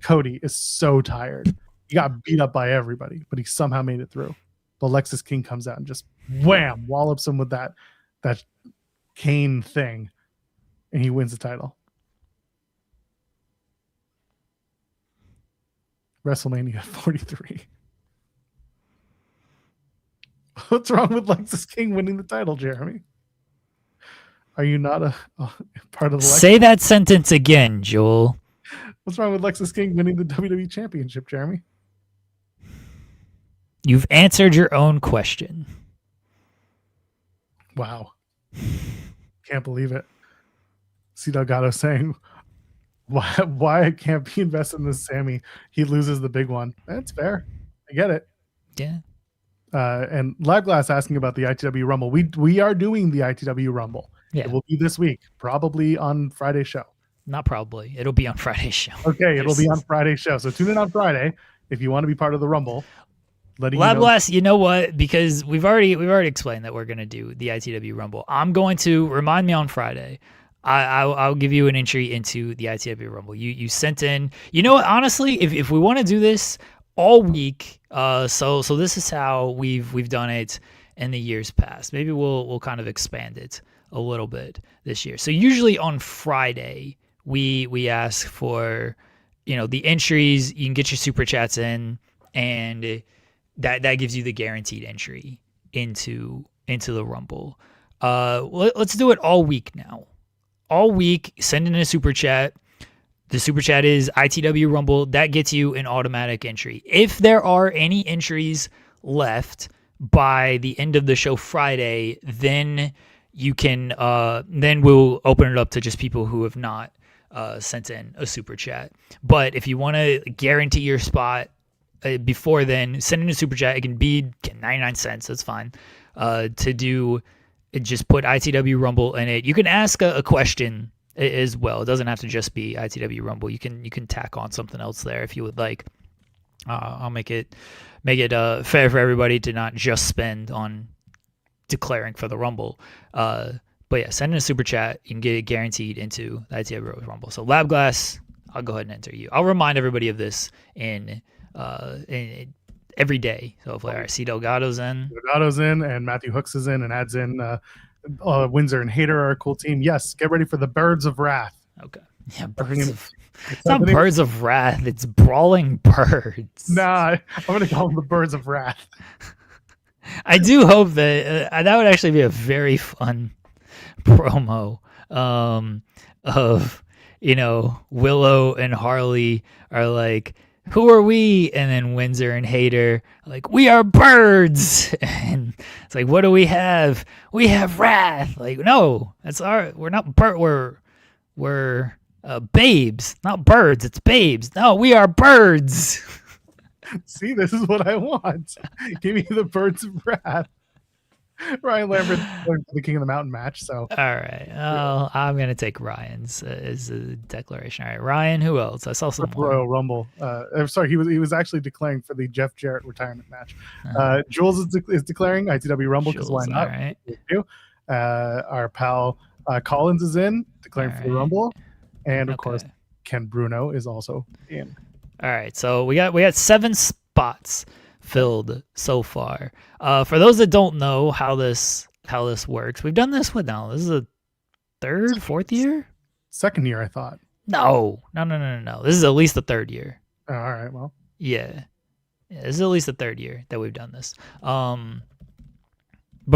Speaker 1: Cody is so tired. He got beat up by everybody, but he somehow made it through. But Lexis King comes out and just wham, wallops him with that cane thing, and he wins the title. WrestleMania 43. What's wrong with Lexis King winning the title, Jeremy? Are you not a part of the...
Speaker 2: Say that sentence again, Joel.
Speaker 1: What's wrong with Lexis King winning the WWE Championship, Jeremy?
Speaker 2: You've answered your own question.
Speaker 1: Wow. Can't believe it. C. Delgado saying, why I can't be invested in this Sami? He loses the big one. That's fair. I get it.
Speaker 2: Yeah.
Speaker 1: And Live Glass asking about the ITW Rumble. We are doing the ITW Rumble.
Speaker 2: Yeah.
Speaker 1: It will be this week, probably on Friday's show.
Speaker 2: Not probably. It'll be on Friday's show.
Speaker 1: Okay, it'll be on Friday's show. So tune in on Friday if you want to be part of the Rumble.
Speaker 2: Lab Glass, you know what? Because we've already explained that we're going to do the ITW Rumble. I'm going to remind me on Friday. I'll give you an entry into the ITW Rumble. You sent in. You know what? Honestly, if we want to do this all week, so this is how we've done it in the years past. Maybe we'll kind of expand it a little bit this year. So usually on Friday we ask for the entries. You can get your super chats in, and that gives you the guaranteed entry into the Rumble. Let's do it all week now. All week, send in a super chat. The super chat is ITW Rumble. That gets you an automatic entry. If there are any entries left by the end of the show Friday, then you can then we'll open it up to just people who have not sent in a super chat. But if you want to guarantee your spot before then, send in a super chat. It can be 99 cents. That's fine. To do, just put ITW Rumble in it. You can ask a question as well. It doesn't have to just be ITW Rumble. You can tack on something else there if you would like. I'll make it fair for everybody to not just spend on declaring for the Rumble. But yeah, send in a super chat. You can get it guaranteed into the ITW Rumble. So Lab Glass, I'll go ahead and enter you. I'll remind everybody of this in every day. So if C. Delgado's in,
Speaker 1: and Matthew Hooks is in, and adds in Windsor and Hater are a cool team. Yes, get ready for the Birds of Wrath.
Speaker 2: Okay. Yeah, it's not Birds of Wrath. It's Brawling Birds.
Speaker 1: Nah, I'm gonna call them the Birds of Wrath.
Speaker 2: I do hope that would actually be a very fun promo of Willow and Harley are like, who are we? And then Windsor and Hater are like, we are birds. And it's like, what do we have? We have wrath. Like, no, we're not we're babes, not birds. It's babes. No, we are birds.
Speaker 1: See, this is what I want. Give me the Birds of Wrath. Ryan Lambert for the King of the Mountain match. So
Speaker 2: all right, I'm gonna take Ryan's as a declaration. All right, Ryan. Who else? I saw some
Speaker 1: Royal Rumble. Sorry, he was actually declaring for the Jeff Jarrett retirement match. Jules is declaring ITW Rumble because why not?
Speaker 2: All right.
Speaker 1: Our pal Collins is in declaring for the Rumble, and of course Ken Bruno is also in.
Speaker 2: All right, so we got 7 spots filled so far. For those that don't know how this works, we've done this now. This is the fourth year?
Speaker 1: Second year, I thought.
Speaker 2: No. This is at least the third year.
Speaker 1: Oh, all right, well.
Speaker 2: Yeah, this is at least the third year that we've done this. But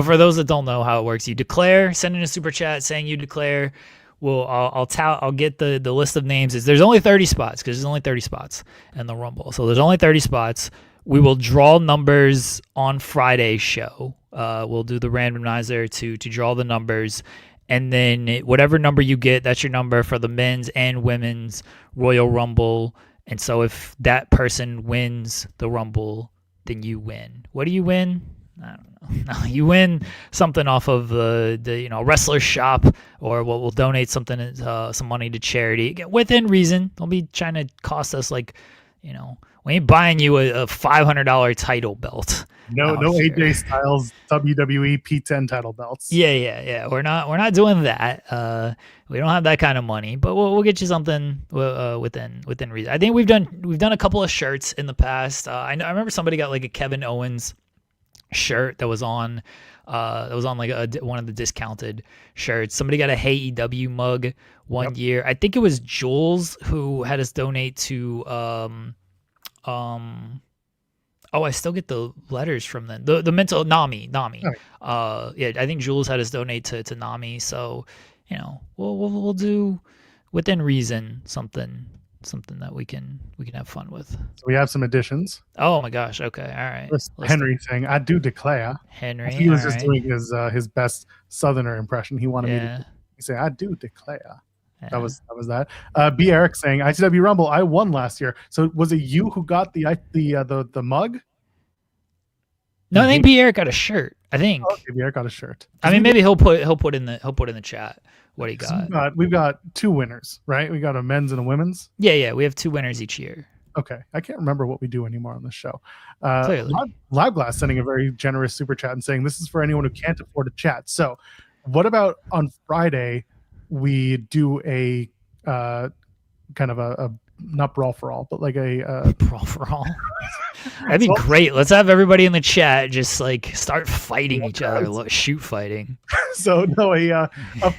Speaker 2: for those that don't know how it works, you declare, send in a super chat saying you declare. Well, I'll get the list of names. There's only 30 spots because there's only 30 spots in the Rumble. So there's only 30 spots. We will draw numbers on Friday's show. We'll do the randomizer to draw the numbers, and then whatever number you get, that's your number for the men's and women's Royal Rumble. And so if that person wins the Rumble, then you win. What do you win? I don't know. No, you win something off of the wrestler shop, or we'll donate something, some money to charity within reason. Don't be trying to cost us we ain't buying you a $500 title belt.
Speaker 1: No AJ Styles WWE P10 title belts.
Speaker 2: Yeah. We're not doing that. We don't have that kind of money, but we'll get you something within reason. I think we've done a couple of shirts in the past. I remember somebody got like a Kevin Owens shirt that was on like one of the discounted shirts. Somebody got a Hey EW mug one year. I think it was Jules who had us donate to I still get the letters from them. The mental Nami. Right. I think Jules had us donate to Nami. So, we'll do within reason something that we can have fun with.
Speaker 1: So we have some additions.
Speaker 2: Oh my gosh. Okay. All right.
Speaker 1: Henry saying, "I do declare."
Speaker 2: Henry.
Speaker 1: He was just doing his best Southerner impression. He wanted me to say, "I do declare." Yeah. That was that. B. Eric saying, "ICW Rumble, I won last year." So was it you who got the mug?
Speaker 2: No, I think B. Eric got a shirt. I think.
Speaker 1: Okay, B. Eric got a shirt.
Speaker 2: I mean, maybe he'll put in the chat what he got.
Speaker 1: So we've got two winners, right? We got a men's and a women's.
Speaker 2: Yeah. We have two winners each year.
Speaker 1: Okay, I can't remember what we do anymore on this show.
Speaker 2: Clearly.
Speaker 1: Labglass sending a very generous super chat and saying this is for anyone who can't afford a chat. So, what about on Friday? We do a kind of a not brawl for all, but like a
Speaker 2: brawl for all. That'd be great. Let's have everybody in the chat just like start fighting each other, shoot fighting.
Speaker 1: So no, a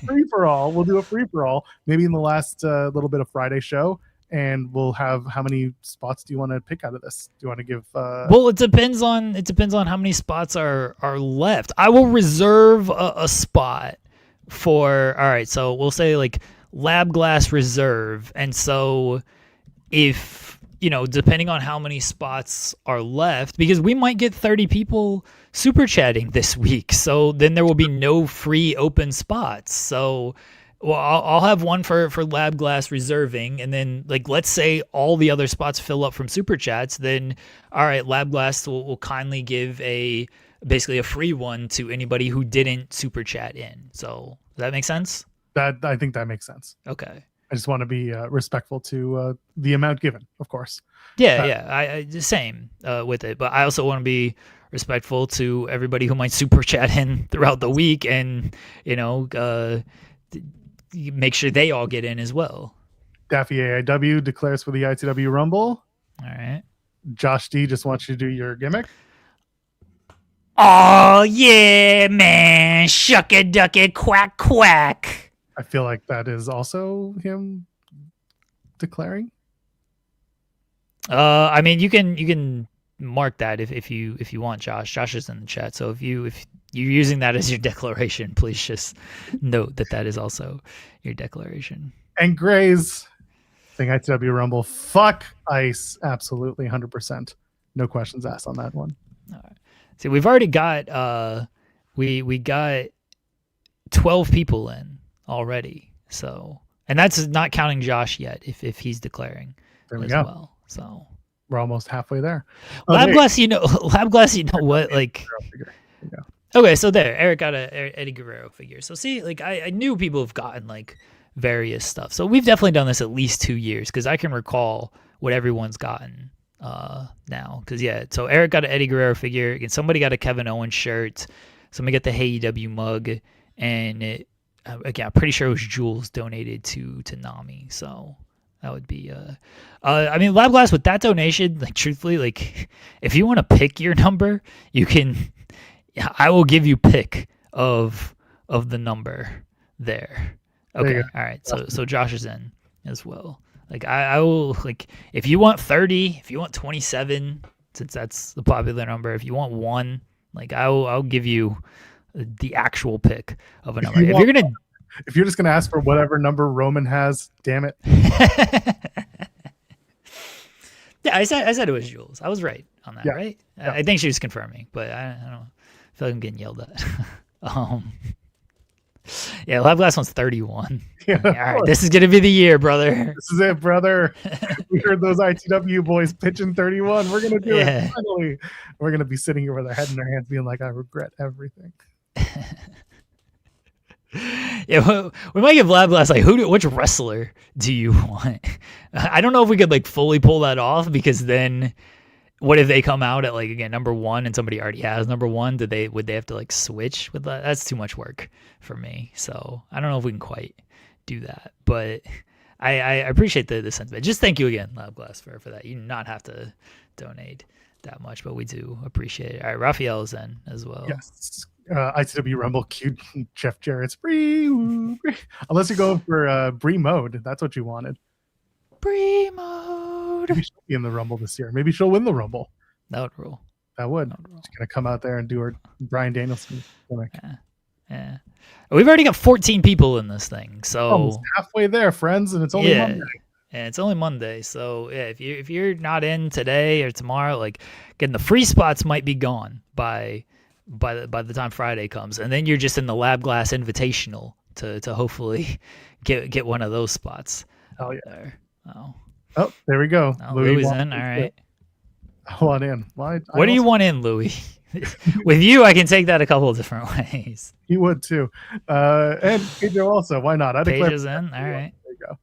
Speaker 1: free for all. We'll do a free for all maybe in the last little bit of Friday show, and we'll have how many spots do you want to pick out of this? Do you want to give?
Speaker 2: Well, it depends on how many spots are left. I will reserve a spot for, all right, so we'll say like Lab Glass reserve, and so if depending on how many spots are left, because we might get 30 people super chatting this week, so then there will be no free open spots. So I'll have one for Lab Glass reserving, and then like let's say all the other spots fill up from super chats, then all right, Lab Glass will kindly give basically a free one to anybody who didn't super chat in. So does that make sense?
Speaker 1: I think that makes sense.
Speaker 2: Okay.
Speaker 1: I just want to be respectful to the amount given, of course.
Speaker 2: Yeah. I same with it, but I also want to be respectful to everybody who might super chat in throughout the week, and make sure they all get in as well.
Speaker 1: Daffy AIW declares for the ITW Rumble.
Speaker 2: All right.
Speaker 1: Josh D just wants you to do your gimmick.
Speaker 2: Oh, yeah, man. Shuck it, duck it, quack, quack.
Speaker 1: I feel like that is also him declaring.
Speaker 2: I mean, you can mark that if you want, Josh. Josh is in the chat. So if you're using that as your declaration, please just note that is also your declaration.
Speaker 1: And Gray's saying ITW Rumble, fuck Ice. Absolutely 100%. No questions asked on that one.
Speaker 2: All right. See, we've already got we got 12 people in already. So, and that's not counting Josh yet if he's declaring as well. So
Speaker 1: we're almost halfway there.
Speaker 2: Lab Glass, what? Like, okay, so there, Eric got a Eddie Guerrero figure. So see, like I knew people have gotten like various stuff. So we've definitely done this at least 2 years, because I can recall what everyone's gotten now. Because so Eric got an Eddie Guerrero figure, and somebody got a Kevin Owens shirt, somebody got the Hey EW mug, and I'm pretty sure it was Jules donated to Nami. So that would be I mean, Lab Glass, with that donation, like truthfully, like if you want to pick your number, you can. I will give you pick of the number there. Okay, all right. So Josh is in as well. Like I will, like, if you want 30, if you want 27, since that's the popular number, if you want 1, like I'll give you the actual pick of a number.
Speaker 1: If you're just gonna ask for whatever number Roman has, damn it.
Speaker 2: Yeah, I said it was Jules. I was right on that, right?
Speaker 1: Yeah.
Speaker 2: I think she was confirming, but I don't feel like I'm getting yelled at. Yeah, Lab Glass one's 31.
Speaker 1: Yeah,
Speaker 2: All right, this is gonna be the year, brother.
Speaker 1: this is it, brother. We heard those ITW boys pitching 31. We're gonna do it finally. We're gonna be sitting here with our head in our hands, being like, I regret everything.
Speaker 2: Yeah, we might give Lab Glass like which wrestler do you want? I don't know if we could like fully pull that off, because then what if they come out at like again number 1 and somebody already has number 1? Would they have to like switch with that? That's too much work for me. So I don't know if we can quite do that. But I appreciate the sentiment. Just thank you again, Lab Glass, for that. You do not have to donate that much, but we do appreciate it. All right, Raphael's in as well.
Speaker 1: Yes. ICW Rumble cute Jeff Jarrett's Bree. Unless you go for Bree mode, that's what you wanted.
Speaker 2: Bree mode.
Speaker 1: Maybe she'll be in the Rumble this year. Maybe she'll win the Rumble.
Speaker 2: That would rule.
Speaker 1: That would. She's gonna come out there and do her Bryan Danielson gimmick.
Speaker 2: Yeah. We've already got 14 people in this thing, so
Speaker 1: almost halfway there, friends, and it's only Monday.
Speaker 2: Yeah, it's only Monday, so yeah, if you're not in today or tomorrow, like, again, the free spots might be gone by the time Friday comes, and then you're just in the Lab Glass Invitational to hopefully get one of those spots.
Speaker 1: Oh yeah.
Speaker 2: There.
Speaker 1: Oh, there we go.
Speaker 2: Oh, Louis in. All right.
Speaker 1: I want in. What
Speaker 2: do you want in, Louis? With you, I can take that a couple of different ways.
Speaker 1: You would too, and Pedro also. Why not?
Speaker 2: Pedro's in. All right.
Speaker 1: There you go.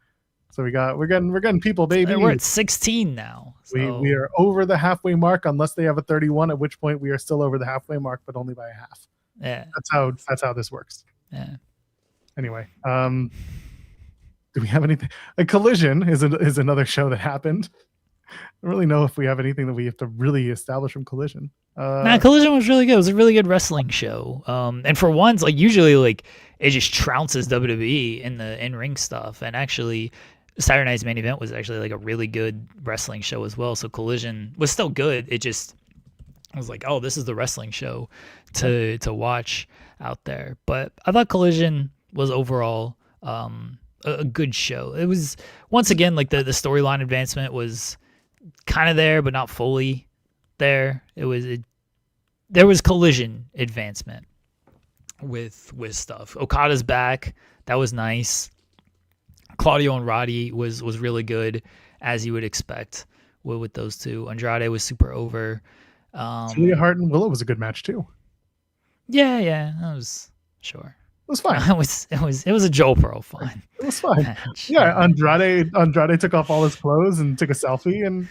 Speaker 1: So we're getting people, baby.
Speaker 2: We're at 16 now. So.
Speaker 1: We are over the halfway mark, unless they have a 31, at which point we are still over the halfway mark, but only by a half.
Speaker 2: Yeah.
Speaker 1: That's how this works.
Speaker 2: Yeah.
Speaker 1: Anyway, do we have anything? A Collision is another show that happened. I don't really know if we have anything that we have to really establish from Collision.
Speaker 2: Collision was really good. It was a really good wrestling show. And for once, like, usually, like, it just trounces WWE in the in-ring stuff. And actually, Saturday Night's Main Event was actually like a really good wrestling show as well. So Collision was still good. It just was like, oh, this is the wrestling show to watch out there. But I thought Collision was overall a good show. It was, once again, like, the storyline advancement was kind of there, but not fully there. There was Collision advancement with stuff. Okada's back. That was nice. Claudio and Roddy was really good, as you would expect with those two. Andrade was super over.
Speaker 1: Julia Hart and Willow was a good match too.
Speaker 2: Yeah, that was sure.
Speaker 1: It was fine.
Speaker 2: It was a Joe Pro fine.
Speaker 1: It was fine. Match. Yeah, Andrade took off all his clothes and took a selfie, and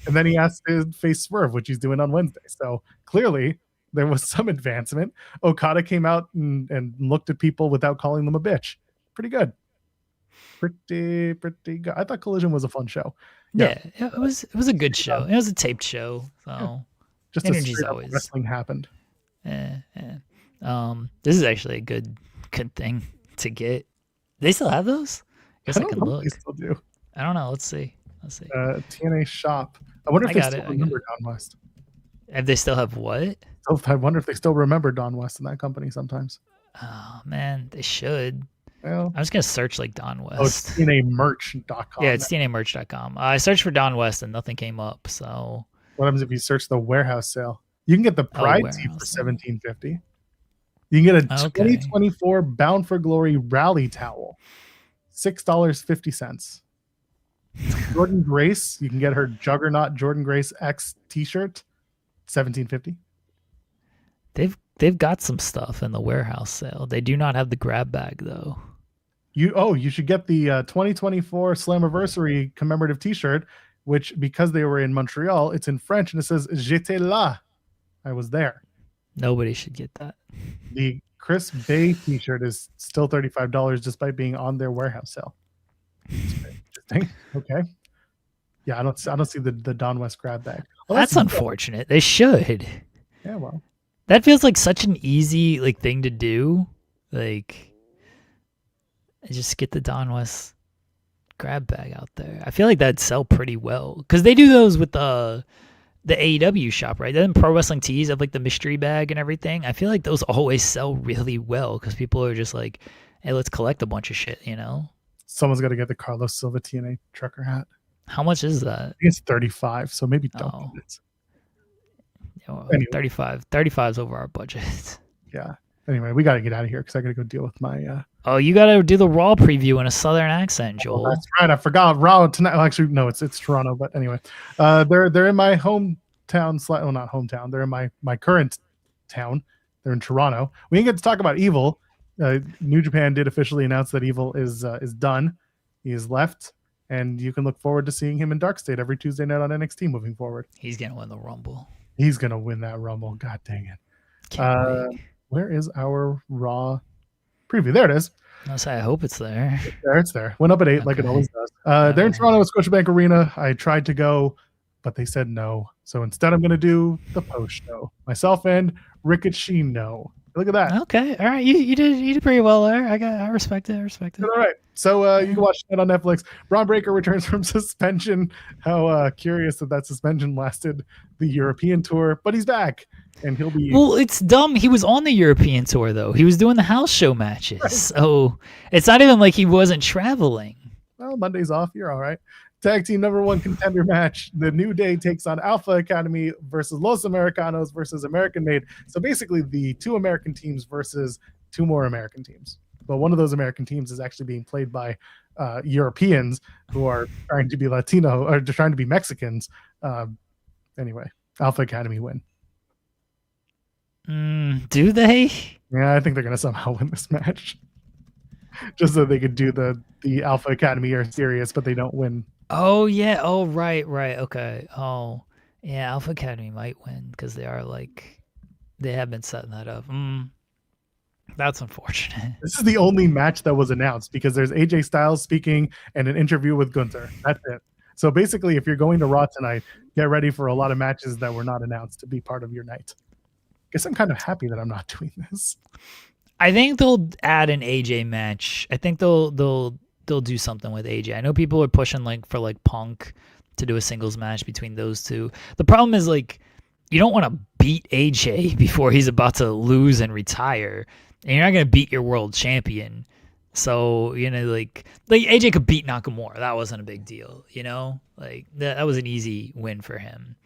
Speaker 1: and then he asked to face Swerve, which he's doing on Wednesday. So clearly there was some advancement. Okada came out and looked at people without calling them a bitch. Pretty good. Pretty good. I thought Collision was a fun show.
Speaker 2: Yeah, it was a good show. It was a taped show, so
Speaker 1: just
Speaker 2: energy's always
Speaker 1: wrestling happened.
Speaker 2: Yeah. This is actually a good thing to get. They still have those? I guess I can look.
Speaker 1: They still do.
Speaker 2: I don't know. Let's see.
Speaker 1: TNA shop. I wonder if they still remember Don West.
Speaker 2: If they still have what?
Speaker 1: I wonder if they still remember Don West in that company sometimes.
Speaker 2: Oh man, they should.
Speaker 1: Well,
Speaker 2: I'm just gonna search like Don West.
Speaker 1: Oh, it's TNAmerch.com.
Speaker 2: Yeah, it's TNAmerch.com. I searched for Don West and nothing came up. So
Speaker 1: what happens if you search the warehouse sale? You can get the Pride tee for $17.50. You can get a 2024 Bound for Glory rally towel, $6.50. Jordan Grace, you can get her Juggernaut Jordan Grace X T-shirt, $17.50.
Speaker 2: They've got some stuff in the warehouse sale. They do not have the grab bag though.
Speaker 1: You should get the 2024 Slammiversary commemorative T-shirt, which, because they were in Montreal, it's in French and it says "J'étais là." I was there.
Speaker 2: Nobody should get that.
Speaker 1: The Chris Bay T-shirt is still $35 despite being on their warehouse sale. Interesting. Okay. Yeah, I don't see the Don West grab bag.
Speaker 2: Well, that's unfortunate. They should.
Speaker 1: Yeah, well,
Speaker 2: that feels like such an easy thing to do. Just get the Don West grab bag out there. I feel like that'd sell pretty well because they do those with the AEW shop, right? Then Pro Wrestling Tees have like the mystery bag and everything. I feel like those always sell really well because people are just like, hey, let's collect a bunch of shit,
Speaker 1: Someone's got to get the Carlos Silva TNA trucker hat.
Speaker 2: How much is that?
Speaker 1: I think it's $35, so maybe double it.
Speaker 2: Anyway. 35 is over our budget.
Speaker 1: Yeah. Anyway, we got to get out of here because I got to go deal with my.
Speaker 2: Oh, you got to do the Raw preview in a Southern accent, Joel.
Speaker 1: That's right. I forgot Raw tonight. Well, actually, no, it's Toronto. But anyway, they're in my hometown. Well, not hometown. They're in my current town. They're in Toronto. We didn't get to talk about Evil. New Japan did officially announce that Evil is done. He is left, and you can look forward to seeing him in Dark State every Tuesday night on NXT moving forward.
Speaker 2: He's gonna win the Rumble.
Speaker 1: He's gonna win that Rumble. God dang it!
Speaker 2: Can't wait.
Speaker 1: Where is our Raw preview? There it is.
Speaker 2: I hope it's there.
Speaker 1: It's there. Went up at 8 like it always does. They're in Toronto at Scotiabank Arena. I tried to go, but they said no. So instead, I'm going to do the post show. Myself and Ricochet. No. Look at that.
Speaker 2: Okay. All right. You did pretty well there. I respect it.
Speaker 1: All right. So you can watch that on Netflix. Braun Breaker returns from suspension. How curious that suspension lasted the European tour, but he's back. And he'll be.
Speaker 2: Well, it's dumb. He was on the European tour, though. He was doing the house show matches. Right. So it's not even like he wasn't traveling.
Speaker 1: Well, Monday's off. You're all right. Tag team #1 contender match. The New Day takes on Alpha Academy versus Los Americanos versus American Made. So basically the 2 American teams versus 2 more American teams. But one of those American teams is actually being played by Europeans who are trying to be Latino or trying to be Mexicans. Anyway, Alpha Academy win.
Speaker 2: Do they?
Speaker 1: Yeah, I think they're going to somehow win this match. Just so they could do the Alpha Academy are serious, but they don't win.
Speaker 2: Oh, yeah. Oh, right. Okay. Oh, yeah, Alpha Academy might win because they have been setting that up. That's unfortunate.
Speaker 1: This is the only match that was announced because there's AJ Styles speaking and an interview with Gunther. That's it. So basically, if you're going to Raw tonight, get ready for a lot of matches that were not announced to be part of your night. Guess I'm kind of happy that I'm not doing this.
Speaker 2: I think they'll add an AJ match. I think they'll do something with AJ. I know people are pushing for Punk to do a singles match between those two. The problem is you don't want to beat AJ before he's about to lose and retire, and you're not going to beat your world champion. So AJ could beat Nakamura. That wasn't a big deal. That was an easy win for him.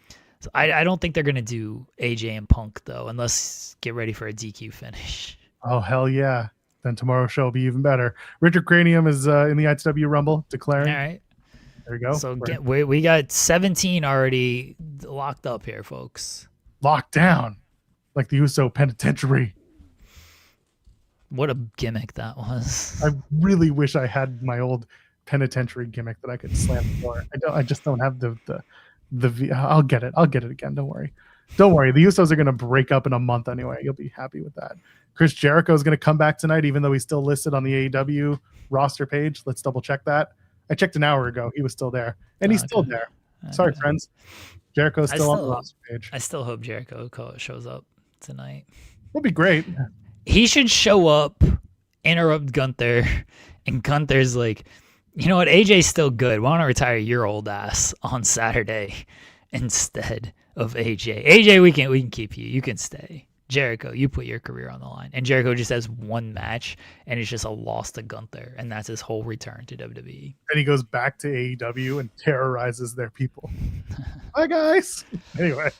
Speaker 2: So I don't think they're going to do AJ and Punk, though, unless get ready for a DQ finish.
Speaker 1: Oh, hell yeah. Then tomorrow's show will be even better. Richard Cranium is in the ITW Rumble declaring.
Speaker 2: All right.
Speaker 1: There you go.
Speaker 2: So we got 17 already locked up here, folks.
Speaker 1: Locked down. Like the Uso Penitentiary.
Speaker 2: What a gimmick that was.
Speaker 1: I really wish I had my old penitentiary gimmick that I could slam for. I just don't have the I'll get it again. Don't worry. The Usos are going to break up in a month anyway. You'll be happy with that. Chris Jericho is going to come back tonight, even though he's still listed on the AEW roster page. Let's double check that. I checked an hour ago. He was still there, and he's still there. Sorry, friends. Jericho's still on the roster page.
Speaker 2: I still hope Jericho shows up tonight.
Speaker 1: Would be great.
Speaker 2: He should show up, interrupt Gunther, and Gunther's like, you know what? AJ's still good. Why don't I retire your old ass on Saturday instead of AJ? AJ, we can keep you. You can stay. Jericho, you put your career on the line. And Jericho just has one match, and it's just a loss to Gunther, and that's his whole return to WWE.
Speaker 1: And he goes back to AEW and terrorizes their people. Hi, guys. Anyway.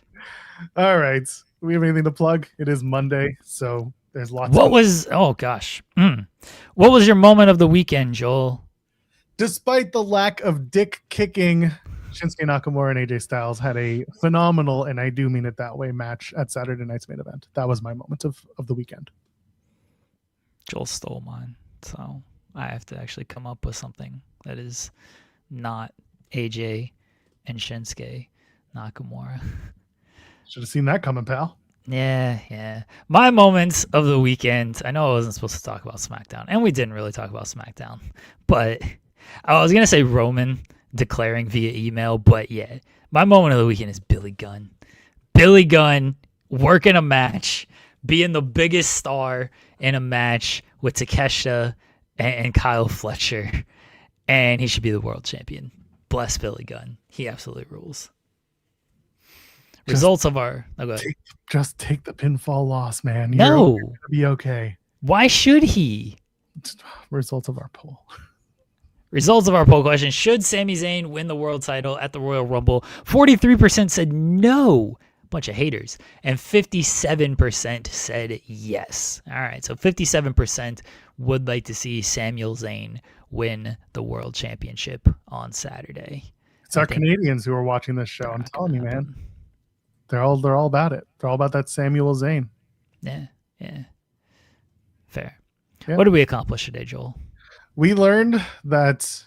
Speaker 1: All right. Do we have anything to plug? It is Monday, so there's lots
Speaker 2: oh, gosh. What was your moment of the weekend, Joel?
Speaker 1: Despite the lack of dick kicking, Shinsuke Nakamura and AJ Styles had a phenomenal, and I do mean it that way, match at Saturday night's main event. That was my moment of the weekend.
Speaker 2: Joel stole mine, so I have to actually come up with something that is not AJ and Shinsuke Nakamura.
Speaker 1: Should have seen that coming, pal.
Speaker 2: Yeah. My moments of the weekend, I know I wasn't supposed to talk about SmackDown, and we didn't really talk about SmackDown, but I was going to say Roman declaring via email, but yeah, my moment of the weekend is Billy Gunn. Billy Gunn working a match, being the biggest star in a match with Takeshita and Kyle Fletcher, and he should be the world champion. Bless Billy Gunn. He absolutely rules. Results of our... Oh, go ahead.
Speaker 1: Just take the pinfall loss, man.
Speaker 2: No.
Speaker 1: You're gonna be okay.
Speaker 2: Why should he?
Speaker 1: Results of our poll.
Speaker 2: Results of our poll question. Should Sami Zayn win the world title at the Royal Rumble? 43% said no. bunch of haters. And 57% said yes. All right, so 57% would like to see Sami Zayn win the world championship on Saturday.
Speaker 1: It's our Canadians who are watching this show. I'm telling you, man. They're all about it. They're all about that Samuel Zayn.
Speaker 2: Yeah. Fair.
Speaker 1: Yeah.
Speaker 2: What did we accomplish today, Joel?
Speaker 1: We learned that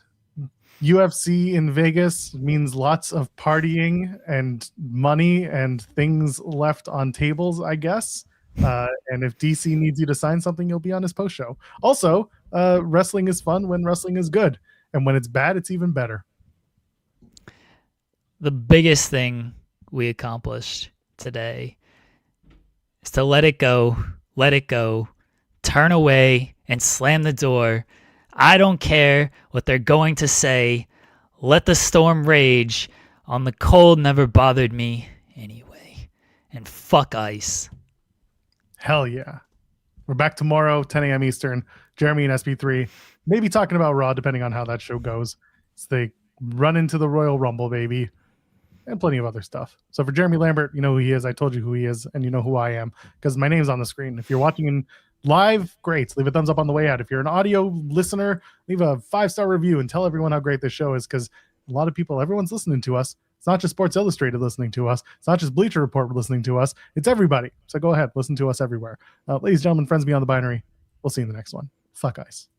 Speaker 1: UFC in Vegas means lots of partying and money and things left on tables, I guess. And if DC needs you to sign something, you'll be on his post show. Also, wrestling is fun when wrestling is good. And when it's bad, it's even better.
Speaker 2: The biggest thing we accomplished today is to let it go, turn away, and slam the door. I don't care what they're going to say. Let the storm rage. On the cold never bothered me anyway. And fuck ice.
Speaker 1: Hell yeah. We're back tomorrow, 10 a.m. Eastern. Jeremy and SP3. Maybe talking about Raw, depending on how that show goes. So they run into the Royal Rumble, baby. And plenty of other stuff. So for Jeremy Lambert, you know who he is. I told you who he is, and you know who I am because my name's on the screen. If you're watching in live, great. Leave a thumbs up on the way out. If you're an audio listener, leave a 5-star review and tell everyone how great this show is because a lot of people, everyone's listening to us. It's not just Sports Illustrated listening to us. It's not just Bleacher Report listening to us. It's everybody. So go ahead, listen to us everywhere. Ladies and gentlemen, friends beyond the binary, we'll see you in the next one. Fuck ice.